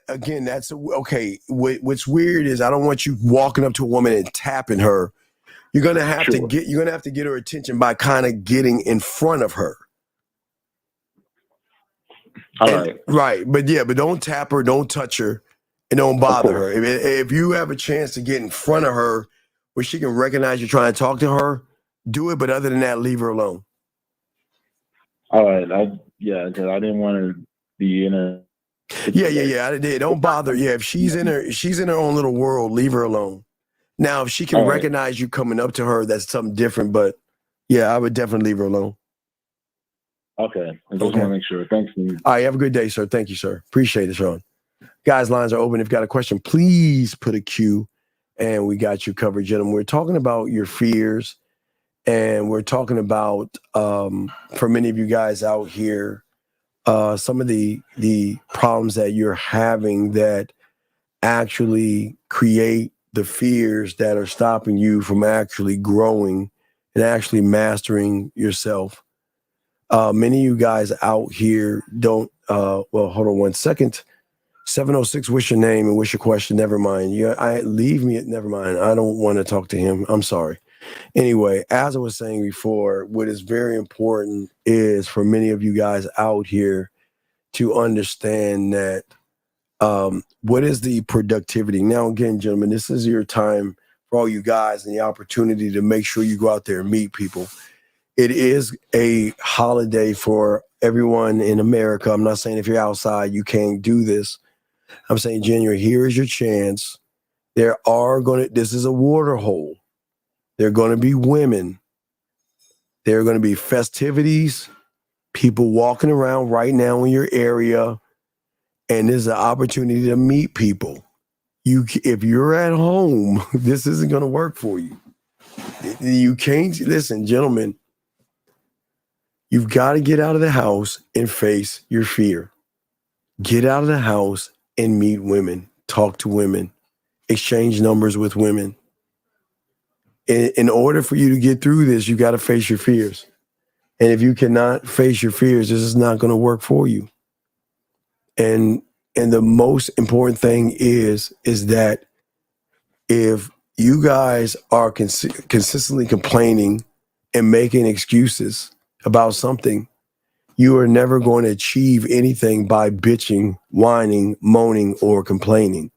Speaker 10: again, that's okay. What's weird is I don't want you walking up to a woman and tapping her. You're gonna have to get her attention by kind of getting in front of her.
Speaker 18: All right.
Speaker 10: Right, but don't tap her, don't touch her, and don't bother her. If you have a chance to get in front of her where she can recognize you're trying to talk to her, do it. But other than that, leave her alone.
Speaker 18: All right. Because I didn't want to be in a.
Speaker 10: Yeah. I did. Don't bother. Yeah, if she's in her own little world, leave her alone. Now, if she can recognize you coming up to her, that's something different. But yeah, I would definitely leave her alone.
Speaker 18: Okay. I just want to make sure. Thanks, Steve.
Speaker 10: All right. Have a good day, sir. Thank you, sir. Appreciate it, Sean. Guys, lines are open. If you've got a question, please put a Q, and we got you covered, gentlemen. We're talking about your fears, and we're talking about, for many of you guys out here, some of the problems that you're having that actually create the fears that are stopping you from actually growing and actually mastering yourself. Many of you guys out here don't, well, hold on one second. 706, what's your name and what's your question? Never mind. Leave me at never mind. I don't want to talk to him. I'm sorry. Anyway, as I was saying before, what is very important is for many of you guys out here to understand that what is the productivity. Now, again, gentlemen, this is your time for all you guys and the opportunity to make sure you go out there and meet people. It is a holiday for everyone in America. I'm not saying if you're outside, you can't do this. I'm saying, January, here is your chance. This is a water hole. There are going to be women. There are going to be festivities, people walking around right now in your area, and there's an opportunity to meet people. If you're at home, this isn't going to work for you. You can't, listen, gentlemen, you've got to get out of the house and face your fear. Get out of the house and meet women, talk to women, exchange numbers with women. In order for you to get through this, you got to face your fears. And if you cannot face your fears, this is not going to work for you. And the most important thing is that if you guys are consistently complaining and making excuses about something, you are never going to achieve anything by bitching, whining, moaning, or complaining.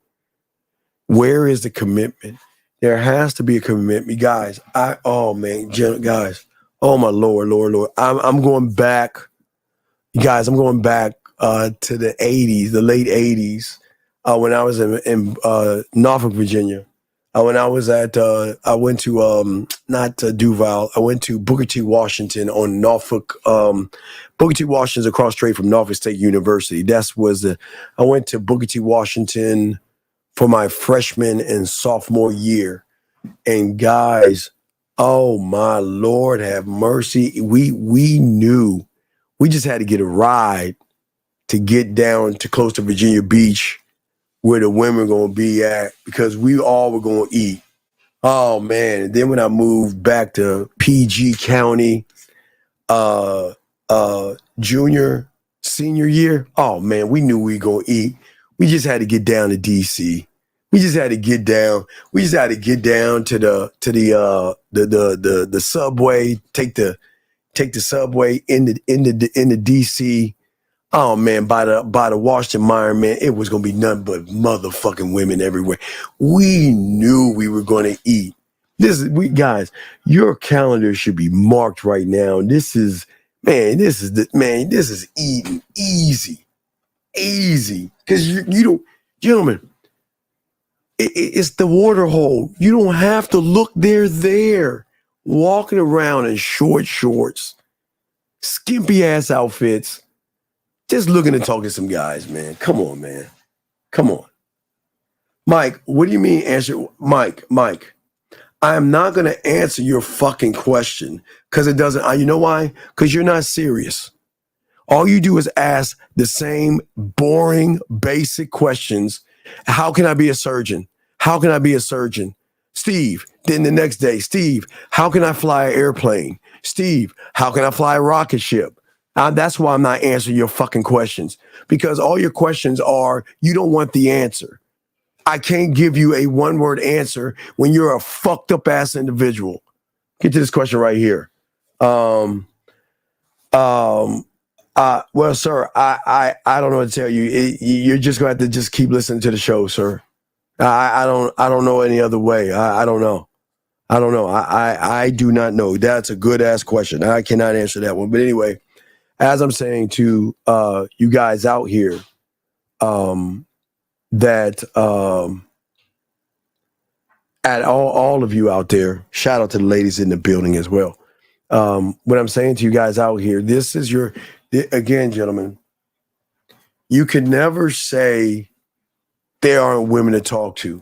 Speaker 10: Where is the commitment? There has to be a commitment, guys. Guys, oh my Lord. I'm going back, guys. I'm going back to the '80s, the late '80s, when I was in Norfolk, Virginia. When I was I went to not Duval. I went to Booker T. Washington on Norfolk. Booker T. Washington's across straight from Norfolk State University. I went to Booker T. Washington for my freshman and sophomore year. And guys, oh my Lord, have mercy. We knew we just had to get a ride to get down to close to Virginia Beach, where the women were going to be at, because we all were going to eat. Oh man. And then when I moved back to PG County, senior year, oh man, we knew we were going to eat. We just had to get down to DC. We just had to get down. We just had to get down to the subway, take the subway into DC. Oh man, by the Washington Mire, man, it was gonna be nothing but motherfucking women everywhere. We knew we were gonna eat. Guys, your calendar should be marked right now. This is eating easy. Because you don't, gentlemen, it's the water hole. You don't have to look. They're there, walking around in short shorts, skimpy ass outfits. Just looking to talk to some guys, man. Come on, man. Come on. Mike, what do you mean answer? Mike, I am not going to answer your fucking question because it doesn't. You know why? Because you're not serious. All you do is ask the same boring, basic questions. How can I be a surgeon? How can I be a surgeon? Steve, then the next day, Steve, how can I fly an airplane? Steve, how can I fly a rocket ship? That's why I'm not answering your fucking questions, because all your questions are, you don't want the answer. I can't give you a one-word answer when you're a fucked up ass individual. Get to this question right here. Well, sir, I don't know what to tell you. You're just gonna have to just keep listening to the show, sir. I don't know any other way. I don't know. I do not know. That's a good ass question. I cannot answer that one. But anyway, as I'm saying to you guys out here, that at all of you out there, shout out to the ladies in the building as well. What I'm saying to you guys out here, this is again, gentlemen, you can never say there aren't women to talk to.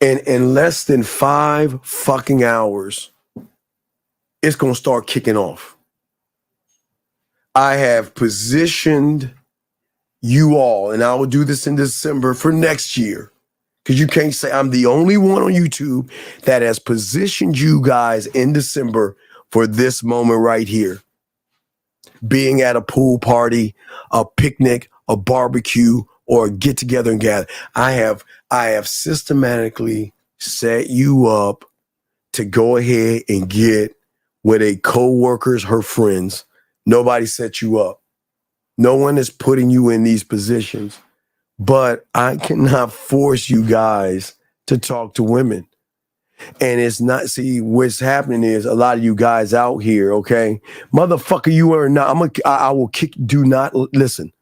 Speaker 10: And in less than 5 fucking hours, it's going to start kicking off. I have positioned you all, and I will do this in December for next year. Because you can't say I'm the only one on YouTube that has positioned you guys in December for this moment right here. Being at a pool party, a picnic, a barbecue, or a get together and gather. I have systematically set you up to go ahead and get with a co-workers, her friends. Nobody set you up. No one is putting you in these positions. But I cannot force you guys to talk to women. And it's not, see, what's happening is a lot of you guys out here, okay? Motherfucker, you are not, I will kick, do not, listen.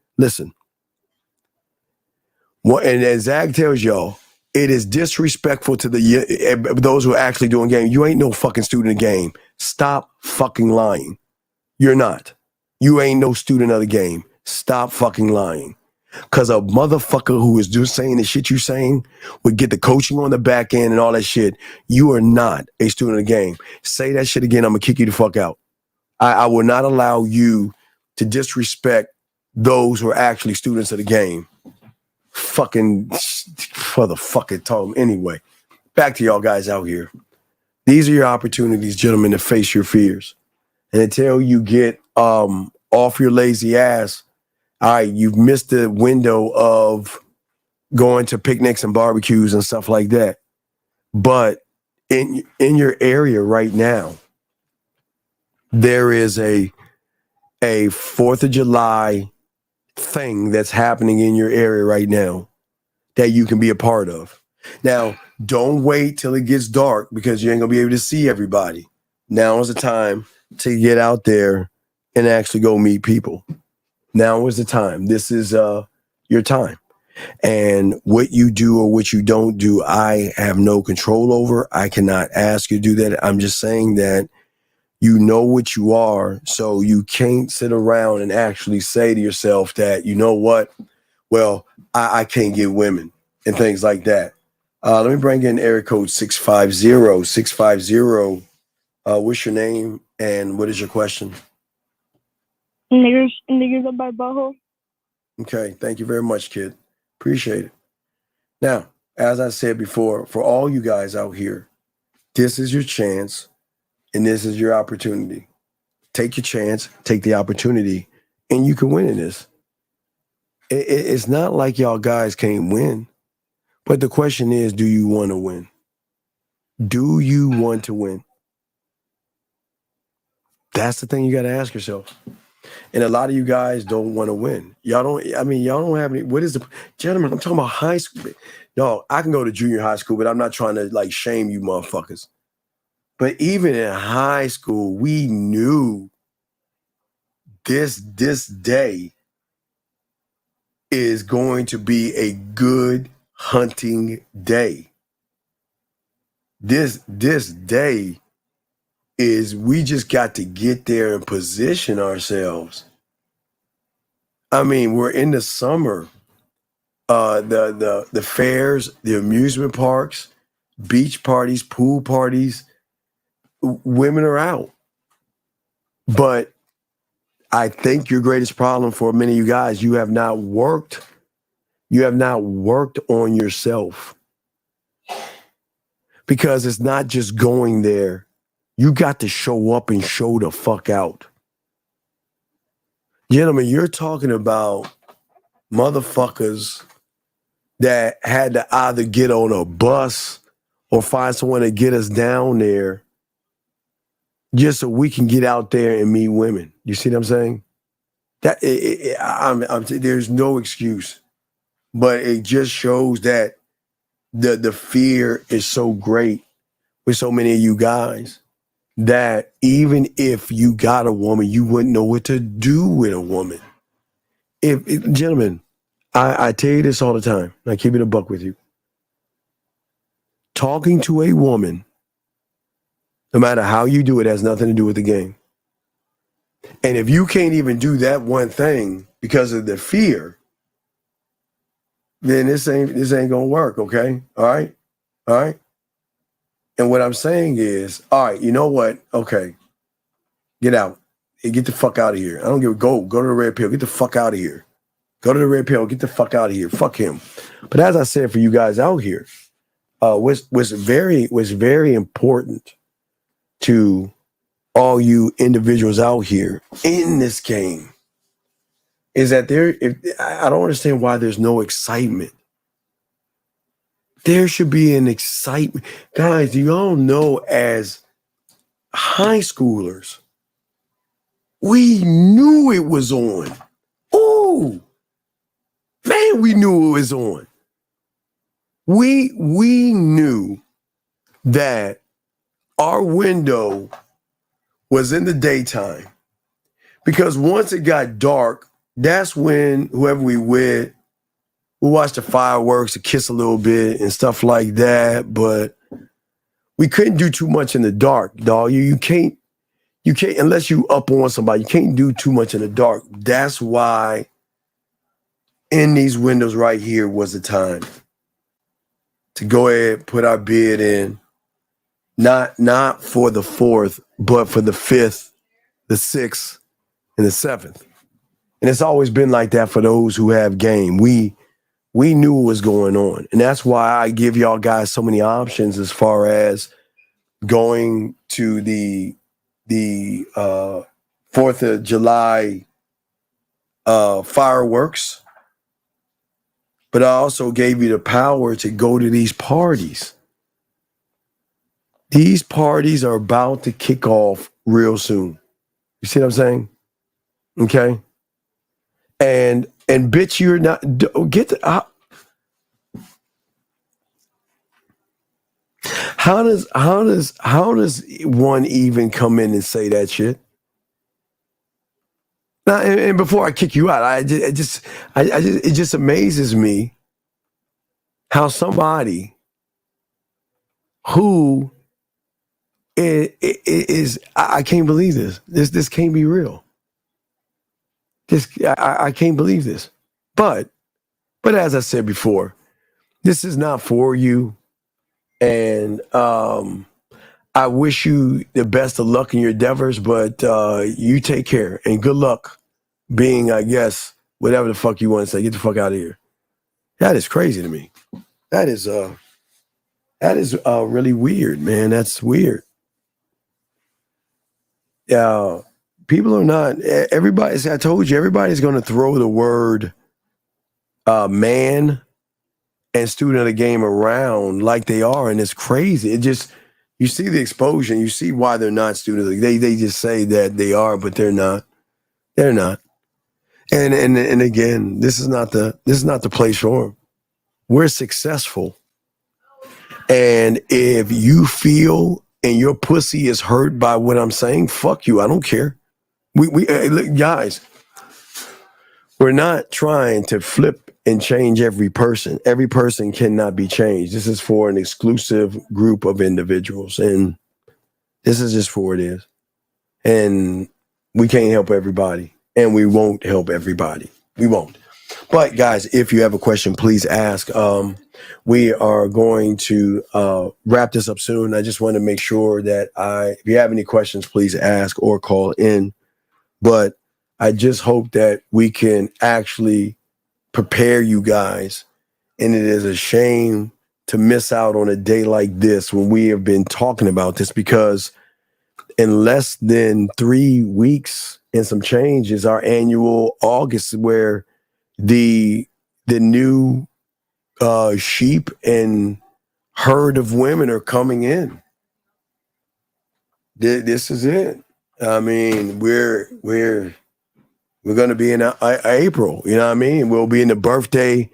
Speaker 10: What, and as Zach tells y'all, it is disrespectful to those who are actually doing game. You ain't no fucking student of game. Stop fucking lying. You're not. You ain't no student of the game. Stop fucking lying. Because a motherfucker who is just saying the shit you saying would get the coaching on the back end and all that shit. You are not a student of the game. Say that shit again, I'm going to kick you the fuck out. I will not allow you to disrespect those who are actually students of the game. Fucking for the fucking tongue. Anyway, back to y'all guys out here. These are your opportunities, gentlemen, to face your fears. And until you get off your lazy ass, all right, you've missed the window of going to picnics and barbecues and stuff like that. But in your area right now, there is a 4th of July thing that's happening in your area right now that you can be a part of. Now, don't wait till it gets dark because you ain't gonna be able to see everybody. Now is the time to get out there and actually go meet people. Now is the time. This is your time. And what you do or what you don't do, I have no control over. I cannot ask you to do that. I'm just saying that you know what you are, so you can't sit around and actually say to yourself that, you know what, well, I can't get women and things like that. Let me bring in area code 650. 650. What's your name and what is your question?
Speaker 19: Niggers up by butthole.
Speaker 10: Okay, thank you very much, kid. Appreciate it. Now, as I said before, for all you guys out here, this is your chance and this is your opportunity. Take your chance, take the opportunity, and you can win in this. It's not like y'all guys can't win, but the question is, do you want to win? Do you want to win? That's the thing you got to ask yourself. And a lot of you guys don't want to win. Y'all don't have any, what is the, gentlemen, I'm talking about high school. Y'all, I can go to junior high school, but I'm not trying to like shame you motherfuckers. But even in high school, we knew this day is going to be a good hunting day. This day is, we just got to get there and position ourselves. I mean, we're in the summer. The fairs, the amusement parks, beach parties, pool parties, women are out. But I think your greatest problem for many of you guys, you have not worked on yourself. Because it's not just going there. You got to show up and show the fuck out. Gentlemen, you're talking about motherfuckers that had to either get on a bus or find someone to get us down there just so we can get out there and meet women. You see what I'm saying? There's no excuse, but it just shows that the fear is so great with so many of you guys that even if you got a woman, you wouldn't know what to do with a woman. Gentlemen, I tell you this all the time, and I keep it a buck with you. Talking to a woman, no matter how you do it, has nothing to do with the game. And if you can't even do that one thing because of the fear, then this ain't gonna work, okay? All right? And what I'm saying is, all right, you know what? Okay, get out. Hey, get the fuck out of here. I don't give a go to the red pill. Get the fuck out of here. Go to the red pill. Get the fuck out of here. Fuck him. But as I said, for you guys out here, was very important to all you individuals out here in this game is that I don't understand why there's no excitement. There should be an excitement. Guys, do you all know as high schoolers, we knew it was on. Oh, man, we knew it was on. We knew that our window was in the daytime because once it got dark, that's when whoever we with, we watched the fireworks, to kiss a little bit and stuff like that. But we couldn't do too much in the dark, dog. You can't unless you up on somebody. You can't do too much in the dark. That's why in these windows right here was the time to go ahead, put our bid in, not for the 4th, but for the 5th, the 6th, and the 7th. And it's always been like that for those who have game. We knew what was going on. And that's why I give y'all guys so many options as far as going to the 4th of July fireworks. But I also gave you the power to go to these parties. These parties are about to kick off real soon. You see what I'm saying? Okay. And bitch, you're not get the, how does one even come in and say that shit? Now, and before I kick you out, it just amazes me how somebody who is I can't believe this. This can't be real. I can't believe this. But as I said before, this is not for you. And I wish you the best of luck in your endeavors, but you take care and good luck being, I guess, whatever the fuck you want to say. Get the fuck out of here. That is crazy to me. That is really weird, man. That's weird. Yeah, people are not. Everybody. I told you, everybody's going to throw the word man and student of the game around like they are, and it's crazy. It just, you see the exposure, you see why they're not students. They just say that they are, but they're not. They're not. And again, this is not the place for them. We're successful, and if you feel and your pussy is hurt by what I'm saying, fuck you. I don't care. We look, guys, we're not trying to flip and change every person. Every person cannot be changed. This is for an exclusive group of individuals, and this is just for what it is. And we can't help everybody, and we won't help everybody. We won't. But guys, if you have a question, please ask. We are going to wrap this up soon. I just want to make sure that if you have any questions, please ask or call in. But I just hope that we can actually prepare you guys. And it is a shame to miss out on a day like this when we have been talking about this, because in less than 3 weeks and some change is our annual August, where the new sheep and herd of women are coming in. This is it. I mean, we're going to be in April. You know what I mean? We'll be in the birthday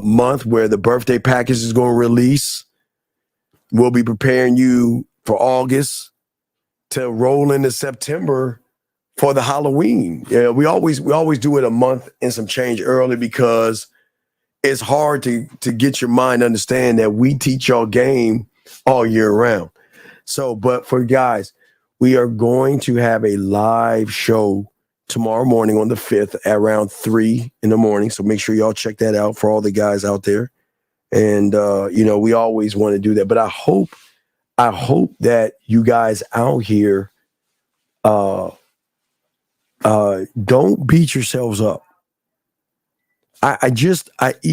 Speaker 10: month where the birthday package is going to release. We'll be preparing you for August to roll into September for the Halloween. Yeah, we always do it a month and some change early, because it's hard to get your mind to understand that we teach y'all game all year round. So, but for guys, we are going to have a live show tomorrow morning on the 5th at around 3 in the morning. So make sure y'all check that out for all the guys out there. And, we always want to do that. But I hope that you guys out here don't beat yourselves up. I just want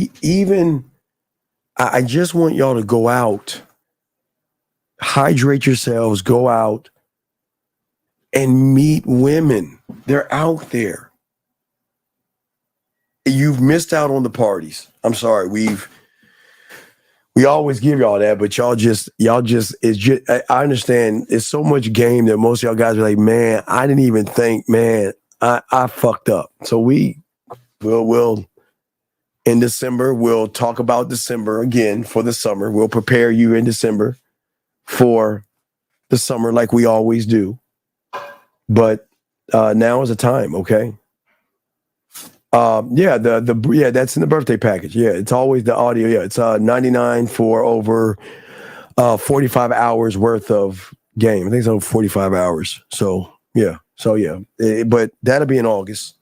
Speaker 10: y'all to go out, hydrate yourselves, go out and meet women. They're out there. You've missed out on the parties. I'm sorry. We always give y'all that, but y'all just it's just I understand it's so much game that most of y'all guys are like, man, I didn't even think, man, I fucked up. So we'll in December, we'll talk about December again for the summer. We'll prepare you in December for the summer like we always do. But now is the time, okay? That's in the birthday package. Yeah, it's always the audio. Yeah, it's $99 for over 45 hours worth of game. I think it's over 45 hours. So yeah. But that'll be in August.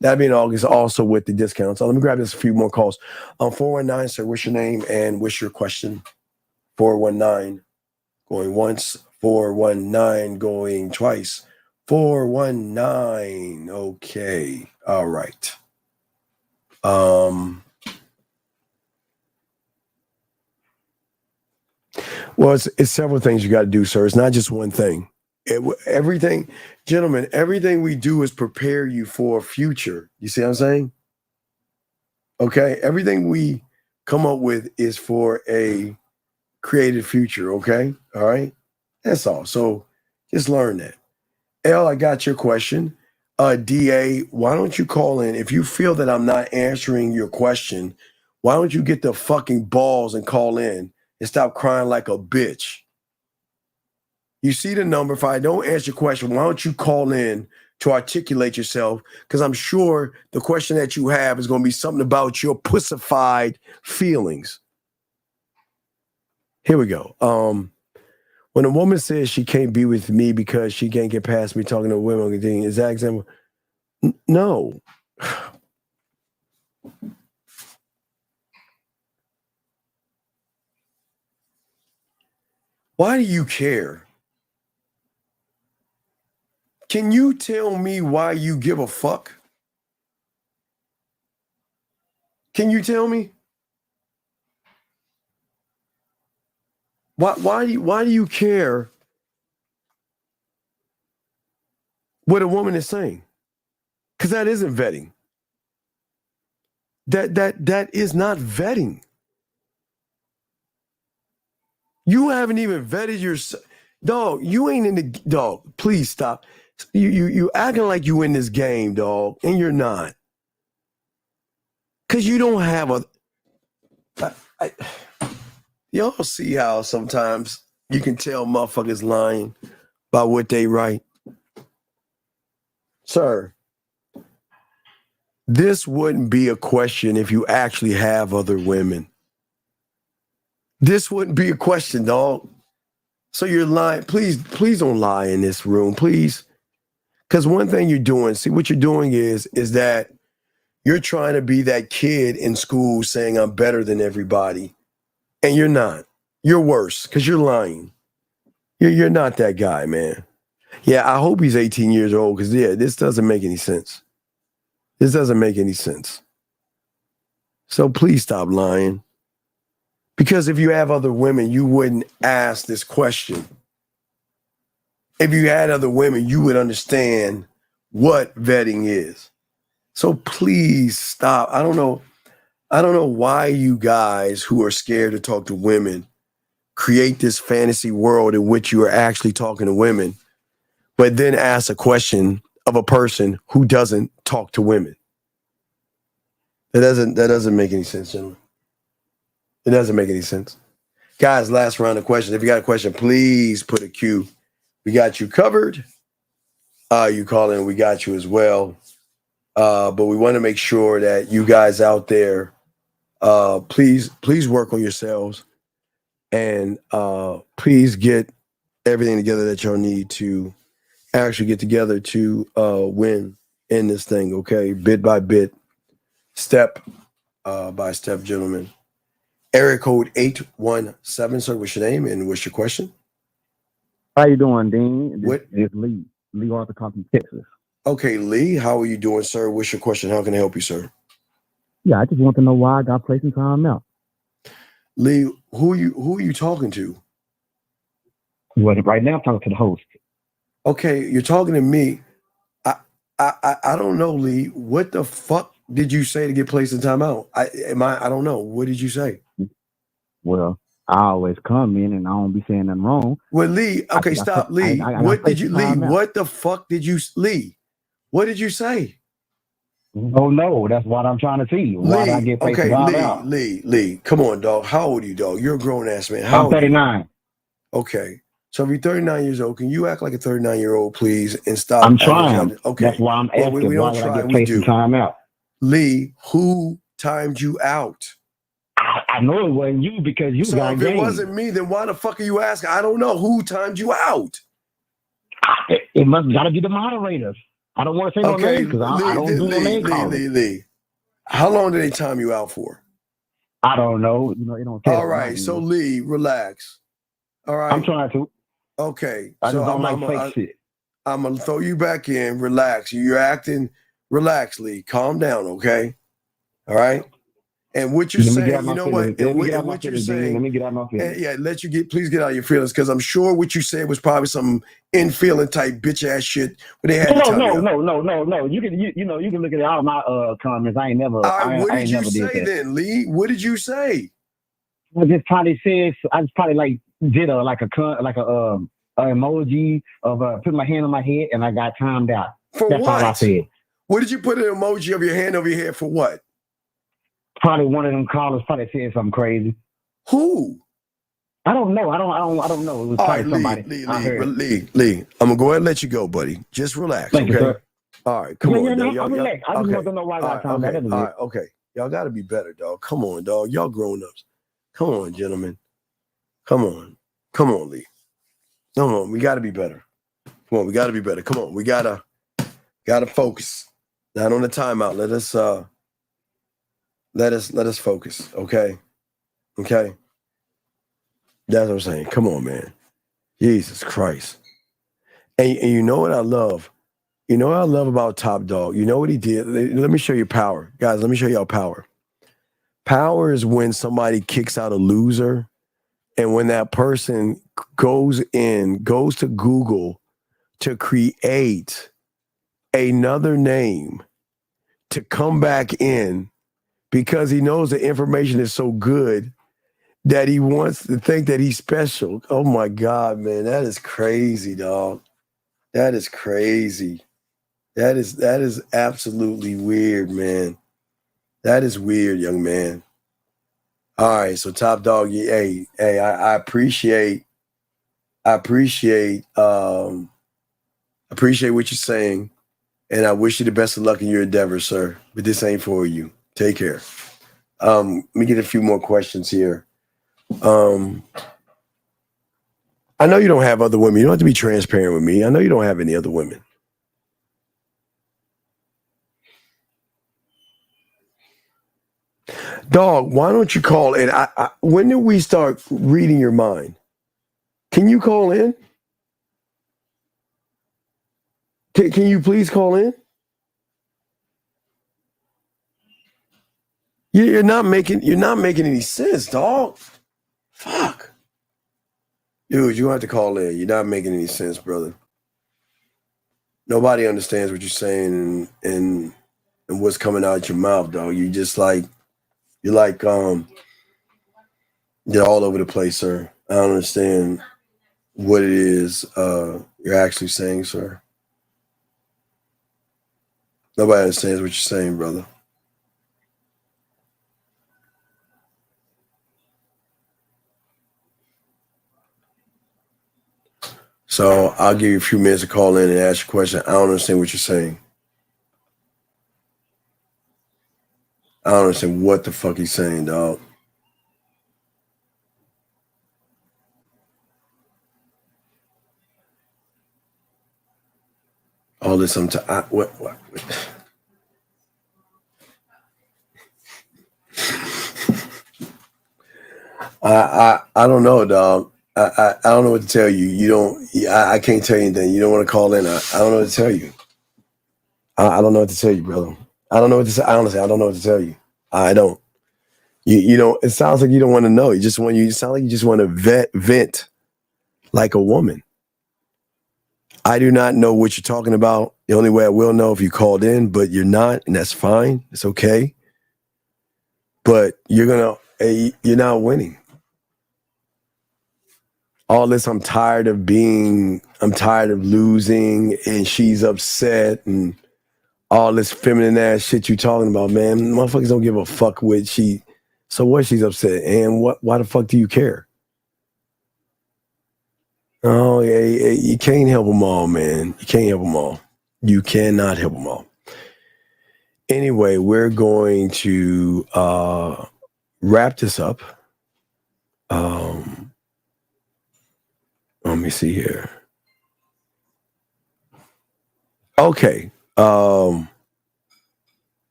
Speaker 10: That'll be in August also with the discount. So let me grab this a few more calls. 419, sir, what's your name and what's your question? 419 going once, 419 going twice. 419. Okay. All right. Well, it's several things you got to do, sir. It's not just one thing. Everything, gentlemen, everything we do is prepare you for a future. You see what I'm saying? Okay. Everything we come up with is for a created future. Okay. All right. That's all. So just learn that. L, I got your question. DA, why don't you call in? If you feel that I'm not answering your question, why don't you get the fucking balls and call in and stop crying like a bitch? You see the number. If I don't answer your question, why don't you call in to articulate yourself? Because I'm sure the question that you have is going to be something about your pussified feelings. Here we go. When a woman says she can't be with me because she can't get past me talking to women, is that example? No. Why do you care? Can you tell me why you give a fuck? Can you tell me? Why do you care what a woman is saying? Because that isn't vetting. That is not vetting. You haven't even vetted yourself. Dog, you ain't in the dog. Please stop. You acting like you in this game, dog, and you're not. Cause you don't have y'all see how sometimes you can tell motherfuckers lying by what they write. Sir, this wouldn't be a question if you actually have other women. This wouldn't be a question, dog. So you're lying. Please don't lie in this room, please. Because one thing you're doing, see what you're doing is that you're trying to be that kid in school saying I'm better than everybody. And you're not. You're worse because you're lying. You're not that guy, man. Yeah, I hope he's 18 years old because, yeah, this doesn't make any sense. This doesn't make any sense. So please stop lying. Because if you have other women, you wouldn't ask this question. If you had other women, you would understand what vetting is. So please stop. I don't know why you guys who are scared to talk to women create this fantasy world in which you are actually talking to women, but then ask a question of a person who doesn't talk to women. That doesn't make any sense, gentlemen. It doesn't make any sense. Guys, last round of questions. If you got a question, please put a Q. We got you covered. You call in, we got you as well. But we want to make sure that you guys out there, please work on yourselves and please get everything together that y'all need to actually get together to win in this thing, okay? Bit by bit, step by step, gentlemen. Area code 817, sir, what's your name and what's your question?
Speaker 19: How you doing, Dean? This is Lee. Lee Arthur from Texas.
Speaker 10: Okay, Lee, how are you doing, sir? What's your question? How can I help you, sir?
Speaker 19: Yeah, I just want to know why I got placed in timeout.
Speaker 10: Lee, who are you talking to?
Speaker 19: Well, right now I'm talking to the host.
Speaker 10: Okay, you're talking to me. I don't know, Lee. What the fuck did you say to get placed in timeout? I don't know. What did you say?
Speaker 19: Well, I always come in and I don't be saying nothing wrong.
Speaker 10: Well, Lee, okay, stop, Lee. What did you, Lee? What the fuck did you, Lee? What did you say?
Speaker 19: Oh no, that's what I'm trying to see. Why did I get placed in timeout?
Speaker 10: Lee, come on, dog. How old are you, dog? You're a grown ass man.
Speaker 19: I'm 39.
Speaker 10: Okay. So if you're 39 years old, can you act like a 39-year-old, please, and stop?
Speaker 19: I'm trying.
Speaker 10: Okay.
Speaker 19: That's why I'm asking.
Speaker 10: We
Speaker 19: why
Speaker 10: don't
Speaker 19: did
Speaker 10: try.
Speaker 19: I get
Speaker 10: We
Speaker 19: placed
Speaker 10: do.
Speaker 19: in timeout?
Speaker 10: Lee, who timed you out?
Speaker 19: I know it wasn't you because you got
Speaker 10: if
Speaker 19: game.
Speaker 10: it wasn't me, then why the fuck are you asking? I don't know who timed you out.
Speaker 19: It must gotta be the moderators. I don't want to say no names because I don't do no name calling.
Speaker 10: Lee. How long did they time you out for?
Speaker 19: I don't know. You know, it don't.
Speaker 10: All right, so Lee, relax. All right,
Speaker 19: I'm trying to.
Speaker 10: Okay,
Speaker 19: I just don't like fake shit.
Speaker 10: I'm gonna throw you back in. Relax. You're acting. Relax, Lee. Calm down. Okay. All right. And what you're saying, you know what? And what you're saying,
Speaker 19: let me get out my feelings.
Speaker 10: Yeah, please get out of your feelings, because I'm sure what you said was probably some in-feeling type bitch ass shit. But they had
Speaker 19: no. You can look at all my comments. I ain't never.
Speaker 10: All right, what did you
Speaker 19: say
Speaker 10: then, Lee? What did you say?
Speaker 19: I just probably said. I just probably like did a emoji of putting my hand on my head, and I got timed out. That's all I said.
Speaker 10: What did you put an emoji of your hand over your head for? What?
Speaker 19: Probably one of them callers probably said something crazy.
Speaker 10: Who?
Speaker 19: I don't know. I don't know. It was probably somebody.
Speaker 10: Lee, I'm gonna go ahead and let you go, buddy. Just relax.
Speaker 19: Thank you, sir.
Speaker 10: All right, come on.
Speaker 19: I'm relaxed. I just want to know why I got timed out.
Speaker 10: All right, okay. Y'all got to be better, dog. Come on, dog. Y'all grown ups. Come on, gentlemen. Come on, Lee. Come on, we got to be better. Come on, we got to be better. Come on, we gotta focus. Not on the timeout. Let us focus. Okay. That's what I'm saying. Come on, man. Jesus Christ. And you know what I love? You know what I love about Top Dog? You know what he did? Let me show you power. Guys, let me show y'all power. Power is when somebody kicks out a loser, and when that person goes to Google to create another name to come back in, because he knows the information is so good that he wants to think that he's special. Oh my God, man. That is crazy, dog. That is crazy. That is absolutely weird, man. That is weird, young man. All right, so Top Dog, hey, I appreciate what you're saying, and I wish you the best of luck in your endeavors, sir. But this ain't for you. Take care. Let me get a few more questions here. I know you don't have other women. You don't have to be transparent with me. I know you don't have any other women. Dog, why don't you call in? When did we start reading your mind? Can you call in? Can you please call in? You're not making any sense, dog. Fuck. Dude, you have to call in. You're not making any sense, brother. Nobody understands what you're saying and what's coming out your mouth, dog. You're all over the place, sir. I don't understand what it is you're actually saying, sir. Nobody understands what you're saying, brother. So I'll give you a few minutes to call in and ask a question. I don't understand what you're saying. I don't understand what the fuck he's saying, dog. All this sometimes. What? I don't know, dog. I don't know what to tell you. I can't tell you anything. You don't want to call in. I don't know what to tell you. I don't know what to tell you, brother. I don't know what to say. Honestly, I don't know what to tell you. I don't. You know, it sounds like you don't want to know. You sound like you just want to vent like a woman. I do not know what you're talking about. The only way I will know if you called in, but you're not, and that's fine. It's okay. But you're not winning. All this, I'm tired of losing, and she's upset, and all this feminine ass shit you talking about, man. Motherfuckers don't give a fuck what she. So what? She's upset, and why the fuck do you care? Oh, yeah, you can't help them all, man. You can't help them all. You cannot help them all. Anyway, we're going to wrap this up. Let me see here. Okay.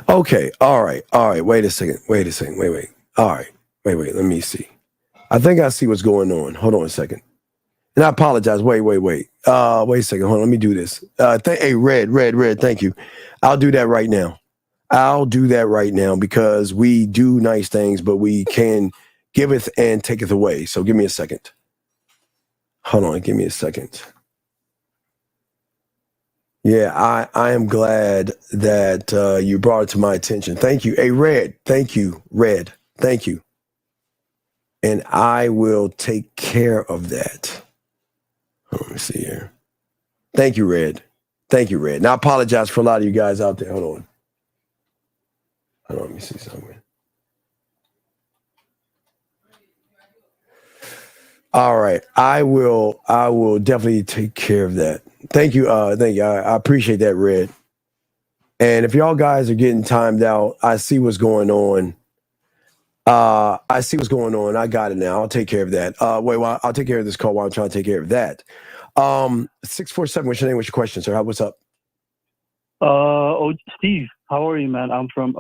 Speaker 10: Okay. All right. Wait a second. Wait. All right. Wait. Let me see. I think I see what's going on. Hold on a second. And I apologize. Wait. Wait a second. Hold on. Let me do this. Hey, Red. Thank you. I'll do that right now. Because we do nice things, but we can giveth and taketh away. So give me a second. Hold on. Give me a second. Yeah, I am glad that you brought it to my attention. Thank you. Hey, Red. Thank you, Red. Thank you. And I will take care of that. Let me see here. Thank you, Red. And I apologize for a lot of you guys out there. Hold on. Let me see something. All right. I will definitely take care of that. Thank you. I appreciate that, Red. And if y'all guys are getting timed out, I see what's going on. I got it now. I'll take care of that. I'll take care of this call while I'm trying to take care of that. 647, what's your name? What's your question, sir? What's up?
Speaker 20: Steve, how are you, man? I'm from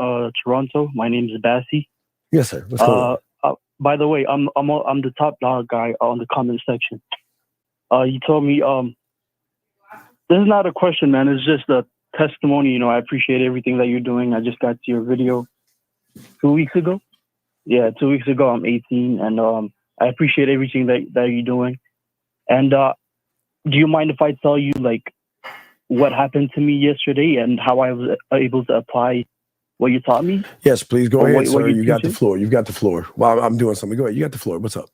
Speaker 20: Toronto. My name is Bassie.
Speaker 10: Yes, sir. What's going on?
Speaker 20: By the way, I'm the top dog guy on the comment section. You told me this is not a question, man. It's just a testimony. You know, I appreciate everything that you're doing. I just got to your video 2 weeks ago. Yeah, 2 weeks ago. I'm 18, and I appreciate everything that you're doing. And do you mind if I tell you like what happened to me yesterday and how I was able to apply what you taught me?
Speaker 10: Yes, please go ahead, sir. You got the floor. You've got the floor. Well, I'm doing something. Go ahead. You got the floor. What's up?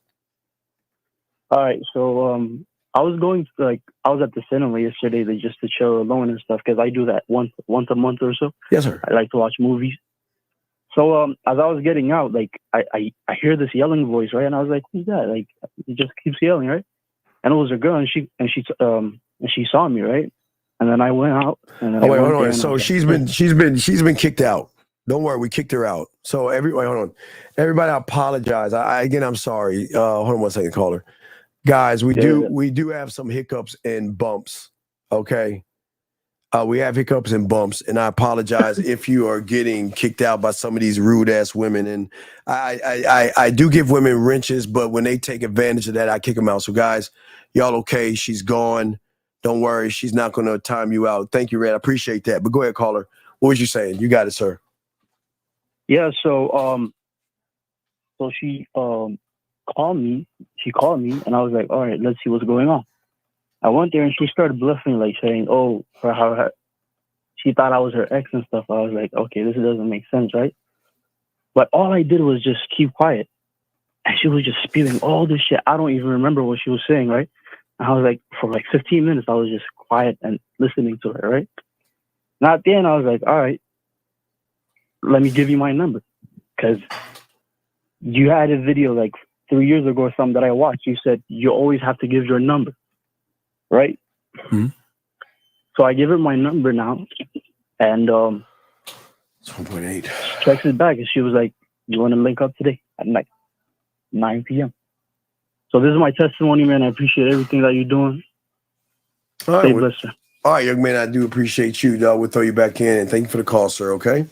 Speaker 20: All right. So I was at the cinema yesterday just to chill alone and stuff because I do that once a month or so.
Speaker 10: Yes, sir.
Speaker 20: I like to watch movies. So as I was getting out, like I hear this yelling voice, right? And I was like, who's that? Like he just keeps yelling, right? And it was a girl, and she saw me, right? And then I went out. And then
Speaker 10: wait, hold on. So she's been kicked out. Don't worry, we kicked her out. So hold on. Everybody, I apologize. I'm sorry. Hold on one second, caller. Guys, we do have some hiccups and bumps. Okay. We have hiccups and bumps, and I apologize if you are getting kicked out by some of these rude ass women. And I do give women wrenches, but when they take advantage of that, I kick them out. So guys, y'all okay? She's gone. Don't worry, she's not going to time you out. Thank you, Red. I appreciate that. But go ahead, caller. What was you saying? You got it, sir.
Speaker 20: Yeah. So she called me. She called me, and I was like, all right, let's see what's going on. I went there and she started bluffing, like saying, "Oh, for how she thought I was her ex and stuff." I was like, "Okay, this doesn't make sense, right?" But all I did was just keep quiet, and she was just spewing all this shit. I don't even remember what she was saying, right? And I was like, for like 15 minutes, I was just quiet and listening to her, right? Now at the end, I was like, "All right, let me give you my number," because you had a video like 3 years ago or something that I watched. You said you always have to give your number. Right.
Speaker 10: Mm-hmm.
Speaker 20: So I give her my number now, and
Speaker 10: 1.8.
Speaker 20: She texted back, and she was like, "You want to link up today at like 9 p.m.?" So this is my testimony, man. I appreciate everything that you're doing.
Speaker 10: All right,
Speaker 20: Stay blessed, sir.
Speaker 10: All right, young man. I do appreciate you, dog. We'll throw you back in, and thank you for the call, sir. Okay.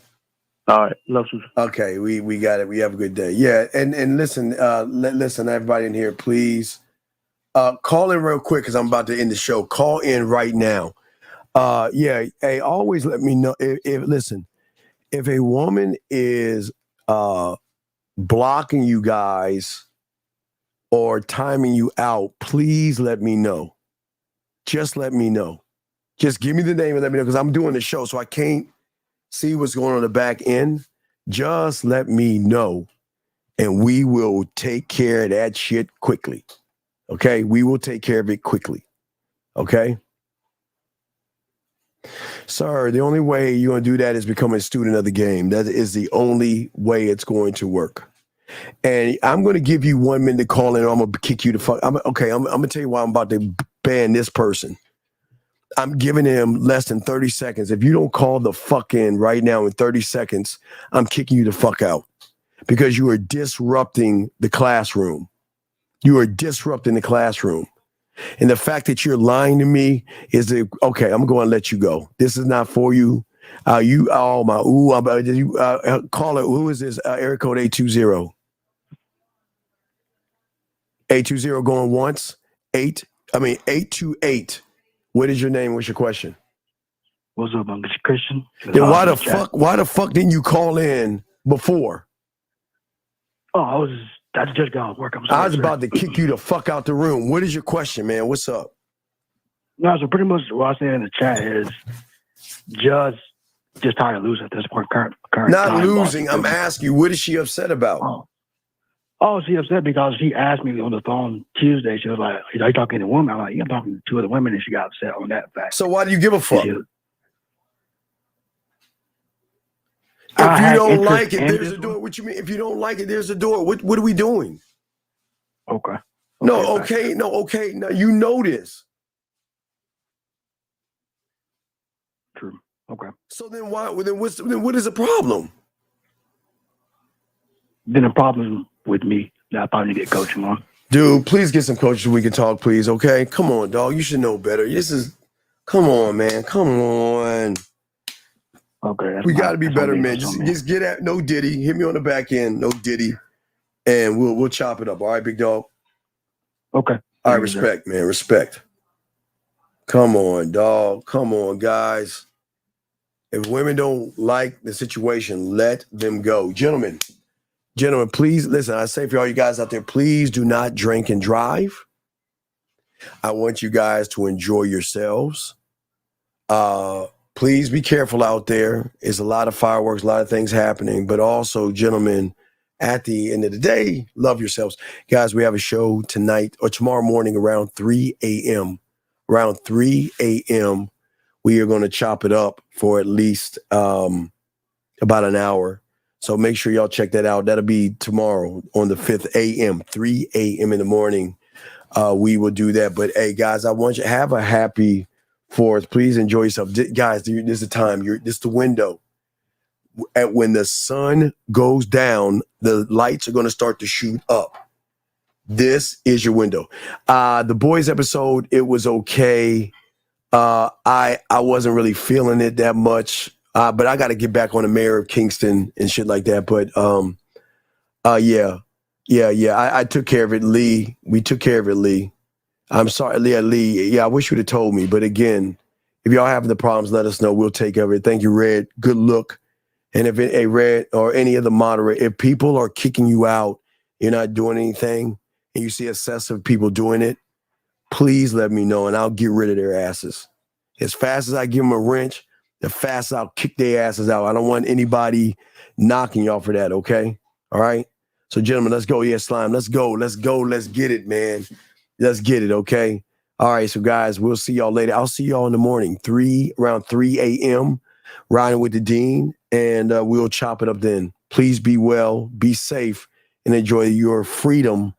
Speaker 20: All right, love you.
Speaker 10: Okay, we got it. We have a good day. Yeah, and listen, listen, everybody in here, please. Call in real quick because I'm about to end the show. Call in right now. Hey, always let me know if if a woman is blocking you guys or timing you out, please let me know. Just let me know. Just give me the name and let me know, because I'm doing the show, so I can't see what's going on the back end. Just let me know, and we will take care of that shit quickly. Okay? We will take care of it quickly. Okay? Sir, the only way you're going to do that is become a student of the game. That is the only way it's going to work. And I'm going to give you 1 minute to call in, or I'm going to kick you the fuck. I'm going to tell you why I'm about to ban this person. I'm giving him less than 30 seconds. If you don't call the fuck in right now in 30 seconds, I'm kicking you the fuck out, because you are disrupting the classroom. You are disrupting the classroom. And the fact that you're lying to me is okay. I'm going to let you go. This is not for you. Call it. Who is this? Area code 820. 820 going once. 828. What is your name? What's your question?
Speaker 20: What's up, Mr. Christian?
Speaker 10: Then why the fuck didn't you call in before?
Speaker 20: Oh, I just got off work. I'm sorry.
Speaker 10: I was about to kick you the fuck out the room. What is your question, man? What's up?
Speaker 20: No, so pretty much what I said in the chat is just tired of losing at this point. Current
Speaker 10: Not
Speaker 20: time
Speaker 10: losing. I'm asking you, what is she upset about?
Speaker 20: Oh, she upset because she asked me on the phone Tuesday. She was like, "Are you talking to a woman?" I'm like, "Yeah, I'm talking to 2 other women," and she got upset on that fact.
Speaker 10: So why do you give a fuck? If you
Speaker 20: I
Speaker 10: don't like it, there's a door. What you mean? If you don't like it, there's a door. What are we doing?
Speaker 20: Okay.
Speaker 10: Okay. Now you know this.
Speaker 20: True. Okay.
Speaker 10: So then why? Then what is the problem?
Speaker 20: Then the problem with me that I probably need to get coaching on.
Speaker 10: Dude, please get some coaches so we can talk, please. Okay, come on, dog. You should know better. Come on, man. Come on.
Speaker 20: Okay.
Speaker 10: We got to be better, man. Just get at no Diddy. Hit me on the back end, no Diddy, and we'll chop it up. All right, big dog.
Speaker 20: Okay.
Speaker 10: All right, respect, man. Respect. Come on, dog. Come on, guys. If women don't like the situation, let them go. Gentlemen, please listen. I say for all you guys out there, please do not drink and drive. I want you guys to enjoy yourselves. Please be careful out there. There's a lot of fireworks, a lot of things happening, but also, gentlemen, at the end of the day, love yourselves. Guys, we have a show tonight or tomorrow morning around 3 a.m. Around 3 a.m., we are going to chop it up for at least about an hour. So make sure y'all check that out. That'll be tomorrow on the 5th a.m., 3 a.m. in the morning. We will do that. But hey, guys, I want you to have a happy 4th. Please enjoy yourself. Guys, this is the time. This is the window. When the sun goes down, the lights are going to start to shoot up. This is your window. The boys episode, it was okay. I wasn't really feeling it that much. But I got to get back on the mayor of Kingston and shit like that. But yeah. I took care of it, Lee. We took care of it, Lee. I'm sorry, Lee. Yeah, I wish you'd have told me. But again, if y'all having the problems, let us know. We'll take care of it. Thank you, Red. Good look. And if a Red or any of the moderator, if people are kicking you out, you're not doing anything, and you see excessive people doing it, please let me know, and I'll get rid of their asses. As fast as I give them a wrench, the faster I'll kick their asses out. I don't want anybody knocking y'all for that, okay? All right? So, gentlemen, let's go. Yeah, Slime, let's go. Let's get it, man. Let's get it, okay? All right, so, guys, we'll see y'all later. I'll see y'all in the morning, around 3 a.m., riding with the Dean, and we'll chop it up then. Please be well, be safe, and enjoy your freedom